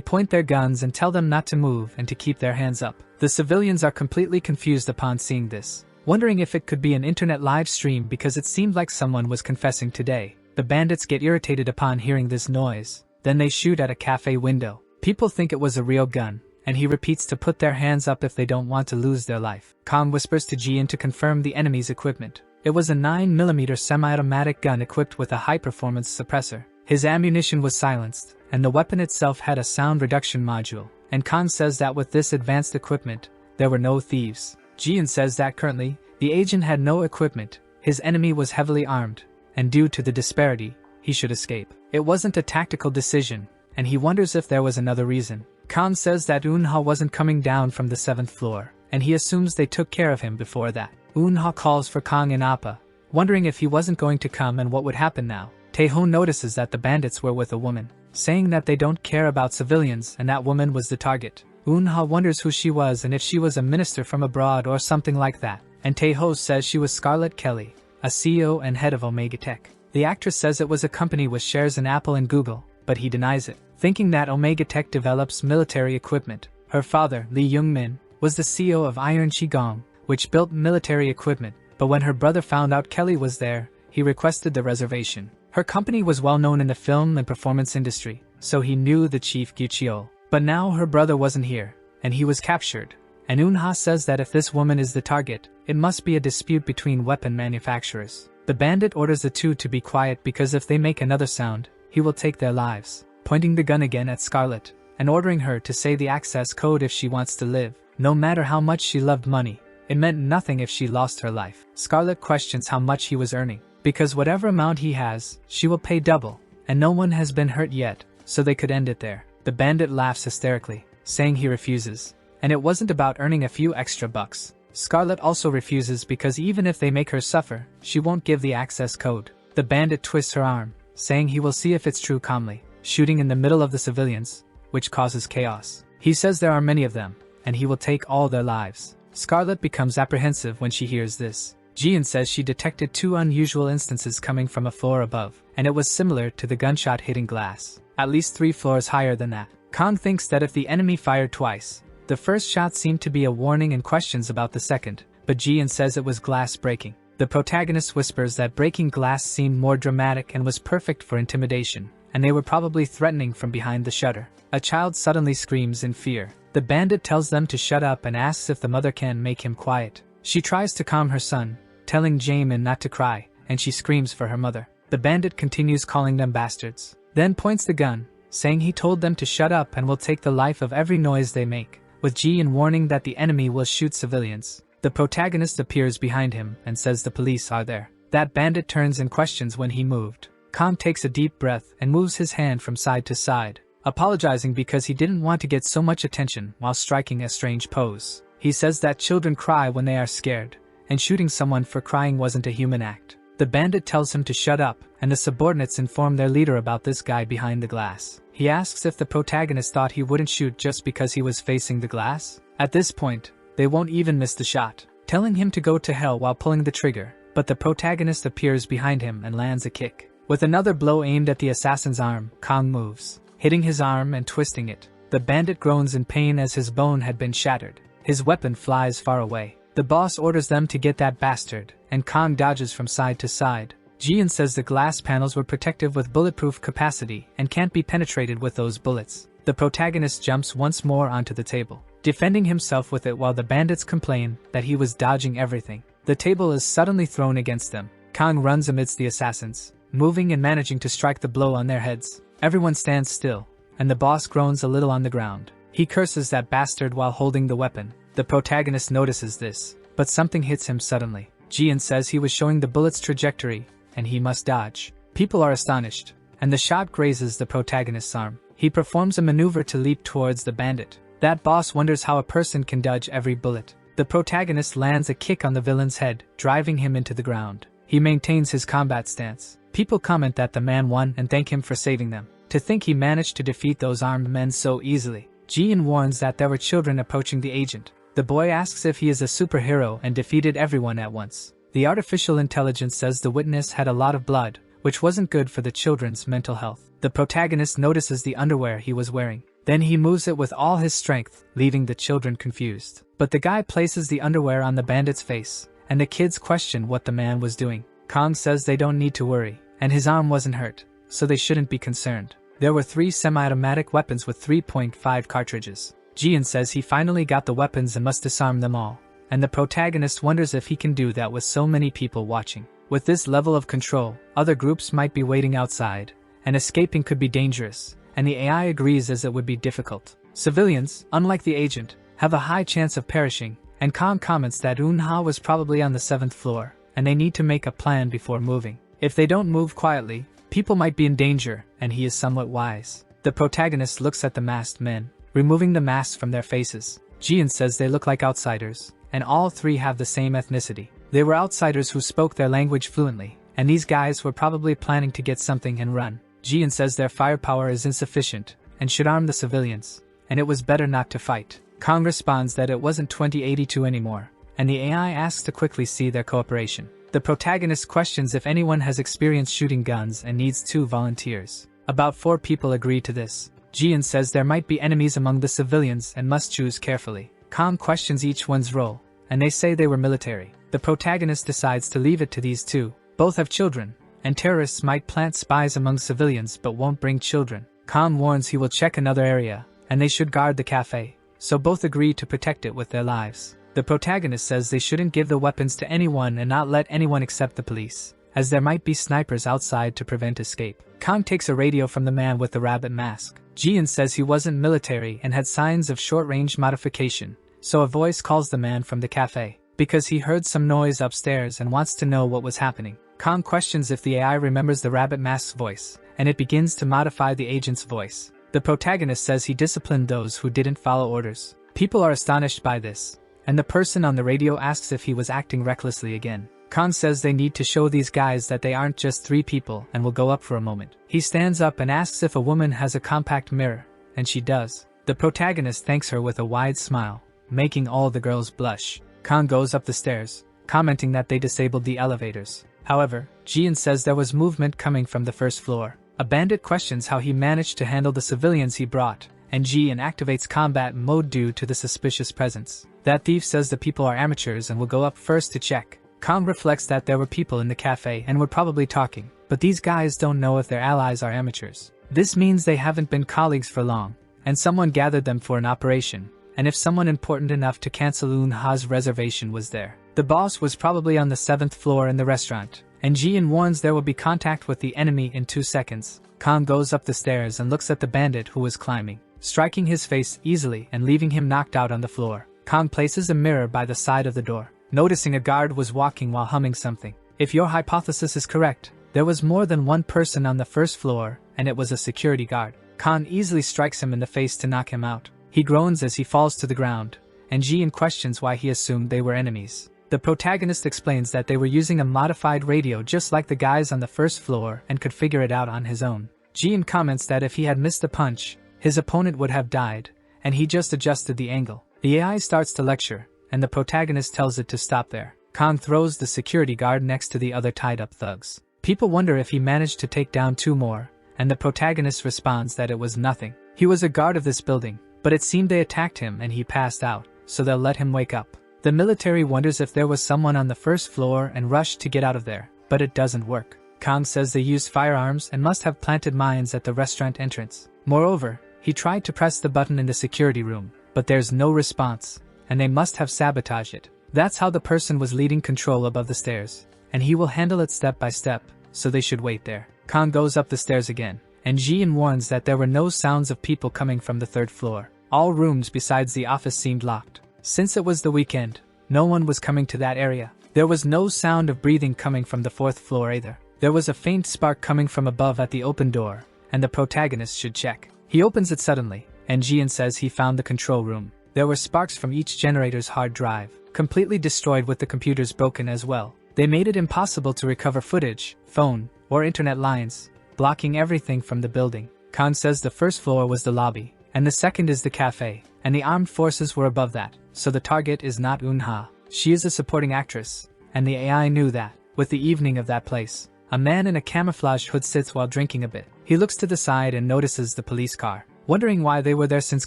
point their guns and tell them not to move and to keep their hands up. The civilians are completely confused upon seeing this, wondering if it could be an internet live stream because it seemed like someone was confessing today. The bandits get irritated upon hearing this noise. Then they shoot at a cafe window. People think it was a real gun, and he repeats to put their hands up if they don't want to lose their life. Kang whispers to Jian to confirm the enemy's equipment. It was a 9mm semi-automatic gun equipped with a high-performance suppressor. His ammunition was silenced, and the weapon itself had a sound reduction module. And Kang says that with this advanced equipment, there were no thieves. Jian says that currently, the agent had no equipment, his enemy was heavily armed, and due to the disparity, he should escape. It wasn't a tactical decision, and he wonders if there was another reason. Kang says that Eun-ha wasn't coming down from the 7th floor, and he assumes they took care of him before that. Eun-ha calls for Kang and Appa, wondering if he wasn't going to come and what would happen now. Tae-ho notices that the bandits were with a woman, saying that they don't care about civilians and that woman was the target. Eun-ha wonders who she was and if she was a minister from abroad or something like that, and Tae-ho says she was Scarlett Kelly, a CEO and head of Omega Tech. The actress says it was a company with shares in Apple and Google, but he denies it, thinking that Omega Tech develops military equipment. Her father, Lee Young-min, was the CEO of Iron Qigong, which built military equipment, but when her brother found out Kelly was there, he requested the reservation. Her company was well known in the film and performance industry, so he knew the chief Gyuchiol. But now her brother wasn't here, and he was captured. And Eun-ha says that if this woman is the target, it must be a dispute between weapon manufacturers. The bandit orders the two to be quiet because if they make another sound, he will take their lives, pointing the gun again at Scarlett, and ordering her to say the access code if she wants to live. No matter how much she loved money, it meant nothing if she lost her life. Scarlett questions how much he was earning, because whatever amount he has, she will pay double, and no one has been hurt yet, so they could end it there. The bandit laughs hysterically, saying he refuses, and it wasn't about earning a few extra bucks. Scarlett also refuses because even if they make her suffer, she won't give the access code. The bandit twists her arm, saying he will see if it's true calmly, shooting in the middle of the civilians, which causes chaos. He says there are many of them, and he will take all their lives. Scarlett becomes apprehensive when she hears this. Jian says she detected 2 unusual instances coming from a floor above, and it was similar to the gunshot hitting glass, at least 3 floors higher than that. Kang thinks that if the enemy fired twice, the first shot seemed to be a warning and questions about the second, but Jian says it was glass breaking. The protagonist whispers that breaking glass seemed more dramatic and was perfect for intimidation, and they were probably threatening from behind the shutter. A child suddenly screams in fear. The bandit tells them to shut up and asks if the mother can make him quiet. She tries to calm her son, telling Jamin not to cry, and she screams for her mother. The bandit continues calling them bastards, then points the gun, saying he told them to shut up and will take the life of every noise they make, with Jian warning that the enemy will shoot civilians. The protagonist appears behind him and says the police are there. That bandit turns and questions when he moved. Kang takes a deep breath and moves his hand from side to side, apologizing because he didn't want to get so much attention while striking a strange pose. He says that children cry when they are scared, and shooting someone for crying wasn't a human act. The bandit tells him to shut up, and the subordinates inform their leader about this guy behind the glass. He asks if the protagonist thought he wouldn't shoot just because he was facing the glass. At this point, they won't even miss the shot, telling him to go to hell while pulling the trigger, but the protagonist appears behind him and lands a kick. With another blow aimed at the assassin's arm, Kang moves, hitting his arm and twisting it. The bandit groans in pain as his bone had been shattered. His weapon flies far away. The boss orders them to get that bastard, and Kang dodges from side to side. Jian says the glass panels were protective with bulletproof capacity and can't be penetrated with those bullets. The protagonist jumps once more onto the table, defending himself with it while the bandits complain that he was dodging everything. The table is suddenly thrown against them. Kang runs amidst the assassins, moving and managing to strike the blow on their heads. Everyone stands still, and the boss groans a little on the ground. He curses that bastard while holding the weapon. The protagonist notices this, but something hits him suddenly. Jian says he was showing the bullet's trajectory, and he must dodge. People are astonished, and the shot grazes the protagonist's arm. He performs a maneuver to leap towards the bandit. That boss wonders how a person can dodge every bullet. The protagonist lands a kick on the villain's head, driving him into the ground. He maintains his combat stance. People comment that the man won and thank him for saving them. To think he managed to defeat those armed men so easily. Jian warns that there were children approaching the agent. The boy asks if he is a superhero and defeated everyone at once. The artificial intelligence says the witness had a lot of blood, which wasn't good for the children's mental health. The protagonist notices the underwear he was wearing. Then he moves it with all his strength, leaving the children confused. But the guy places the underwear on the bandit's face, and the kids question what the man was doing. Kang says they don't need to worry, and his arm wasn't hurt, so they shouldn't be concerned. There were 3 semi-automatic weapons with 3.5 cartridges. Jian says he finally got the weapons and must disarm them all, and the protagonist wonders if he can do that with so many people watching. With this level of control, other groups might be waiting outside, and escaping could be dangerous, and the AI agrees as it would be difficult. Civilians, unlike the agent, have a high chance of perishing, and Kang comments that Eunha was probably on the 7th floor, and they need to make a plan before moving. If they don't move quietly, people might be in danger, and he is somewhat wise. The protagonist looks at the masked men, removing the masks from their faces. Jian says they look like outsiders, and all 3 have the same ethnicity. They were outsiders who spoke their language fluently, and these guys were probably planning to get something and run. Jian says their firepower is insufficient, and should arm the civilians, and it was better not to fight. Kang responds that it wasn't 2082 anymore, and the AI asks to quickly see their cooperation. The protagonist questions if anyone has experience shooting guns and needs 2 volunteers. About 4 people agree to this. Jian says there might be enemies among the civilians and must choose carefully. Kang questions each one's role, and they say they were military. The protagonist decides to leave it to these 2. Both have children, and terrorists might plant spies among civilians but won't bring children. Kang warns he will check another area, and they should guard the cafe, so both agree to protect it with their lives. The protagonist says they shouldn't give the weapons to anyone and not let anyone except the police, as there might be snipers outside to prevent escape. Kang takes a radio from the man with the rabbit mask. Jian says he wasn't military and had signs of short-range modification, so a voice calls the man from the cafe, because he heard some noise upstairs and wants to know what was happening. Kang questions if the AI remembers the rabbit mask's voice, and it begins to modify the agent's voice. The protagonist says he disciplined those who didn't follow orders. People are astonished by this, and the person on the radio asks if he was acting recklessly again. Kang says they need to show these guys that they aren't just 3 people and will go up for a moment. He stands up and asks if a woman has a compact mirror, and she does. The protagonist thanks her with a wide smile, making all the girls blush. Kang goes up the stairs, commenting that they disabled the elevators. However, Jian says there was movement coming from the 1st floor. A bandit questions how he managed to handle the civilians he brought, and Jian activates combat mode due to the suspicious presence. That thief says the people are amateurs and will go up first to check. Kang reflects that there were people in the cafe and were probably talking, but these guys don't know if their allies are amateurs. This means they haven't been colleagues for long, and someone gathered them for an operation, and if someone important enough to cancel Eunha's reservation was there. The boss was probably on the 7th floor in the restaurant, and Jian warns there will be contact with the enemy in 2 seconds. Kang goes up the stairs and looks at the bandit who was climbing, striking his face easily and leaving him knocked out on the floor. Kang places a mirror by the side of the door, noticing a guard was walking while humming something. If your hypothesis is correct, there was more than 1 person on the 1st floor, and it was a security guard. Kang easily strikes him in the face to knock him out. He groans as he falls to the ground, and Jian questions why he assumed they were enemies. The protagonist explains that they were using a modified radio just like the guys on the 1st floor and could figure it out on his own. Jian comments that if he had missed a punch, his opponent would have died, and he just adjusted the angle. The AI starts to lecture, and the protagonist tells it to stop there. Kang throws the security guard next to the other tied-up thugs. People wonder if he managed to take down 2 more, and the protagonist responds that it was nothing. He was a guard of this building, but it seemed they attacked him and he passed out, so they'll let him wake up. The military wonders if there was someone on the 1st floor and rushed to get out of there, but it doesn't work. Kang says they used firearms and must have planted mines at the restaurant entrance. Moreover, he tried to press the button in the security room, but there's no response, and they must have sabotaged it. That's how the person was leading control above the stairs, and he will handle it step by step, so they should wait there. Khan goes up the stairs again, and Jian warns that there were no sounds of people coming from the 3rd floor. All rooms besides the office seemed locked. Since it was the weekend, no one was coming to that area. There was no sound of breathing coming from the 4th floor either. There was a faint spark coming from above at the open door, and the protagonist should check. He opens it suddenly, and Jian says he found the control room. There were sparks from each generator's hard drive, completely destroyed with the computers broken as well. They made it impossible to recover footage, phone, or internet lines, blocking everything from the building. Khan says the 1st floor was the lobby, and the 2nd is the cafe, and the armed forces were above that, so the target is not Unha. She is a supporting actress, and the AI knew that. With the evening of that place, a man in a camouflage hood sits while drinking a bit. He looks to the side and notices the police car, wondering why they were there since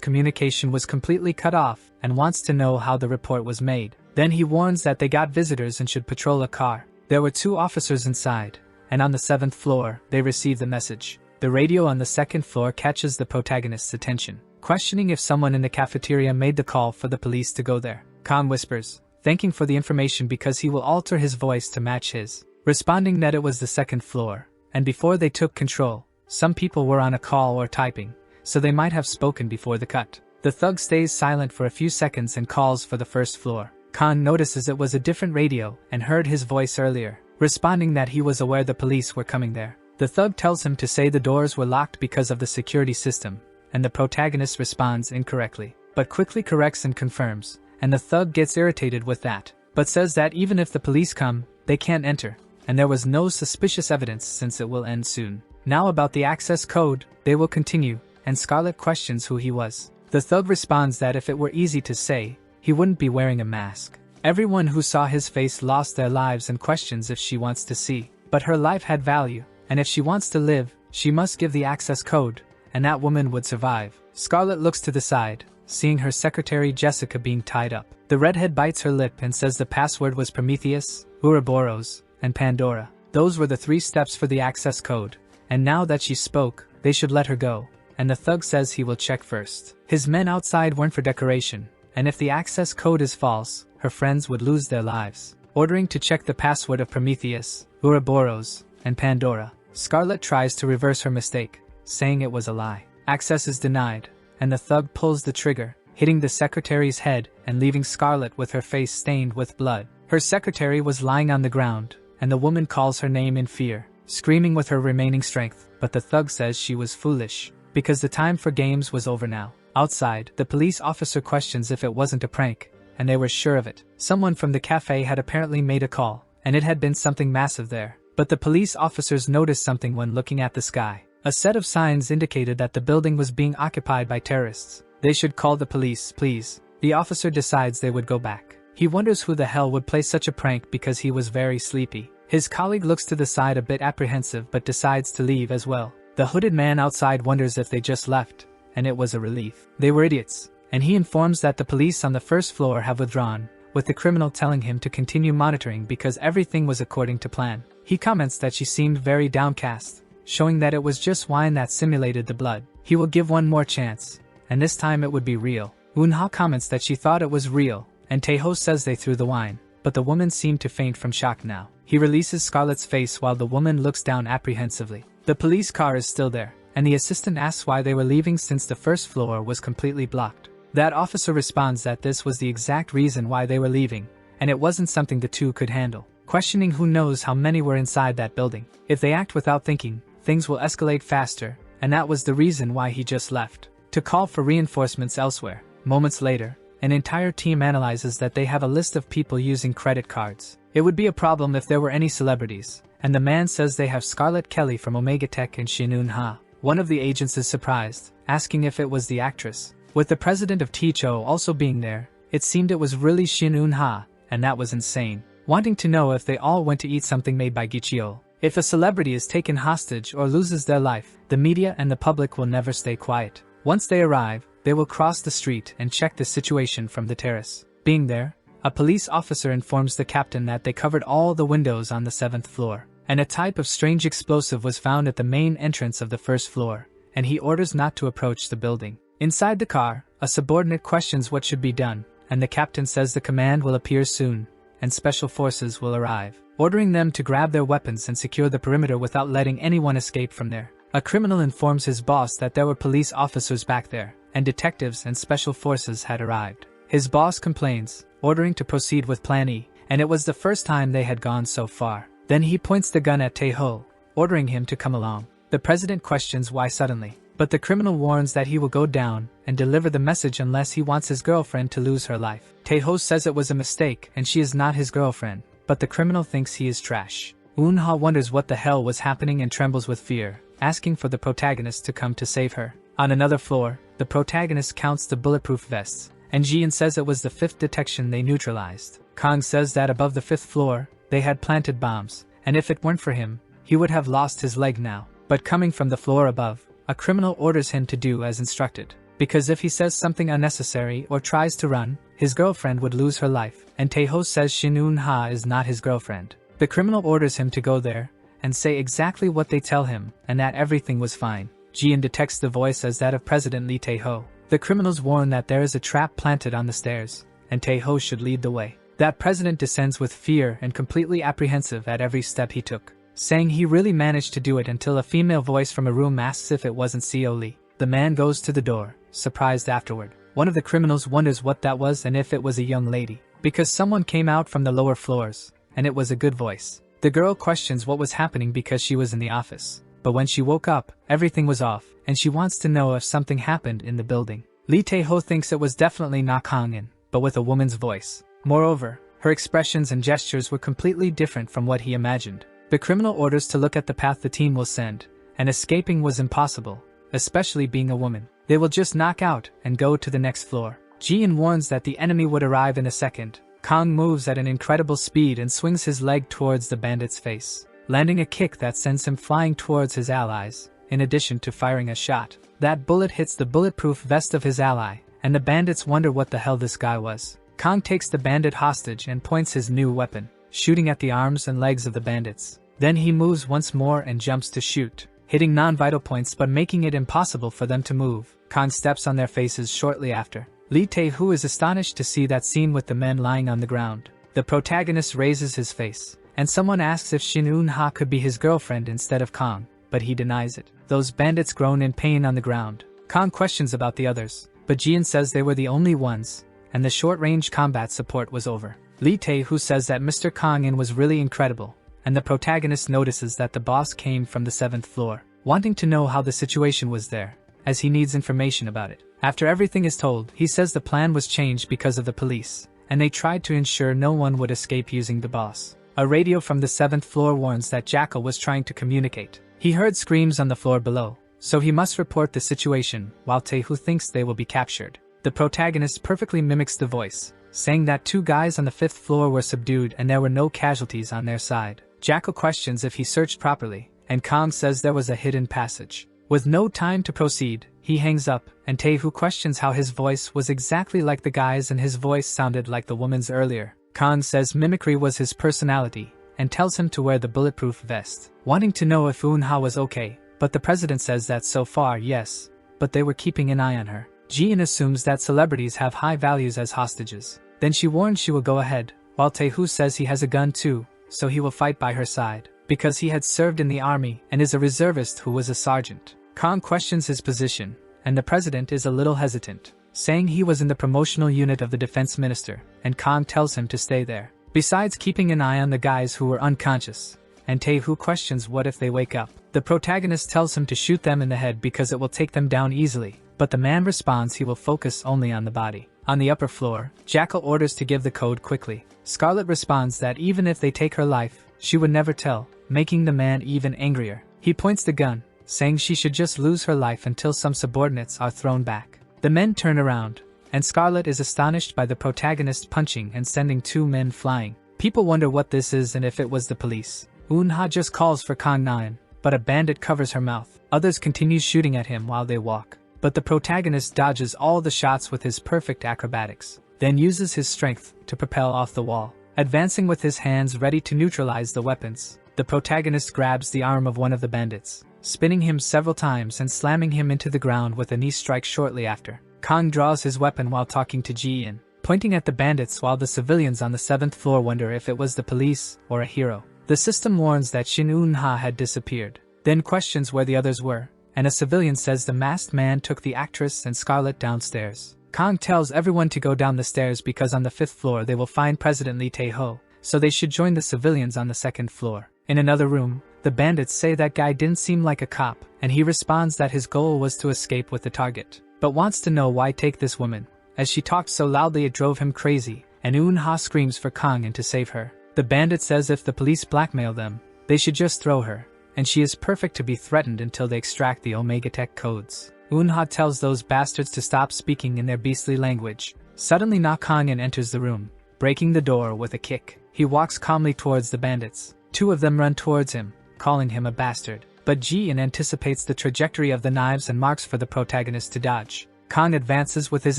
communication was completely cut off, and wants to know how the report was made. Then he warns that they got visitors and should patrol a car. There were 2 officers inside, and on the 7th floor, they receive the message. The radio on the 2nd floor catches the protagonist's attention, questioning if someone in the cafeteria made the call for the police to go there. Khan whispers, thanking for the information because he will alter his voice to match his, responding that it was the 2nd floor, and before they took control, some people were on a call or typing, so they might have spoken before the cut. The thug stays silent for a few seconds and calls for the 1st floor. Khan notices it was a different radio and heard his voice earlier, responding that he was aware the police were coming there. The thug tells him to say the doors were locked because of the security system, and the protagonist responds incorrectly, but quickly corrects and confirms, and the thug gets irritated with that, but says that even if the police come, they can't enter, and there was no suspicious evidence since it will end soon. Now about the access code, they will continue, and Scarlet questions who he was. The thug responds that if it were easy to say, he wouldn't be wearing a mask. Everyone who saw his face lost their lives and questions if she wants to see. But her life had value, and if she wants to live, she must give the access code, and that woman would survive. Scarlet looks to the side, seeing her secretary Jessica being tied up. The redhead bites her lip and says the password was Prometheus, Ouroboros, and Pandora. Those were the 3 steps for the access code, and now that she spoke, they should let her go, and the thug says he will check first. His men outside weren't for decoration, and if the access code is false, her friends would lose their lives. Ordering to check the password of Prometheus, Ouroboros, and Pandora, Scarlet tries to reverse her mistake, saying it was a lie. Access is denied, and the thug pulls the trigger, hitting the secretary's head and leaving Scarlet with her face stained with blood. Her secretary was lying on the ground, and the woman calls her name in fear, screaming with her remaining strength, but the thug says she was foolish, because the time for games was over now. Outside, the police officer questions if it wasn't a prank, and they were sure of it. Someone from the cafe had apparently made a call, and it had been something massive there. But the police officers noticed something when looking at the sky. A set of signs indicated that the building was being occupied by terrorists. They should call the police, please. The officer decides they would go back. He wonders who the hell would play such a prank because he was very sleepy. His colleague looks to the side a bit apprehensive but decides to leave as well. The hooded man outside wonders if they just left, and it was a relief. They were idiots, and he informs that the police on the 1st floor have withdrawn, with the criminal telling him to continue monitoring because everything was according to plan. He comments that she seemed very downcast, showing that it was just wine that simulated the blood. He will give one more chance, and this time it would be real. Unha comments that she thought it was real, and Taeho says they threw the wine, but the woman seemed to faint from shock now. He releases Scarlet's face while the woman looks down apprehensively. The police car is still there, and the assistant asks why they were leaving since the 1st floor was completely blocked. That officer responds that this was the exact reason why they were leaving, and it wasn't something the two could handle, questioning who knows how many were inside that building. If they act without thinking, things will escalate faster, and that was the reason why he just left, to call for reinforcements elsewhere. Moments later, an entire team analyzes that they have a list of people using credit cards. It would be a problem if there were any celebrities, and the man says they have Scarlet Kelly from Omega Tech and Shin Eun-ha. One of the agents is surprised, asking if it was the actress. With the president of Ticho also being there, it seemed it was really Shin Eun-ha, and that was insane. Wanting to know if they all went to eat something made by Gichio. If a celebrity is taken hostage or loses their life, the media and the public will never stay quiet. Once they arrive, they will cross the street and check the situation from the terrace. Being there, a police officer informs the captain that they covered all the windows on the 7th floor, and a type of strange explosive was found at the main entrance of the 1st floor, and he orders not to approach the building. Inside the car, a subordinate questions what should be done, and the captain says the command will appear soon, and special forces will arrive. ordering them to grab their weapons and secure the perimeter without letting anyone escape from there. A criminal informs his boss that there were police officers back there, and detectives and special forces had arrived. His boss complains, ordering to proceed with Plan E, and it was the first time they had gone so far. Then he points the gun at Tae-ho, ordering him to come along. The president questions why suddenly, but the criminal warns that he will go down and deliver the message unless he wants his girlfriend to lose her life. Tae-ho says it was a mistake and she is not his girlfriend, but the criminal thinks he is trash. Eun-ha wonders what the hell was happening and trembles with fear, asking for the protagonist to come to save her. On another floor, the protagonist counts the bulletproof vests, and Jian says it was the 5th detection they neutralized. Kang says that above the 5th floor, they had planted bombs, and if it weren't for him, he would have lost his leg now. But coming from the floor above, a criminal orders him to do as instructed, because if he says something unnecessary or tries to run, his girlfriend would lose her life, and Tae-ho says Shin Eun-ha is not his girlfriend. The criminal orders him to go there and say exactly what they tell him, and that everything was fine. Jian detects the voice as that of President Lee Tae-ho. The criminals warn that there is a trap planted on the stairs, and Tae-ho should lead the way. That president descends with fear and completely apprehensive at every step he took, saying he really managed to do it until a female voice from a room asks if it wasn't Co. Lee. The man goes to the door, surprised afterward. One of the criminals wonders what that was and if it was a young lady, because someone came out from the lower floors, and it was a good voice. The girl questions what was happening because she was in the office, but when she woke up, everything was off, and she wants to know if something happened in the building. Lee Tae-ho thinks it was definitely not Kang-in, but with a woman's voice. Moreover, her expressions and gestures were completely different from what he imagined. The criminal orders to look at the path the team will send, and escaping was impossible, especially being a woman. They will just knock out and go to the next floor. Jian warns that the enemy would arrive in a second. Kang moves at an incredible speed and swings his leg towards the bandit's face, landing a kick that sends him flying towards his allies, in addition to firing a shot. That bullet hits the bulletproof vest of his ally, and the bandits wonder what the hell this guy was. Kang takes the bandit hostage and points his new weapon, shooting at the arms and legs of the bandits. Then he moves once more and jumps to shoot, hitting non-vital points but making it impossible for them to move. Kang steps on their faces shortly after. Lee Tae-ho is astonished to see that scene with the men lying on the ground. The protagonist raises his face, and someone asks if Shin Eun-ha could be his girlfriend instead of Kang, but he denies it. Those bandits groan in pain on the ground. Kang questions about the others, but Jian says they were the only ones, and the short-range combat support was over. Lee Tae-ho says that Mr. Kang-in was really incredible, and the protagonist notices that the boss came from the 7th floor, wanting to know how the situation was there, as he needs information about it. After everything is told, he says the plan was changed because of the police, and they tried to ensure no one would escape using the boss. A radio from the 7th floor warns that Jackal was trying to communicate. He heard screams on the floor below, so he must report the situation, while Tae-ho thinks they will be captured. The protagonist perfectly mimics the voice, saying that 2 guys on the 5th floor were subdued and there were no casualties on their side. Jackal questions if he searched properly, and Kang says there was a hidden passage. With no time to proceed, he hangs up, and Tae-ho questions how his voice was exactly like the guy's and his voice sounded like the woman's earlier. Kang says mimicry was his personality, and tells him to wear the bulletproof vest, wanting to know if Eun-ha was okay, but the president says that so far yes, but they were keeping an eye on her. Jian assumes that celebrities have high values as hostages. Then she warns she will go ahead, while Tae-ho says he has a gun too, so he will fight by her side, because he had served in the army and is a reservist who was a sergeant. Kang questions his position, and the president is a little hesitant, saying he was in the promotional unit of the defense minister, and Kang tells him to stay there, besides keeping an eye on the guys who were unconscious, and Tae-ho questions what if they wake up. The protagonist tells him to shoot them in the head because it will take them down easily, but the man responds he will focus only on the body. On the upper floor, Jackal orders to give the code quickly. Scarlet responds that even if they take her life, she would never tell, making the man even angrier. He points the gun, saying she should just lose her life until some subordinates are thrown back. The men turn around, and Scarlet is astonished by the protagonist punching and sending 2 men flying. People wonder what this is and if it was the police. Eun-ha just calls for Kang-in, but a bandit covers her mouth. Others continue shooting at him while they walk, but the protagonist dodges all the shots with his perfect acrobatics, then uses his strength to propel off the wall, advancing with his hands ready to neutralize the weapons. The protagonist grabs the arm of one of the bandits, spinning him several times and slamming him into the ground with a knee strike shortly after. Kang draws his weapon while talking to Jian. pointing at the bandits while the civilians on the 7th floor wonder if it was the police or a hero. The system warns that Shin Eun-ha had disappeared, then questions where the others were, and a civilian says the masked man took the actress and Scarlet downstairs. Kang tells everyone to go down the stairs because on the 5th floor they will find President Lee Tae-ho, so they should join the civilians on the 2nd floor. In another room, the bandits say that guy didn't seem like a cop, and he responds that his goal was to escape with the target, but wants to know why take this woman, as she talked so loudly it drove him crazy, and Eun-ha screams for Kang and to save her. The bandit says if the police blackmail them, they should just throw her, and she is perfect to be threatened until they extract the Omega Tech codes. Eun-ha tells those bastards to stop speaking in their beastly language. Suddenly Kang enters the room, breaking the door with a kick. He walks calmly towards the bandits. 2 of them run towards him, calling him a bastard. But Ji-in anticipates the trajectory of the knives and marks for the protagonist to dodge. Kang advances with his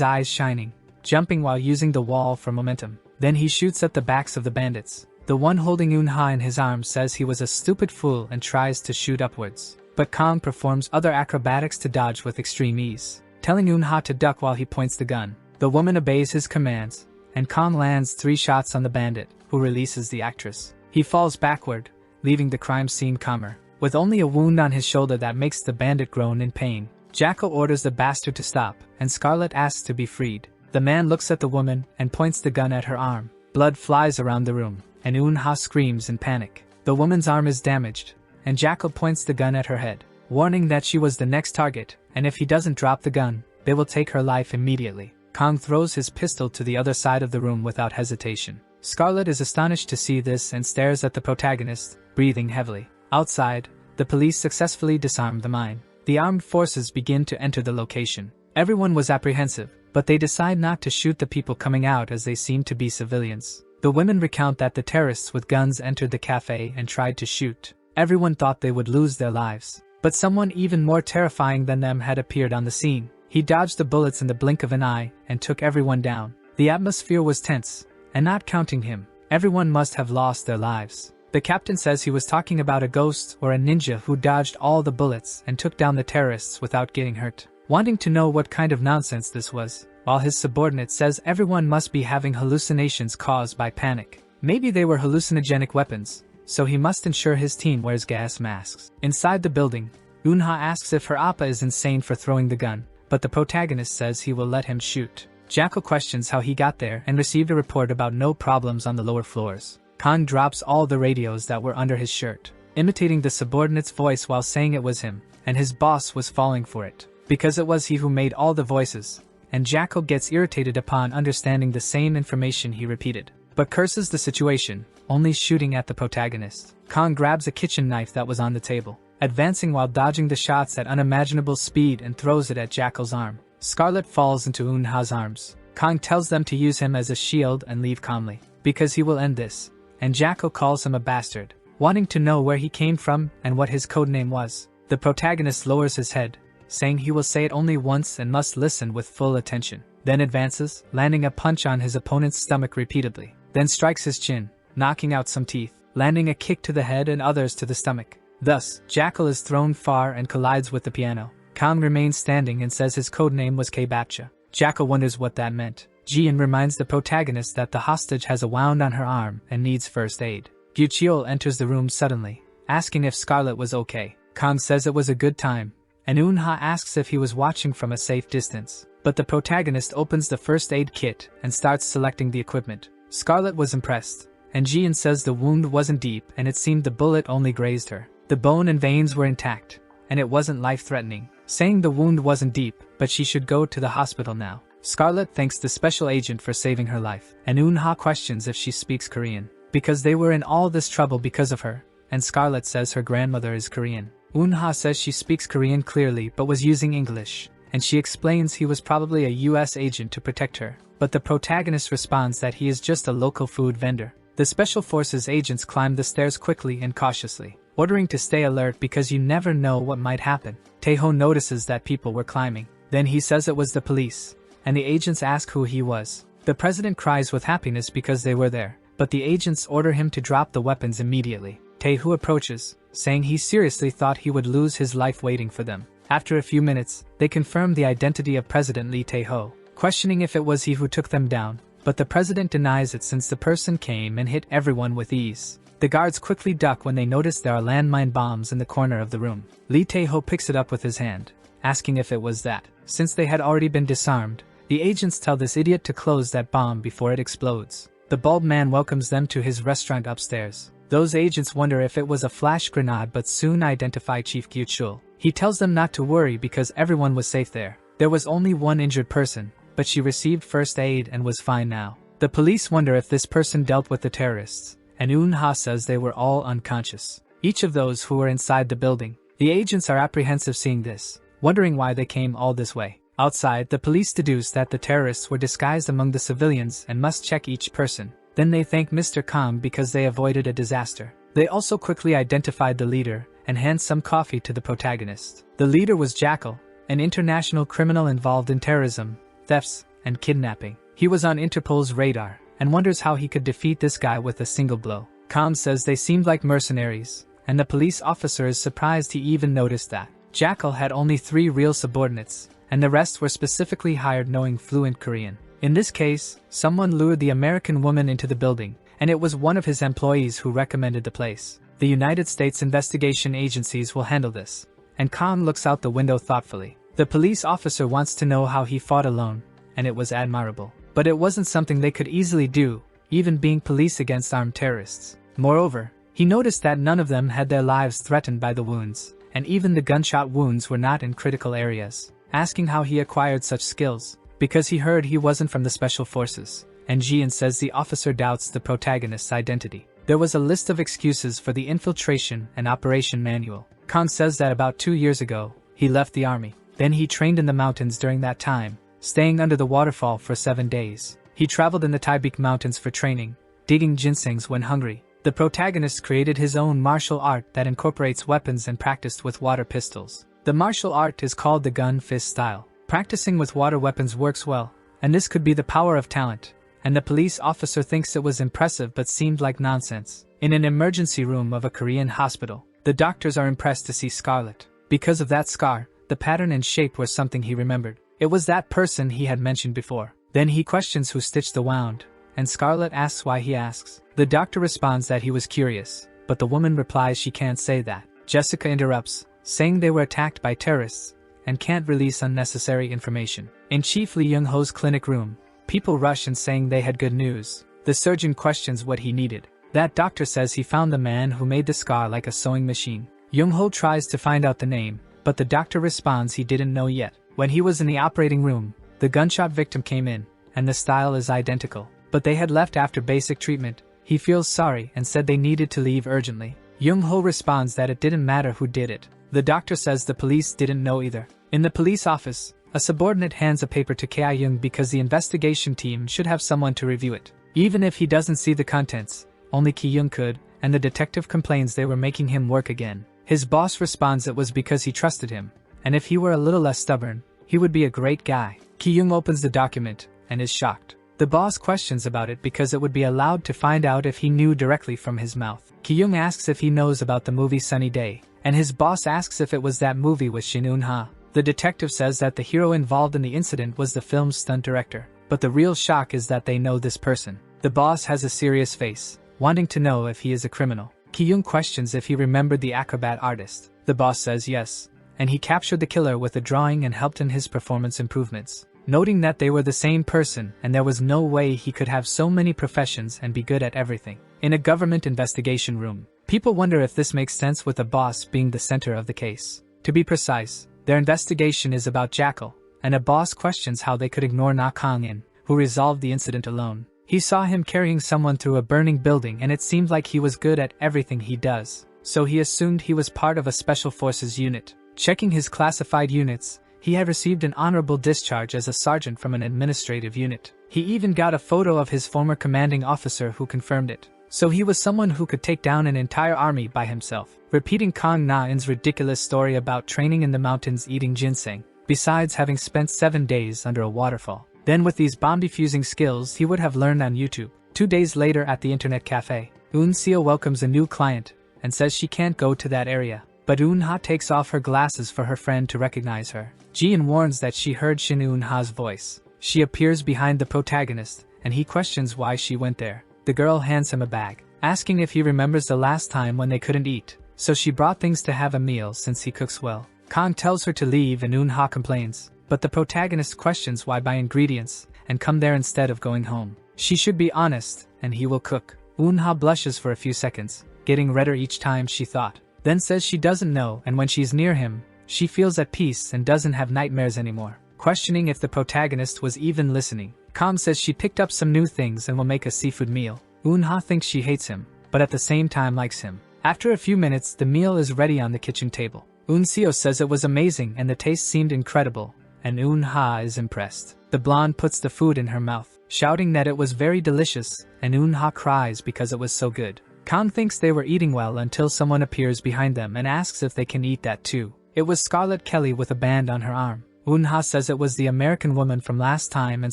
eyes shining, jumping while using the wall for momentum. Then he shoots at the backs of the bandits. The one holding Eun-ha in his arms says he was a stupid fool and tries to shoot upwards. But Kang performs other acrobatics to dodge with extreme ease, telling Eun-ha to duck while he points the gun. The woman obeys his commands, and Kang lands 3 shots on the bandit, who releases the actress. He falls backward, leaving the crime scene calmer, with only a wound on his shoulder that makes the bandit groan in pain. Jackal orders the bastard to stop, and Scarlet asks to be freed. The man looks at the woman and points the gun at her arm. Blood flies around the room, and Eun-ha screams in panic. The woman's arm is damaged, and Jackal points the gun at her head, warning that she was the next target, and if he doesn't drop the gun, they will take her life immediately. Kang throws his pistol to the other side of the room without hesitation. Scarlet is astonished to see this and stares at the protagonist, breathing heavily. Outside, the police successfully disarm the mine. The armed forces begin to enter the location. Everyone was apprehensive, but they decide not to shoot the people coming out as they seem to be civilians. The women recount that the terrorists with guns entered the cafe and tried to shoot. Everyone thought they would lose their lives, but someone even more terrifying than them had appeared on the scene. He dodged the bullets in the blink of an eye and took everyone down. The atmosphere was tense, and not counting him, everyone must have lost their lives. The captain says he was talking about a ghost or a ninja who dodged all the bullets and took down the terrorists without getting hurt, wanting to know what kind of nonsense this was, while his subordinate says everyone must be having hallucinations caused by panic. Maybe they were hallucinogenic weapons, so he must ensure his team wears gas masks. Inside the building, Eun-ha asks if her appa is insane for throwing the gun, but the protagonist says he will let him shoot. Jackal questions how he got there and received a report about no problems on the lower floors. Kang drops all the radios that were under his shirt, imitating the subordinate's voice while saying it was him, and his boss was falling for it, because it was he who made all the voices, and Jackal gets irritated upon understanding the same information he repeated, but curses the situation, only shooting at the protagonist. Kang grabs a kitchen knife that was on the table, advancing while dodging the shots at unimaginable speed and throws it at Jackal's arm. Scarlet falls into Eun-ha's arms. Kang tells them to use him as a shield and leave calmly, because he will end this, and Jackal calls him a bastard, wanting to know where he came from and what his codename was. The protagonist lowers his head, saying he will say it only once and must listen with full attention, then advances, landing a punch on his opponent's stomach repeatedly, then strikes his chin, knocking out some teeth, landing a kick to the head and others to the stomach. Thus, Jackal is thrown far and collides with the piano. Kang remains standing and says his codename was K-Batcha. Jackal wonders what that meant. Ji-in reminds the protagonist that the hostage has a wound on her arm and needs first aid. Gyu-cheol enters the room suddenly, asking if Scarlet was okay. Kang says it was a good time, and Eun-ha asks if he was watching from a safe distance. But the protagonist opens the first aid kit and starts selecting the equipment. Scarlet was impressed, and Ji-in says the wound wasn't deep and it seemed the bullet only grazed her. The bone and veins were intact, and it wasn't life-threatening, saying the wound wasn't deep, but she should go to the hospital now. Scarlet thanks the special agent for saving her life, and Eun-ha questions if she speaks Korean, because they were in all this trouble because of her, and Scarlet says her grandmother is Korean. Eun-ha says she speaks Korean clearly but was using English, and she explains he was probably a US agent to protect her, but the protagonist responds that he is just a local food vendor. The Special Forces agents climb the stairs quickly and cautiously, ordering to stay alert because you never know what might happen. Tae-ho notices that people were climbing. Then he says it was the police, and the agents ask who he was. The president cries with happiness because they were there, but the agents order him to drop the weapons immediately. Tae-ho approaches, saying he seriously thought he would lose his life waiting for them. After a few minutes, they confirm the identity of President Lee Tae-ho, questioning if it was he who took them down, but the president denies it since the person came and hit everyone with ease. The guards quickly duck when they notice there are landmine bombs in the corner of the room. Lee Tae-ho picks it up with his hand, asking if it was that. Since they had already been disarmed, the agents tell this idiot to close that bomb before it explodes. The bald man welcomes them to his restaurant upstairs. Those agents wonder if it was a flash grenade but soon identify Chief Gyuchul. He tells them not to worry because everyone was safe there. There was only one injured person, but she received first aid and was fine now. The police wonder if this person dealt with the terrorists, and Eun-ha says they were all unconscious. Each of those who were inside the building. The agents are apprehensive seeing this, wondering why they came all this way. Outside, the police deduce that the terrorists were disguised among the civilians and must check each person. Then they thank Mr. Kang because they avoided a disaster. They also quickly identified the leader and hand some coffee to the protagonist. The leader was Jackal, an international criminal involved in terrorism, thefts, and kidnapping. He was on Interpol's radar and wonders how he could defeat this guy with a single blow. Kang says they seemed like mercenaries, and the police officer is surprised he even noticed that. Jackal had only 3 real subordinates, and the rest were specifically hired knowing fluent Korean. In this case, someone lured the American woman into the building, and it was one of his employees who recommended the place. The United States investigation agencies will handle this, and Kang looks out the window thoughtfully. The police officer wants to know how he fought alone, and it was admirable. But it wasn't something they could easily do, even being police against armed terrorists. Moreover, he noticed that none of them had their lives threatened by the wounds, and even the gunshot wounds were not in critical areas. Asking how he acquired such skills, because he heard he wasn't from the special forces, and Jian says the officer doubts the protagonist's identity. There was a list of excuses for the infiltration and operation manual. Kang says that about 2 years ago, he left the army. Then he trained in the mountains during that time, staying under the waterfall for 7 days. He traveled in the Taibik Mountains for training, digging ginsengs when hungry. The protagonist created his own martial art that incorporates weapons and practiced with water pistols. The martial art is called the gun fist style. Practicing with water weapons works well, and this could be the power of talent, and the police officer thinks it was impressive but seemed like nonsense. In an emergency room of a Korean hospital, the doctors are impressed to see Scarlet. Because of that scar, the pattern and shape was something he remembered. It was that person he had mentioned before. Then he questions who stitched the wound, and Scarlet asks why he asks. The doctor responds that he was curious, but the woman replies she can't say that. Jessica interrupts, saying they were attacked by terrorists, and can't release unnecessary information. In Chief Lee Young-ho's clinic room, people rush in saying they had good news. The surgeon questions what he needed. That doctor says he found the man who made the scar like a sewing machine. Young-ho tries to find out the name, but the doctor responds he didn't know yet. When he was in the operating room, the gunshot victim came in, and the style is identical. But they had left after basic treatment. He feels sorry and said they needed to leave urgently. Young-ho responds that it didn't matter who did it. The doctor says the police didn't know either. In the police office, a subordinate hands a paper to Ki-young because the investigation team should have someone to review it. Even if he doesn't see the contents, only Ki-young could, and the detective complains they were making him work again. His boss responds it was because he trusted him, and if he were a little less stubborn, he would be a great guy. Ki-young opens the document, and is shocked. The boss questions about it because it would be allowed to find out if he knew directly from his mouth. Ki-young asks if he knows about the movie Sunny Day, and his boss asks if it was that movie with Shin Eun-ha. The detective says that the hero involved in the incident was the film's stunt director, but the real shock is that they know this person. The boss has a serious face, wanting to know if he is a criminal. Ki-young questions if he remembered the acrobat artist. The boss says yes, and he captured the killer with a drawing and helped in his performance improvements. Noting that they were the same person and there was no way he could have so many professions and be good at everything. In a government investigation room, people wonder if this makes sense with the boss being the center of the case. To be precise, their investigation is about Jackal, and a boss questions how they could ignore Na Kang-in, who resolved the incident alone. He saw him carrying someone through a burning building and it seemed like he was good at everything he does, so he assumed he was part of a special forces unit. Checking his classified units, he had received an honorable discharge as a sergeant from an administrative unit. He even got a photo of his former commanding officer who confirmed it. So he was someone who could take down an entire army by himself. Repeating Kang Na-in's ridiculous story about training in the mountains eating ginseng, besides having spent 7 days under a waterfall. Then with these bomb-defusing skills he would have learned on YouTube. 2 days later at the internet cafe, Eun-seo welcomes a new client and says she can't go to that area. But Eun-ha takes off her glasses for her friend to recognize her. Jian warns that she heard Shin Eun-ha's voice. She appears behind the protagonist and he questions why she went there. The girl hands him a bag, asking if he remembers the last time when they couldn't eat, so she brought things to have a meal since he cooks well. Kang tells her to leave and Eun-ha complains, but the protagonist questions why buy ingredients and come there instead of going home. She should be honest, and he will cook. Eun-ha blushes for a few seconds, getting redder each time she thought, then says she doesn't know, and when she's near him, she feels at peace and doesn't have nightmares anymore. Questioning if the protagonist was even listening, Kang says she picked up some new things and will make a seafood meal. Eun-ha thinks she hates him, but at the same time likes him. After a few minutes, the meal is ready on the kitchen table. Eun-seo says it was amazing and the taste seemed incredible, and Eun-ha is impressed. The blonde puts the food in her mouth, shouting that it was very delicious, and Eun-ha cries because it was so good. Kang thinks they were eating well until someone appears behind them and asks if they can eat that too. It was Scarlet Kelly with a band on her arm. Eun-ha says it was the American woman from last time, and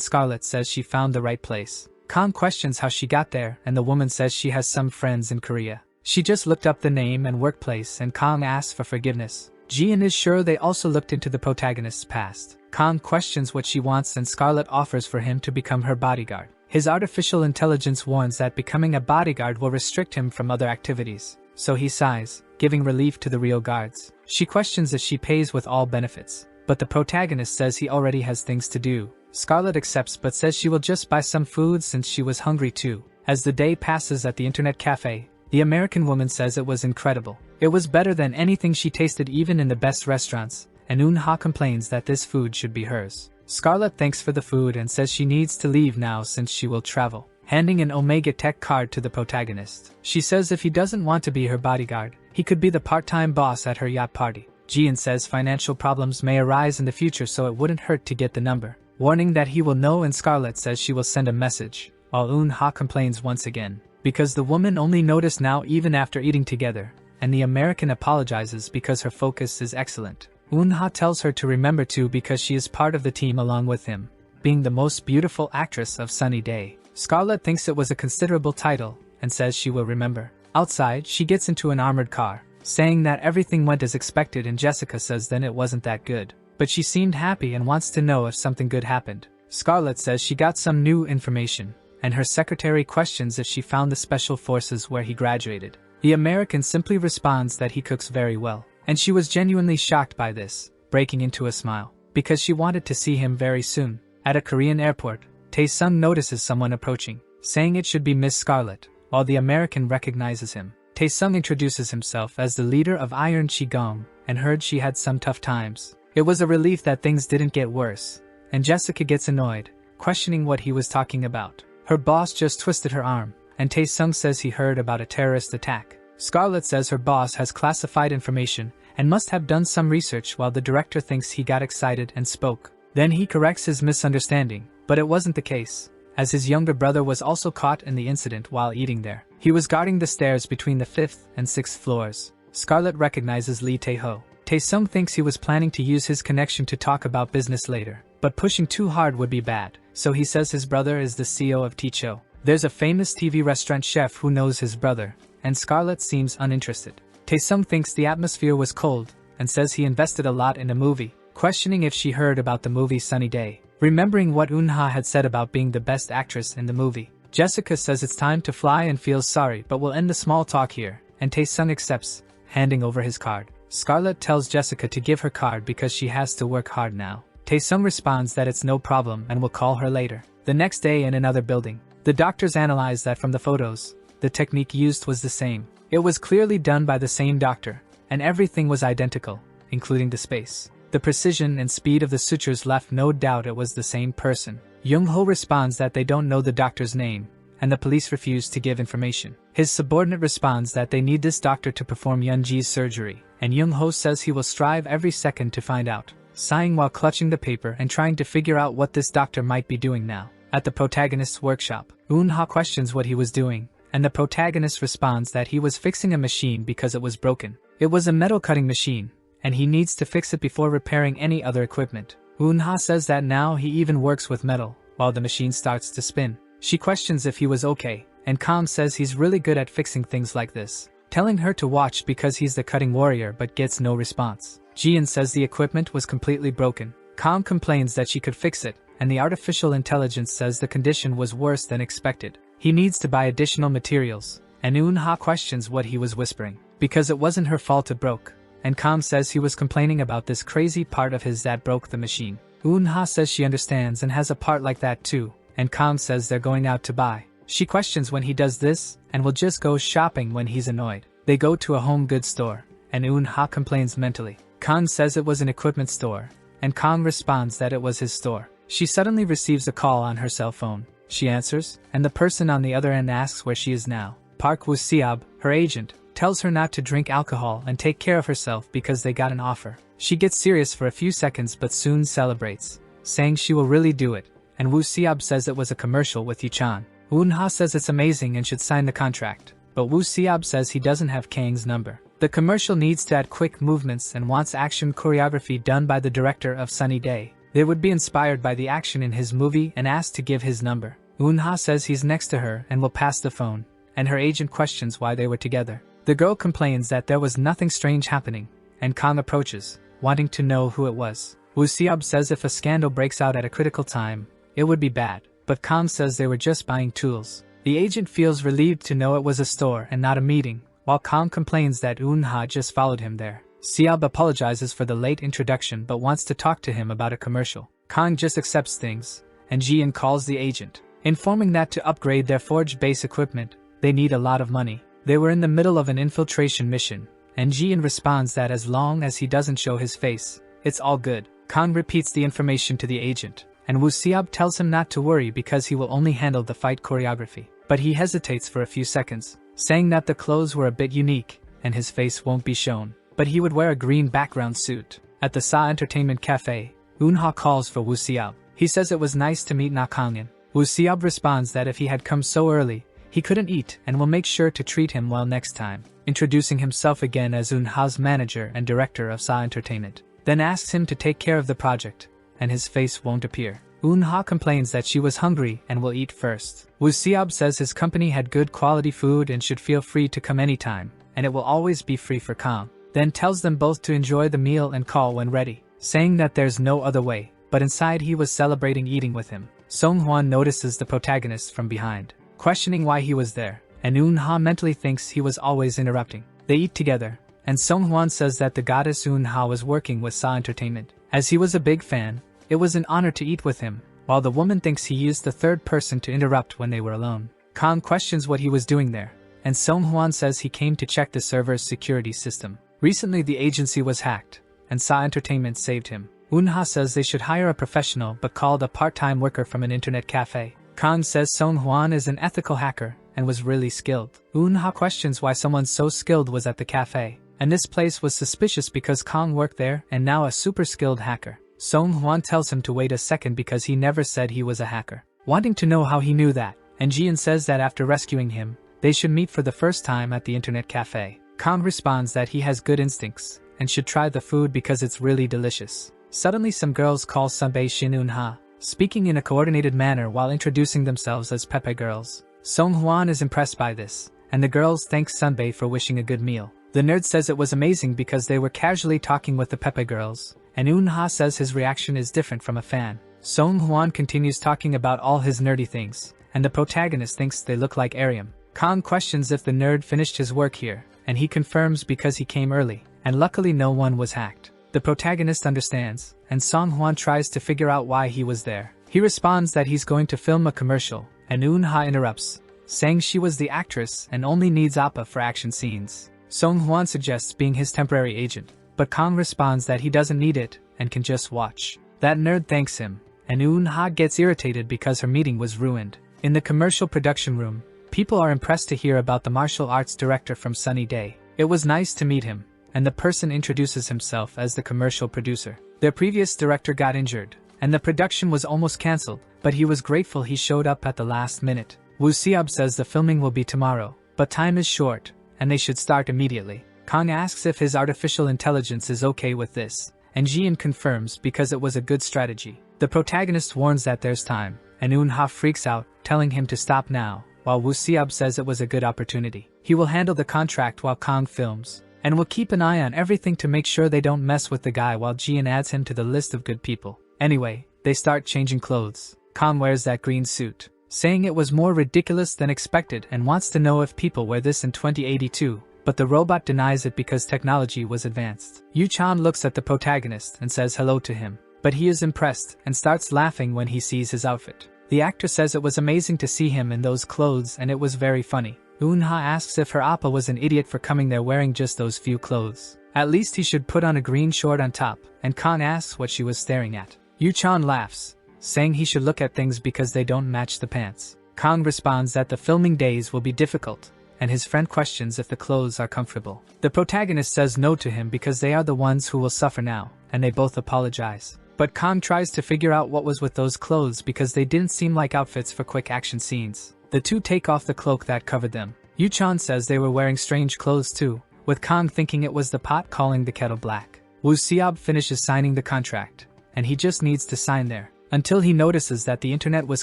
Scarlet says she found the right place. Kang questions how she got there, and the woman says she has some friends in Korea. She just looked up the name and workplace, and Kang asks for forgiveness. Jian is sure they also looked into the protagonist's past. Kang questions what she wants, and Scarlet offers for him to become her bodyguard. His artificial intelligence warns that becoming a bodyguard will restrict him from other activities, so he sighs, giving relief to the real guards. She questions if she pays with all benefits, but the protagonist says he already has things to do. Scarlet accepts but says she will just buy some food since she was hungry too. As the day passes at the internet cafe, the American woman says it was incredible. It was better than anything she tasted even in the best restaurants, and Eun-ha complains that this food should be hers. Scarlet thanks for the food and says she needs to leave now since she will travel, handing an Omega Tech card to the protagonist. She says if he doesn't want to be her bodyguard, he could be the part-time boss at her yacht party. Jian says financial problems may arise in the future, so it wouldn't hurt to get the number, warning that he will know, and Scarlet says she will send a message, while Eun-ha complains once again, because the woman only noticed now even after eating together, and the American apologizes because her focus is excellent. Eun-ha tells her to remember too because she is part of the team along with him, being the most beautiful actress of Sunny Day. Scarlet thinks it was a considerable title, and says she will remember. Outside, she gets into an armored car, saying that everything went as expected, and Jessica says then it wasn't that good. But she seemed happy and wants to know if something good happened. Scarlet says she got some new information, and her secretary questions if she found the special forces where he graduated. The American simply responds that he cooks very well, and she was genuinely shocked by this, breaking into a smile, because she wanted to see him very soon. At a Korean airport, Tae-sung notices someone approaching, saying it should be Miss Scarlet, while the American recognizes him. Tae-sung introduces himself as the leader of Iron Qigong, and heard she had some tough times. It was a relief that things didn't get worse, and Jessica gets annoyed, questioning what he was talking about. Her boss just twisted her arm, and Tae-sung says he heard about a terrorist attack. Scarlet says her boss has classified information and must have done some research, while the director thinks he got excited and spoke. Then he corrects his misunderstanding, but it wasn't the case, as his younger brother was also caught in the incident while eating there. He was guarding the stairs between the 5th and 6th floors. Scarlet recognizes Lee Tae-ho. Tae-sung thinks he was planning to use his connection to talk about business later, but pushing too hard would be bad, so he says his brother is the CEO of Ticho. There's a famous TV restaurant chef who knows his brother, and Scarlet seems uninterested. Tae-sung thinks the atmosphere was cold, and says he invested a lot in the movie, questioning if she heard about the movie Sunny Day, remembering what Eun-ha had said about being the best actress in the movie. Jessica says it's time to fly and feels sorry but will end the small talk here, and Tae-sung accepts, handing over his card. Scarlet tells Jessica to give her card because she has to work hard now. Tae-sung responds that it's no problem and will call her later. The next day, in another building, the doctors analyze that from the photos, the technique used was the same. It was clearly done by the same doctor, and everything was identical, including the space. The precision and speed of the sutures left no doubt it was the same person. Young-ho responds that they don't know the doctor's name, and the police refuse to give information. His subordinate responds that they need this doctor to perform Young-ji's surgery, and Young-ho says he will strive every second to find out, sighing while clutching the paper and trying to figure out what this doctor might be doing now. At the protagonist's workshop, Eun-ha questions what he was doing, and the protagonist responds that he was fixing a machine because it was broken. It was a metal cutting machine, and he needs to fix it before repairing any other equipment. Eun-ha says that now he even works with metal, while the machine starts to spin. She questions if he was okay, and Kam says he's really good at fixing things like this, telling her to watch because he's the cutting warrior, but gets no response. Jian says the equipment was completely broken, Kang complains that she could fix it, and the artificial intelligence says the condition was worse than expected. He needs to buy additional materials, and Eun-ha questions what he was whispering, because it wasn't her fault it broke, and Kang says he was complaining about this crazy part of his that broke the machine. Eun-ha says she understands and has a part like that too, and Kang says they're going out to buy. She questions when he does this, and will just go shopping when he's annoyed. They go to a home goods store, and Eun-ha complains mentally. Kang says it was an equipment store, and Kang responds that it was his store. She suddenly receives a call on her cell phone. She answers, and the person on the other end asks where she is now. Park Woo-seob, her agent, tells her not to drink alcohol and take care of herself because they got an offer. She gets serious for a few seconds but soon celebrates, saying she will really do it, and Woo-seob says it was a commercial with Yu-chan. Eun-ha says it's amazing and should sign the contract, but Woo-seob says he doesn't have Kang's number. The commercial needs to add quick movements and wants action choreography done by the director of Sunny Day. They would be inspired by the action in his movie and asked to give his number. Eun-ha says he's next to her and will pass the phone, and her agent questions why they were together. The girl complains that there was nothing strange happening, and Kang approaches, wanting to know who it was. Woo-seob says if a scandal breaks out at a critical time, it would be bad, but Kang says they were just buying tools. The agent feels relieved to know it was a store and not a meeting, while Kang complains that Eun-ha just followed him there. Seob apologizes for the late introduction but wants to talk to him about a commercial. Kang just accepts things, and Ji-in calls the agent, informing that to upgrade their forge base equipment, they need a lot of money. They were in the middle of an infiltration mission, and Ji-in responds that as long as he doesn't show his face, it's all good. Kang repeats the information to the agent, and Woo-seob tells him not to worry because he will only handle the fight choreography. But he hesitates for a few seconds, saying that the clothes were a bit unique, and his face won't be shown, but he would wear a green background suit. At the Sa Entertainment Cafe, Eun-ha calls for Woo-seob. He says it was nice to meet Na-kangin. Woo-seob responds that if he had come so early, he couldn't eat and will make sure to treat him well next time, introducing himself again as Eun-ha's manager and director of Sa Entertainment. Then asks him to take care of the project, and his face won't appear. Eun-ha complains that she was hungry and will eat first. Woo-seob says his company had good quality food and should feel free to come anytime, and it will always be free for Kang. Then tells them both to enjoy the meal and call when ready, saying that there's no other way, but inside he was celebrating eating with him. Song-hwan notices the protagonist from behind, questioning why he was there, and Eun-ha mentally thinks he was always interrupting. They eat together, and Song-hwan says that the goddess Eun-ha was working with Sa Entertainment. As he was a big fan, it was an honor to eat with him, while the woman thinks he used the third person to interrupt when they were alone. Kang questions what he was doing there, and Song-hwan says he came to check the server's security system. Recently the agency was hacked, and Sa Entertainment saved him. Eun-ha says they should hire a professional but called a part-time worker from an internet cafe. Kang says Song-hwan is an ethical hacker and was really skilled. Eun-ha questions why someone so skilled was at the cafe, and this place was suspicious because Kang worked there and now a super skilled hacker. Song-hwan tells him to wait a second because he never said he was a hacker, wanting to know how he knew that, and Ji-in says that after rescuing him, they should meet for the first time at the internet cafe. Kang responds that he has good instincts, and should try the food because it's really delicious. Suddenly some girls call Sunbae Shin Eun-ha, speaking in a coordinated manner while introducing themselves as Pepe girls. Song-hwan is impressed by this, and the girls thank Sunbae for wishing a good meal. The nerd says it was amazing because they were casually talking with the Pepe girls, and Eun-ha says his reaction is different from a fan. Song-hwan continues talking about all his nerdy things, and the protagonist thinks they look like Arium. Kang questions if the nerd finished his work here, and he confirms because he came early, and luckily no one was hacked. The protagonist understands, and Song-hwan tries to figure out why he was there. He responds that he's going to film a commercial, and Eun-ha interrupts, saying she was the actress and only needs Appa for action scenes. Song-hwan suggests being his temporary agent, but Kang responds that he doesn't need it and can just watch. That nerd thanks him, and Eun-ha gets irritated because her meeting was ruined. In the commercial production room, people are impressed to hear about the martial arts director from Sunny Day. It was nice to meet him, and the person introduces himself as the commercial producer. Their previous director got injured, and the production was almost cancelled, but he was grateful he showed up at the last minute. Woo-seob says the filming will be tomorrow, but time is short, and they should start immediately. Kang asks if his artificial intelligence is okay with this, and Ji-in confirms because it was a good strategy. The protagonist warns that there's time, and Eun-ha freaks out, telling him to stop now, while Woo-seob says it was a good opportunity. He will handle the contract while Kang films, and will keep an eye on everything to make sure they don't mess with the guy while Ji-in adds him to the list of good people. Anyway, they start changing clothes. Khan wears that green suit, saying it was more ridiculous than expected and wants to know if people wear this in 2082, but the robot denies it because technology was advanced. Yu-chan looks at the protagonist and says hello to him, but he is impressed and starts laughing when he sees his outfit. The actor says it was amazing to see him in those clothes and it was very funny. Eun-ha asks if her appa was an idiot for coming there wearing just those few clothes. At least he should put on a green short on top, and Khan asks what she was staring at. Yu-chan laughs, saying he should look at things because they don't match the pants. Khan responds that the filming days will be difficult, and his friend questions if the clothes are comfortable. The protagonist says no to him because they are the ones who will suffer now, and they both apologize. But Khan tries to figure out what was with those clothes because they didn't seem like outfits for quick action scenes. The two take off the cloak that covered them. Yu-chan says they were wearing strange clothes too, with Khan thinking it was the pot calling the kettle black. Woo Seob finishes signing the contract, and he just needs to sign there, until he notices that the internet was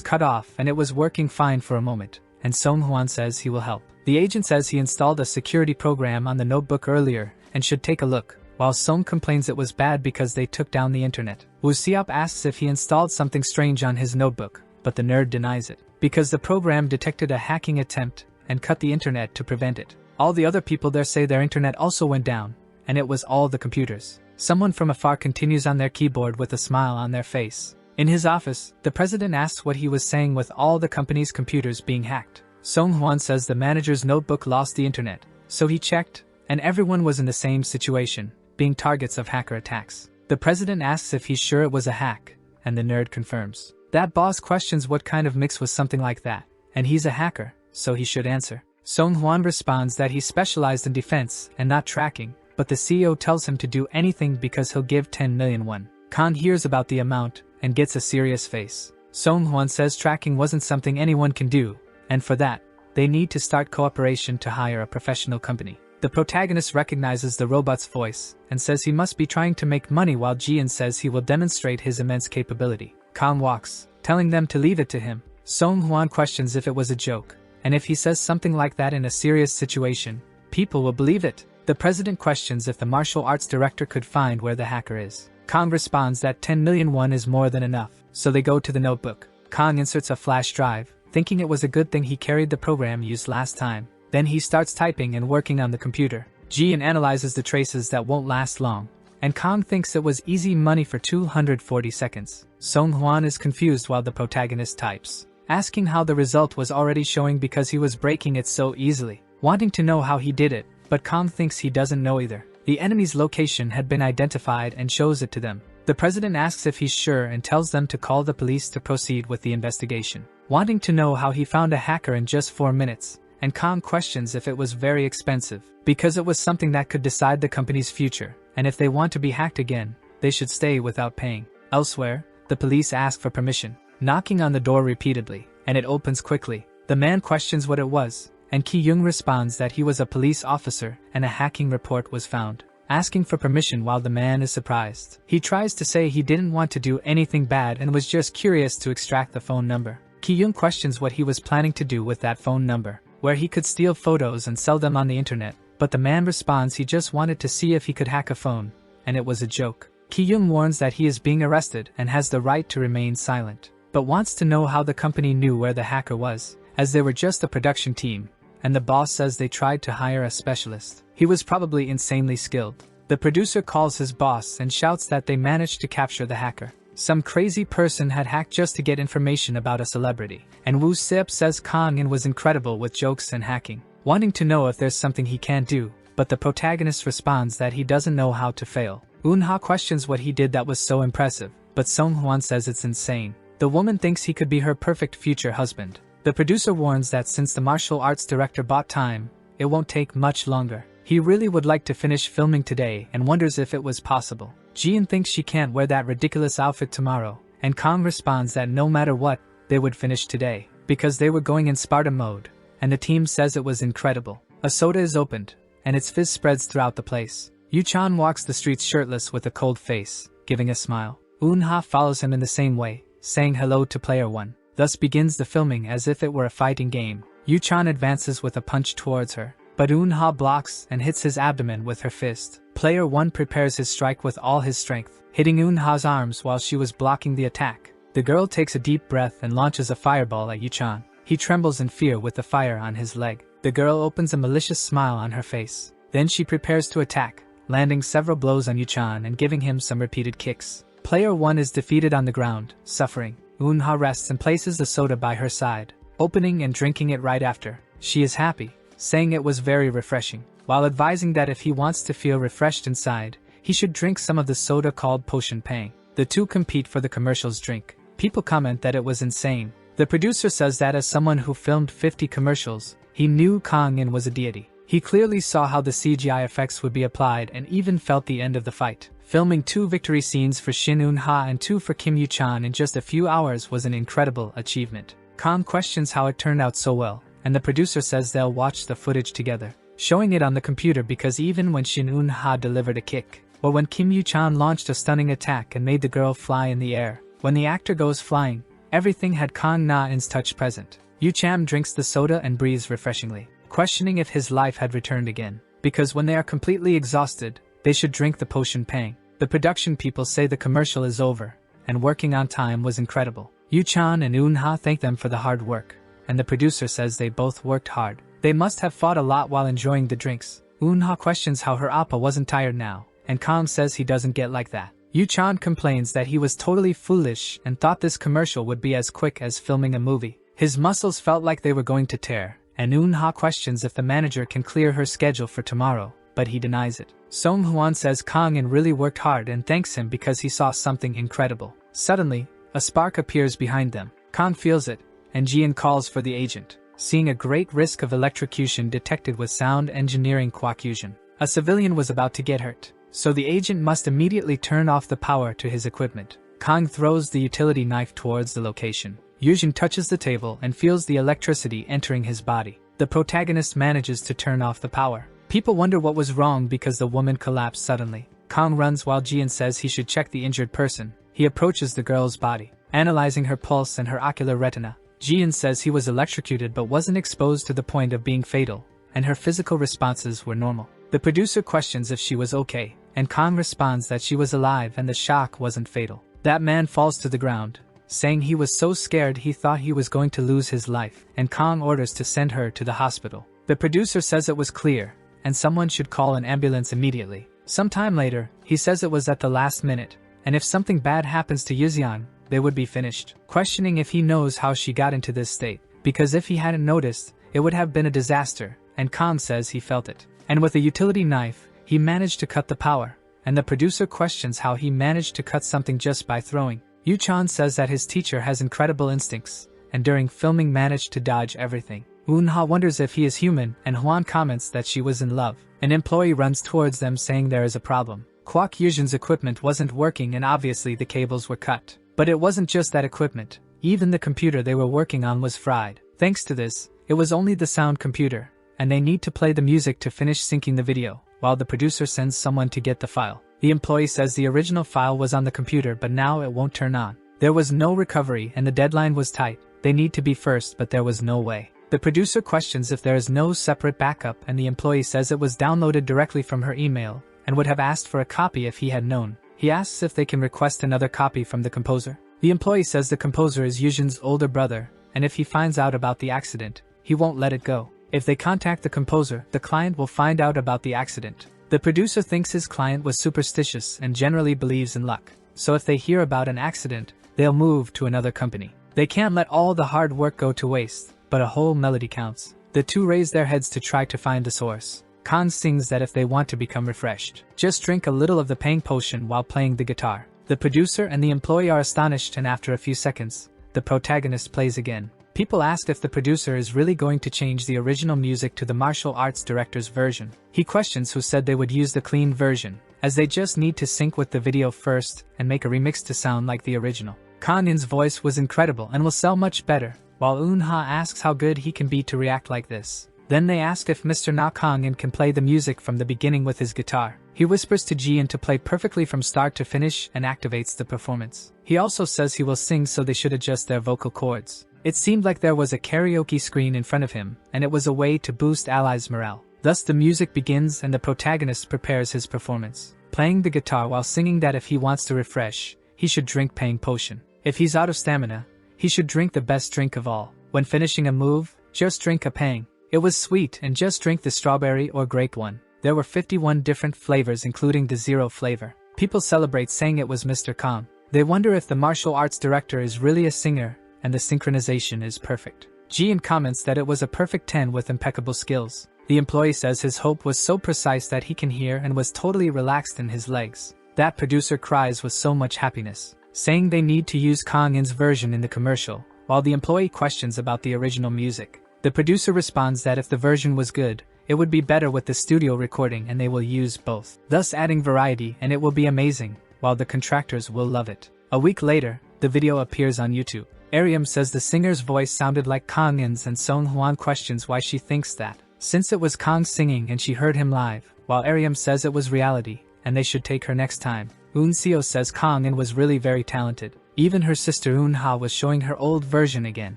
cut off and it was working fine for a moment, and Song Hwan says he will help. The agent says he installed a security program on the notebook earlier and should take a look, while Song complains it was bad because they took down the internet. Woo Seob asks if he installed something strange on his notebook, but the nerd denies it, because the program detected a hacking attempt and cut the internet to prevent it. All the other people there say their internet also went down, and it was all the computers. Someone from afar continues on their keyboard with a smile on their face. In his office, the president asks what he was saying with all the company's computers being hacked. Song Hwan says the manager's notebook lost the internet, so he checked, and everyone was in the same situation, being targets of hacker attacks. The president asks if he's sure it was a hack, and the nerd confirms. That boss questions what kind of mix was something like that, and he's a hacker, so he should answer. Song Hwan responds that he specialized in defense and not tracking, but the CEO tells him to do anything because he'll give 10 million won. Khan hears about the amount and gets a serious face. Song Hwan says tracking wasn't something anyone can do, and for that, they need to start cooperation to hire a professional company. The protagonist recognizes the robot's voice and says he must be trying to make money while Jian says he will demonstrate his immense capability. Khan walks, telling them to leave it to him. Song Hwan questions if it was a joke, and if he says something like that in a serious situation, people will believe it. The president questions if the martial arts director could find where the hacker is. Khan responds that 10 million won is more than enough, so they go to the notebook. Khan inserts a flash drive, thinking it was a good thing he carried the program used last time. Then he starts typing and working on the computer. Jian analyzes the traces that won't last long, and Khan thinks it was easy money for 240 seconds. Song Hwan is confused while the protagonist types, asking how the result was already showing because he was breaking it so easily, wanting to know how he did it, but Khan thinks he doesn't know either. The enemy's location had been identified and shows it to them. The president asks if he's sure and tells them to call the police to proceed with the investigation, wanting to know how he found a hacker in just 4 minutes, and Khan questions if it was very expensive, because it was something that could decide the company's future, and if they want to be hacked again, they should stay without paying. Elsewhere, the police ask for permission, knocking on the door repeatedly, and it opens quickly. The man questions what it was, and Ki-young responds that he was a police officer and a hacking report was found, asking for permission while the man is surprised. He tries to say he didn't want to do anything bad and was just curious to extract the phone number. Ki-young questions what he was planning to do with that phone number, where he could steal photos and sell them on the internet, but the man responds he just wanted to see if he could hack a phone, and it was a joke. Ki-young warns that he is being arrested and has the right to remain silent, but wants to know how the company knew where the hacker was, as they were just a production team, and the boss says they tried to hire a specialist. He was probably insanely skilled. The producer calls his boss and shouts that they managed to capture the hacker. Some crazy person had hacked just to get information about a celebrity, and Woo Seop says Kang-in was incredible with jokes and hacking, wanting to know if there's something he can't do, but the protagonist responds that he doesn't know how to fail. Eun-ha questions what he did that was so impressive, but Song Hwan says it's insane. The woman thinks he could be her perfect future husband. The producer warns that since the martial arts director bought time, it won't take much longer. He really would like to finish filming today and wonders if it was possible. Jian thinks she can't wear that ridiculous outfit tomorrow, and Kang responds that no matter what, they would finish today, because they were going in Sparta mode, and the team says it was incredible. A soda is opened, and its fizz spreads throughout the place. Yu-chan walks the streets shirtless with a cold face, giving a smile. Eun-ha follows him in the same way, saying hello to player 1. Thus begins the filming as if it were a fighting game. Yu-chan advances with a punch towards her, but Eun-ha blocks and hits his abdomen with her fist. Player 1 prepares his strike with all his strength, hitting Eun-ha's arms while she was blocking the attack. The girl takes a deep breath and launches a fireball at Yu-chan. He trembles in fear with the fire on his leg. The girl opens a malicious smile on her face. Then she prepares to attack, landing several blows on Yu-chan and giving him some repeated kicks. Player 1 is defeated on the ground, suffering. Eun-ha rests and places the soda by her side, opening and drinking it right after. She is happy, saying it was very refreshing, while advising that if he wants to feel refreshed inside, he should drink some of the soda called Potion Pang. The two compete for the commercial's drink. People comment that it was insane. The producer says that as someone who filmed 50 commercials, he knew Kang-in was a deity. He clearly saw how the CGI effects would be applied and even felt the end of the fight. Filming 2 victory scenes for Shin Eun-ha and 2 for Kim Yu-chan in just a few hours was an incredible achievement. Kang questions how it turned out so well, and the producer says they'll watch the footage together, showing it on the computer because even when Shin Eun-ha delivered a kick, or when Kim Yu-chan launched a stunning attack and made the girl fly in the air, when the actor goes flying, everything had Kang Na-in's touch present. Yu-chan drinks the soda and breathes refreshingly, questioning if his life had returned again, because when they are completely exhausted, they should drink the Potion Pang. The production people say the commercial is over, and working on time was incredible. Yu-chan and Eun-ha thank them for the hard work, and the producer says they both worked hard. They must have fought a lot while enjoying the drinks. Eun-ha questions how her appa wasn't tired now, and Kang says he doesn't get like that. Yu-chan complains that he was totally foolish and thought this commercial would be as quick as filming a movie. His muscles felt like they were going to tear, and Eun-ha questions if the manager can clear her schedule for tomorrow, but he denies it. Song-hwan says Kang-in really worked hard and thanks him because he saw something incredible. Suddenly, a spark appears behind them. Kang feels it, and Jian calls for the agent, seeing a great risk of electrocution detected with sound engineering quacusion. A civilian was about to get hurt, so the agent must immediately turn off the power to his equipment. Kang throws the utility knife towards the location. Yujin touches the table and feels the electricity entering his body. The protagonist manages to turn off the power. People wonder what was wrong because the woman collapsed suddenly. Kang runs while Jian says he should check the injured person. He approaches the girl's body, analyzing her pulse and her ocular retina. Jian says he was electrocuted but wasn't exposed to the point of being fatal, and her physical responses were normal. The producer questions if she was okay, and Kang responds that she was alive and the shock wasn't fatal. That man falls to the ground, saying he was so scared he thought he was going to lose his life, and Kang orders to send her to the hospital. The producer says it was clear, and someone should call an ambulance immediately. Sometime later, he says it was at the last minute, and if something bad happens to Yuzian, they would be finished. Questioning if he knows how she got into this state, because if he hadn't noticed, it would have been a disaster, and Kang says he felt it. And with a utility knife, he managed to cut the power, and the producer questions how he managed to cut something just by throwing. Yu-chan says that his teacher has incredible instincts, and during filming managed to dodge everything. Eun-ha wonders if he is human, and Hwan comments that she was in love. An employee runs towards them saying there is a problem. Kwak Yujin's equipment wasn't working and obviously the cables were cut. But it wasn't just that equipment, even the computer they were working on was fried. Thanks to this, it was only the sound computer, and they need to play the music to finish syncing the video, while the producer sends someone to get the file. The employee says the original file was on the computer but now it won't turn on. There was no recovery and the deadline was tight. They need to be first but there was no way. The producer questions if there is no separate backup and the employee says it was downloaded directly from her email and would have asked for a copy if he had known. He asks if they can request another copy from the composer. The employee says the composer is Yujin's older brother, and if he finds out about the accident, he won't let it go. If they contact the composer, the client will find out about the accident. The producer thinks his client was superstitious and generally believes in luck, so if they hear about an accident, they'll move to another company. They can't let all the hard work go to waste, but a whole melody counts. The two raise their heads to try to find the source. Khan sings that if they want to become refreshed, just drink a little of the Pang potion while playing the guitar. The producer and the employee are astonished and after a few seconds, the protagonist plays again. People asked if the producer is really going to change the original music to the martial arts director's version. He questions who said they would use the clean version, as they just need to sync with the video first and make a remix to sound like the original. Kang-in's voice was incredible and will sell much better, while Eun-ha asks how good he can be to react like this. Then they ask if Mr. Na Kang-in can play the music from the beginning with his guitar. He whispers to Jian to play perfectly from start to finish and activates the performance. He also says he will sing so they should adjust their vocal cords. It seemed like there was a karaoke screen in front of him, and it was a way to boost allies' morale. Thus the music begins and the protagonist prepares his performance, playing the guitar while singing that if he wants to refresh, he should drink Pang potion. If he's out of stamina, he should drink the best drink of all. When finishing a move, just drink a Pang. It was sweet and just drink the strawberry or grape one. There were 51 different flavors including the zero flavor. People celebrate saying it was Mr. Kong. They wonder if the martial arts director is really a singer, and the synchronization is perfect. Jian comments that it was a perfect 10 with impeccable skills. The employee says his hope was so precise that he can hear and was totally relaxed in his legs. That producer cries with so much happiness, saying they need to use Kong In's version in the commercial, while the employee questions about the original music. The producer responds that if the version was good, it would be better with the studio recording and they will use both, thus adding variety and it will be amazing, while the contractors will love it. A week later, the video appears on YouTube. Ariam says the singer's voice sounded like Kong In's and Song Hwan questions why she thinks that, since it was Kong singing and she heard him live, while Ariam says it was reality, and they should take her next time. Eun Seo says Kong In was really very talented. Even her sister Eun Ha was showing her old version again,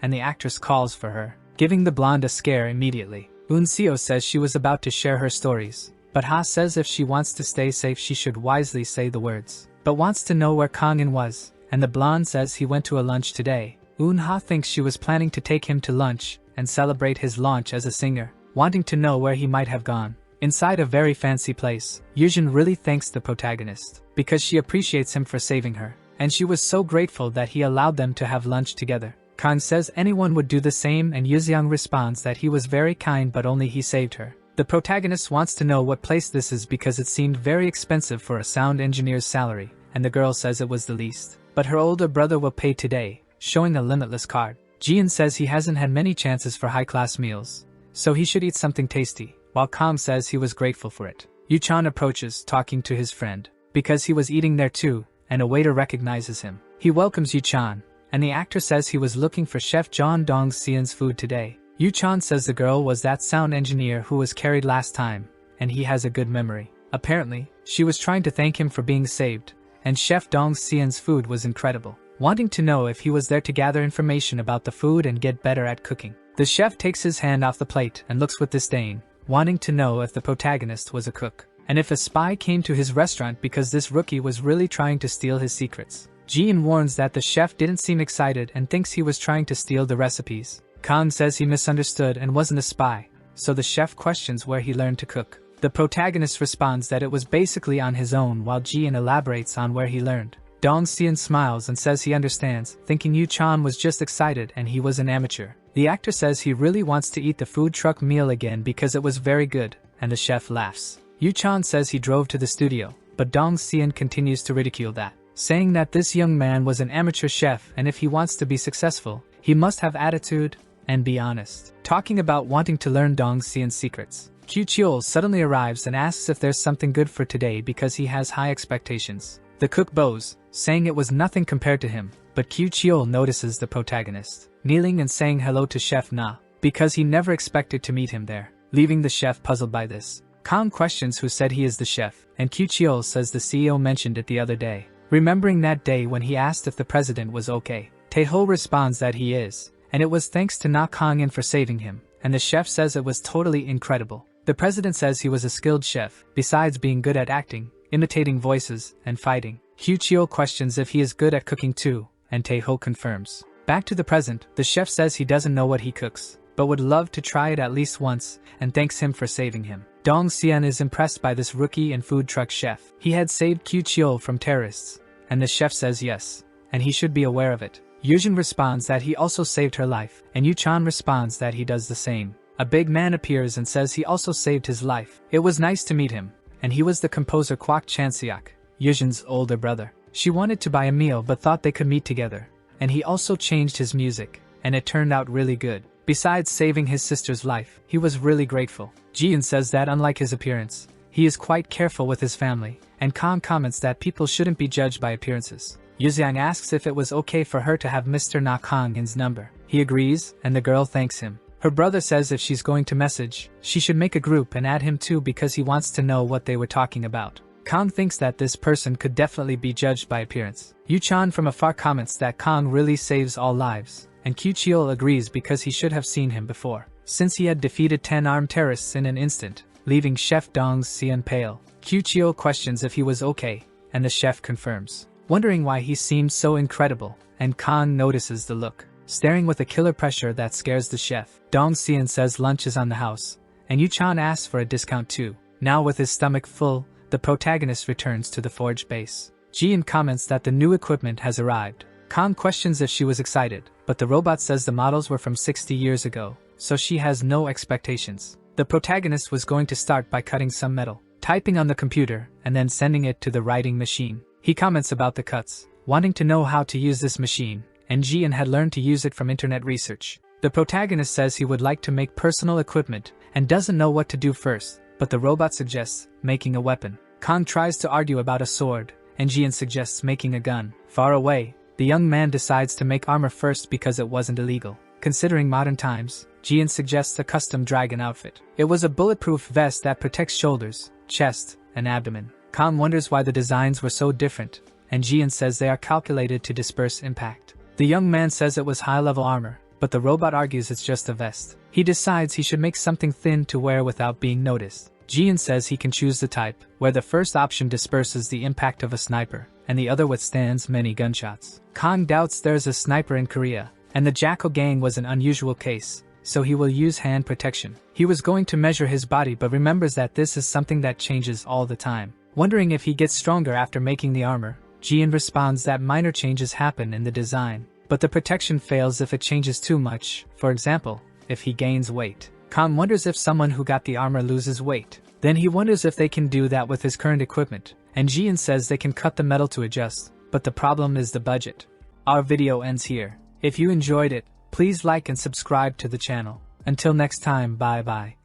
and the actress calls for her, giving the blonde a scare immediately. Eun Seo says she was about to share her stories, but Ha says if she wants to stay safe she should wisely say the words, but wants to know where Kong In was, and the blonde says he went to a lunch today. Eun Ha thinks she was planning to take him to lunch and celebrate his launch as a singer, wanting to know where he might have gone. Inside a very fancy place, Yujin really thanks the protagonist, because she appreciates him for saving her, and she was so grateful that he allowed them to have lunch together. Kong says anyone would do the same and Yuzyang responds that he was very kind but only he saved her. The protagonist wants to know what place this is because it seemed very expensive for a sound engineer's salary, and the girl says it was the least. But her older brother will pay today, showing a limitless card. Jian says he hasn't had many chances for high-class meals, so he should eat something tasty, while Kong says he was grateful for it. Yu-chan approaches, talking to his friend, because he was eating there too, and a waiter recognizes him. He welcomes Yu-chan, and the actor says he was looking for Chef John Dong-seon's food today. Yu-chan says the girl was that sound engineer who was carried last time, and he has a good memory. Apparently, she was trying to thank him for being saved, and Chef Dong-seon's food was incredible, wanting to know if he was there to gather information about the food and get better at cooking. The chef takes his hand off the plate and looks with disdain, wanting to know if the protagonist was a cook, and if a spy came to his restaurant because this rookie was really trying to steal his secrets. Jian warns that the chef didn't seem excited and thinks he was trying to steal the recipes. Kong says he misunderstood and wasn't a spy, so the chef questions where he learned to cook. The protagonist responds that it was basically on his own while Jian elaborates on where he learned. Dong-seon smiles and says he understands, thinking Yu-chan was just excited and he was an amateur. The actor says he really wants to eat the food truck meal again because it was very good, and the chef laughs. Yu-chan says he drove to the studio, but Dong-seon continues to ridicule that, saying that this young man was an amateur chef and if he wants to be successful, he must have attitude and be honest. Talking about wanting to learn Dong-seon's secrets, Kyu Cheol suddenly arrives and asks if there's something good for today because he has high expectations. The cook bows, saying it was nothing compared to him, but Kyu Cheol notices the protagonist, kneeling and saying hello to Chef Na, because he never expected to meet him there, leaving the chef puzzled by this. Kong questions who said he is the chef, and Kyu Cheol says the CEO mentioned it the other day, remembering that day when he asked if the president was okay. Taeho responds that he is, and it was thanks to Na Kong In for saving him, and the chef says it was totally incredible. The president says he was a skilled chef, besides being good at acting, imitating voices, and fighting. Kyu Cheol questions if he is good at cooking too, and Taeho confirms. Back to the present, the chef says he doesn't know what he cooks, but would love to try it at least once, and thanks him for saving him. Dong-seon is impressed by this rookie and food truck chef. He had saved Kyu Cheol from terrorists, and the chef says yes, and he should be aware of it. Yujin responds that he also saved her life, and Yu-chan responds that he does the same. A big man appears and says he also saved his life. It was nice to meet him, and he was the composer Kwak Chanseok, Yujin's older brother. She wanted to buy a meal but thought they could meet together, and he also changed his music, and it turned out really good. Besides saving his sister's life, he was really grateful. Jian says that unlike his appearance, he is quite careful with his family, and Kong comments that people shouldn't be judged by appearances. Yuzyang asks if it was okay for her to have Mr. Na Kong In's number. He agrees, and the girl thanks him. Her brother says if she's going to message, she should make a group and add him too because he wants to know what they were talking about. Kong thinks that this person could definitely be judged by appearance. Yu-chan from afar comments that Kong really saves all lives, and Kyu Cheol agrees because he should have seen him before. since he had defeated 10 armed terrorists in an instant, leaving Chef Dong Xian pale. Kyuchio questions if he was okay, and the chef confirms, wondering why he seemed so incredible, and Khan notices the look, staring with a killer pressure that scares the chef. Dong Xian says lunch is on the house, and Yu-chan asks for a discount too. Now with his stomach full, the protagonist returns to the forge base. Jian comments that the new equipment has arrived. Khan questions if she was excited, but the robot says the models were from 60 years ago, so she has no expectations. The protagonist was going to start by cutting some metal, typing on the computer, and then sending it to the writing machine. He comments about the cuts, wanting to know how to use this machine, and Jian had learned to use it from internet research. The protagonist says he would like to make personal equipment and doesn't know what to do first, but the robot suggests making a weapon. Khan tries to argue about a sword, and Jian suggests making a gun. Far away, the young man decides to make armor first because it wasn't illegal. Considering modern times, Jian suggests a custom dragon outfit. It was a bulletproof vest that protects shoulders, chest, and abdomen. Khan wonders why the designs were so different, and Jian says they are calculated to disperse impact. The young man says it was high-level armor, but the robot argues it's just a vest. He decides he should make something thin to wear without being noticed. Jian says he can choose the type, where the first option disperses the impact of a sniper, and the other withstands many gunshots. Khan doubts there's a sniper in Korea, and the Jackal gang was an unusual case, so he will use hand protection. He was going to measure his body but remembers that this is something that changes all the time. Wondering if he gets stronger after making the armor, Jian responds that minor changes happen in the design, but the protection fails if it changes too much, for example, if he gains weight. Khan wonders if someone who got the armor loses weight. Then he wonders if they can do that with his current equipment, and Jian says they can cut the metal to adjust, but the problem is the budget. Our video ends here. If you enjoyed it, please like and subscribe to the channel. Until next time, bye bye.